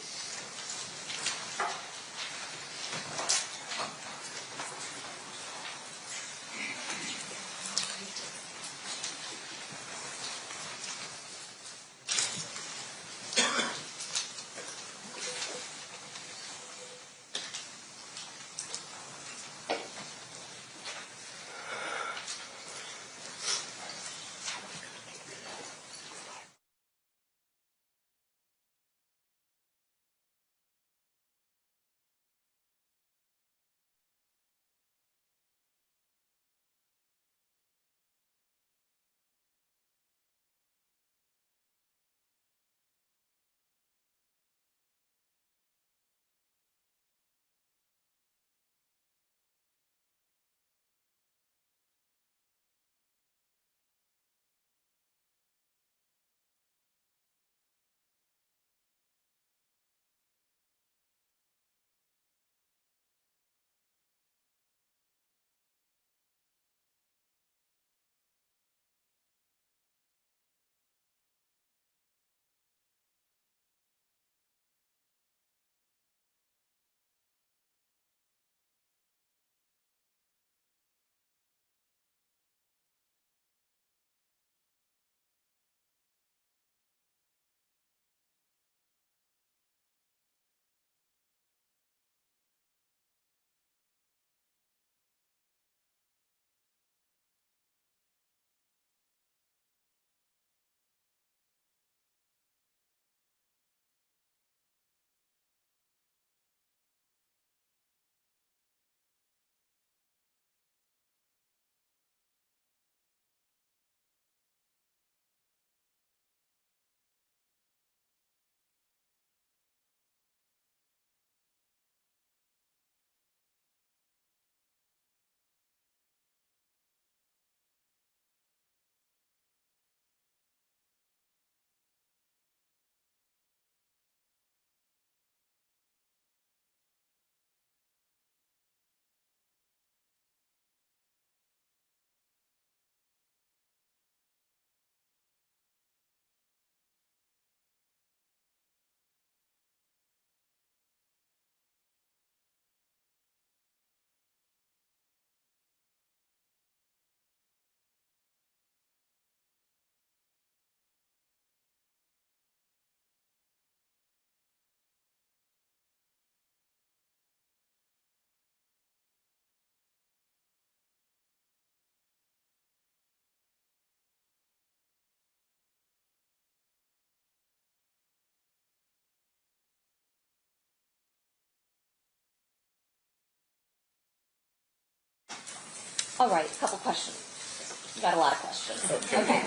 All right, a couple questions. You got a lot of questions. Okay.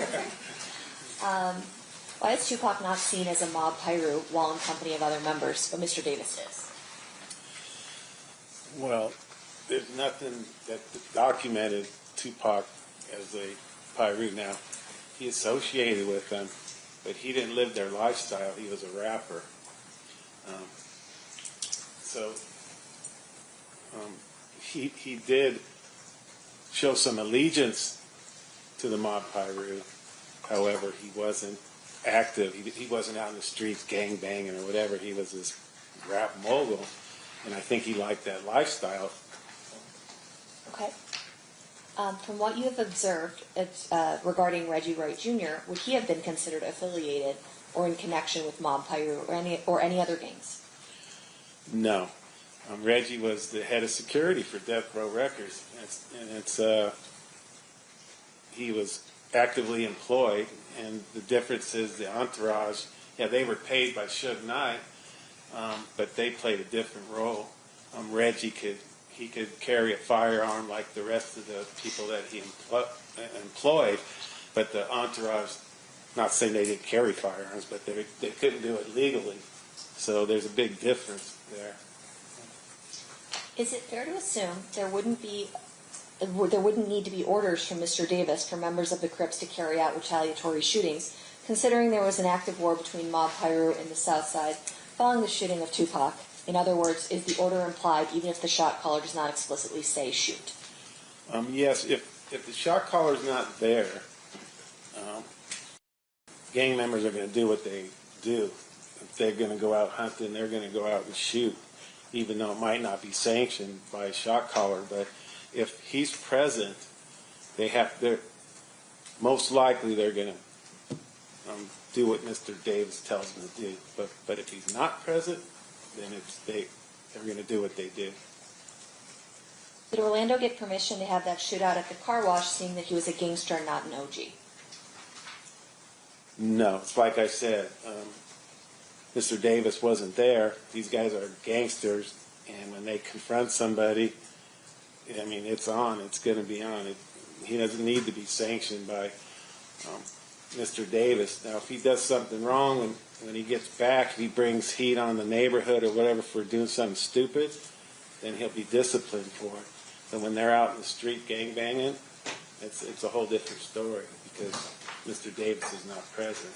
Why is Tupac not seen as a mob pyro while in company of other members, but Mr. Davis is? Well, there's nothing that documented Tupac as a Pyru. Now, he associated with them, but he didn't live their lifestyle. He was a rapper. He did show some allegiance to the mob Pyru. However, he wasn't active. He wasn't out in the streets gang banging or whatever. He was this rap mogul, and I think he liked that lifestyle. Okay. From what you have observed regarding Reggie Wright Jr., would he have been considered affiliated or in connection with Mob Pyru or any other gangs? No. Reggie was the head of security for Death Row Records, he was actively employed, and the difference is the entourage, they were paid by Suge Knight, but they played a different role. Reggie could carry a firearm like the rest of the people that he employed, but the entourage, not saying they didn't carry firearms, but they couldn't do it legally. So there's a big difference there. Is it fair to assume there wouldn't need to be orders from Mr. Davis for members of the Crips to carry out retaliatory shootings, considering there was an active war between Mob Pyru and the South Side following the shooting of Tupac? In other words, is the order implied even if the shot caller does not explicitly say shoot? Yes, if the shot caller is not there, gang members are going to do what they do. If they're going to go out hunting, they're going to go out and shoot, even though it might not be sanctioned by a shot caller. But if he's present, they're most likely they're going to do what Mr. Davis tells them to do. But if he's not present, then they're going to do what they do. Did Orlando get permission to have that shootout at the car wash, seeing that he was a gangster and not an OG? No, it's like I said, Mr. Davis wasn't there. These guys are gangsters, and when they confront somebody, I mean, it's on. It's going to be on. He doesn't need to be sanctioned by Mr. Davis. Now, if he does something wrong and when he gets back, if he brings heat on the neighborhood or whatever for doing something stupid, then he'll be disciplined for it. But when they're out in the street gangbanging, it's a whole different story because Mr. Davis is not present.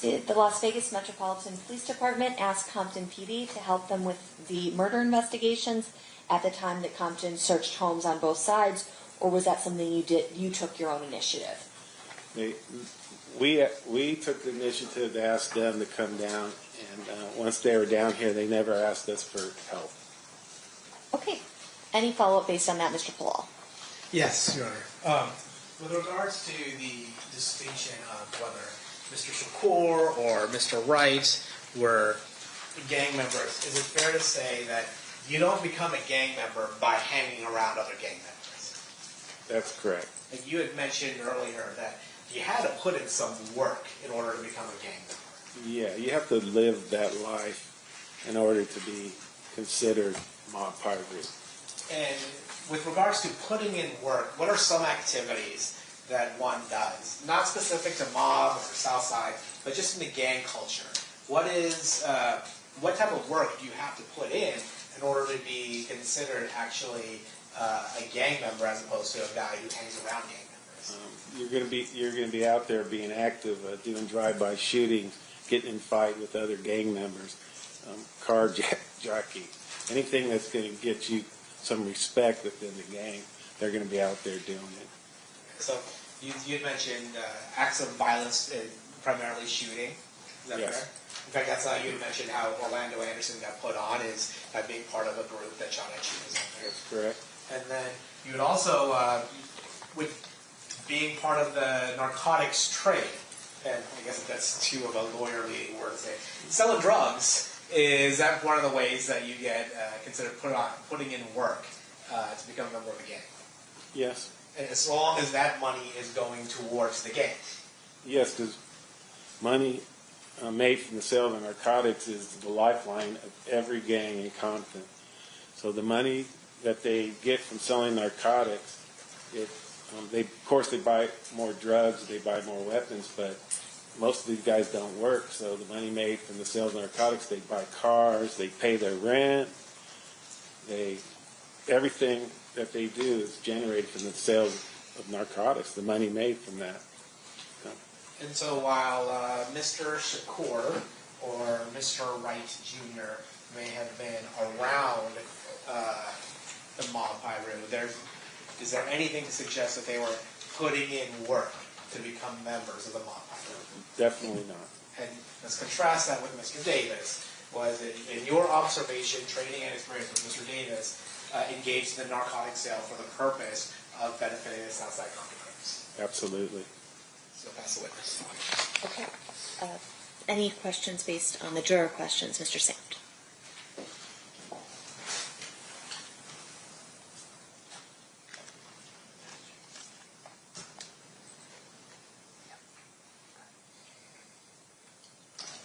Did the Las Vegas Metropolitan Police Department ask Compton PD to help them with the murder investigations at the time that Compton searched homes on both sides, or was that something you took your own initiative? We took the initiative to ask them to come down, and once they were down here, they never asked us for help. Okay. Any follow-up based on that, Mr. Palal? Yes, Your Honor. With regards to the distinction of whether Mr. Shakur or Mr. Wright were gang members, is it fair to say that you don't become a gang member by hanging around other gang members? That's correct. Like you had mentioned earlier that you had to put in some work in order to become a gang member. Yeah, you have to live that life in order to be considered mob pyro. And with regards to putting in work, what are some activities that one does? Not specific to mob or Southside, but just in the gang culture. What type of work do you have to put in order to be considered actually a gang member as opposed to a guy who hangs around gang members? You're going to be out there being active, doing drive-by shootings, getting in fight with other gang members, carjacking, anything that's going to get you some respect within the gang. They're going to be out there doing it. So you had mentioned acts of violence, primarily shooting. Is that Yes. fair? In fact, that's how you had mentioned how Orlando Anderson got put on is by being part of a group that shot at you. Is that fair? That's correct. And then you would also, with being part of the narcotics trade, and I guess that's too of a lawyerly word to say, selling drugs, is that one of the ways that you get considered putting in work to become a member of a gang? Yes. And as long as that money is going towards the gang? Yes, because money made from the sale of narcotics is the lifeline of every gang in Compton. So the money that they get from selling narcotics, of course they buy more drugs, they buy more weapons, but most of these guys don't work. So the money made from the sales of narcotics, they buy cars, they pay their rent, everything that they do is generated from the sales of narcotics, the money made from that. And so while Mr. Shakur or Mr. Wright Jr. may have been around the mob pyro, is there anything to suggest that they were putting in work to become members of the mob pyro? Definitely not. And let's contrast that with Mr. Davis. Was it, in your observation, training, and experience with Mr. Davis, engaged in the narcotic sale for the purpose of benefiting the Southside Crips? Absolutely. So pass the witness. Okay. Any questions based on the juror questions, Mr. Sand?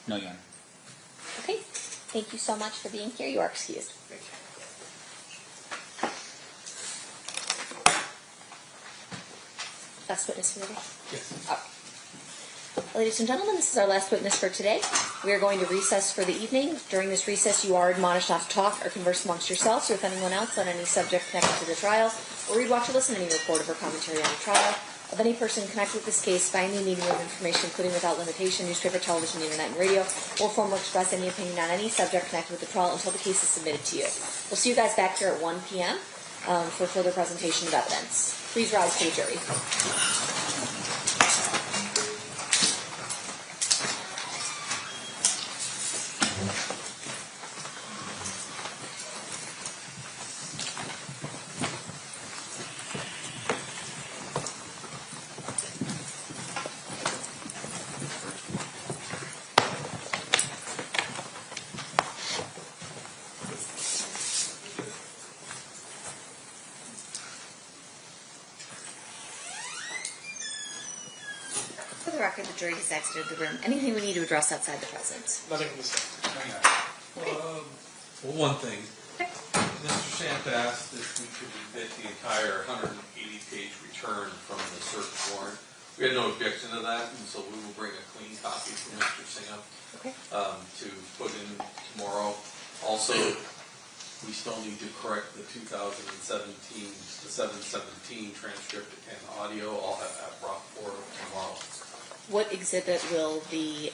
No, Your Honor. Okay. Thank you so much for being here. You are excused. Thank you. Last witness for the day? Yes. Ladies and gentlemen, this is our last witness for today. We are going to recess for the evening. During this recess, you are admonished not to talk or converse amongst yourselves or with anyone else on any subject connected to the trial, or read, watch, or listen to any report or commentary on the trial of any person connected with this case by any medium of information, including without limitation, newspaper, television, internet, and radio, or form or express any opinion on any subject connected with the trial until the case is submitted to you. We'll see you guys back here at 1 p.m. For further presentation of evidence. Please rise to the jury. For the record, the jury has exited the room. Anything we need to address outside the presence? Nothing from the stand. Well, one thing. Mr. Santa asked if we could admit the entire 180-page return from the search warrant. We had no objection to that, and so we will bring a clean copy for Mr. Singh to put in tomorrow. Also, we still need to correct the 2017, the 717 transcript and audio. I'll have that brought forward tomorrow. What exhibit will the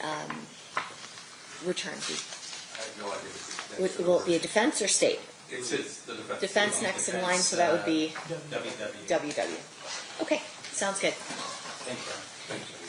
return be? I have no idea. Will it be a defense or state? It's the defense. Defense next in line, so that would be WW. WW. Okay, sounds good. Thank you. Thank you.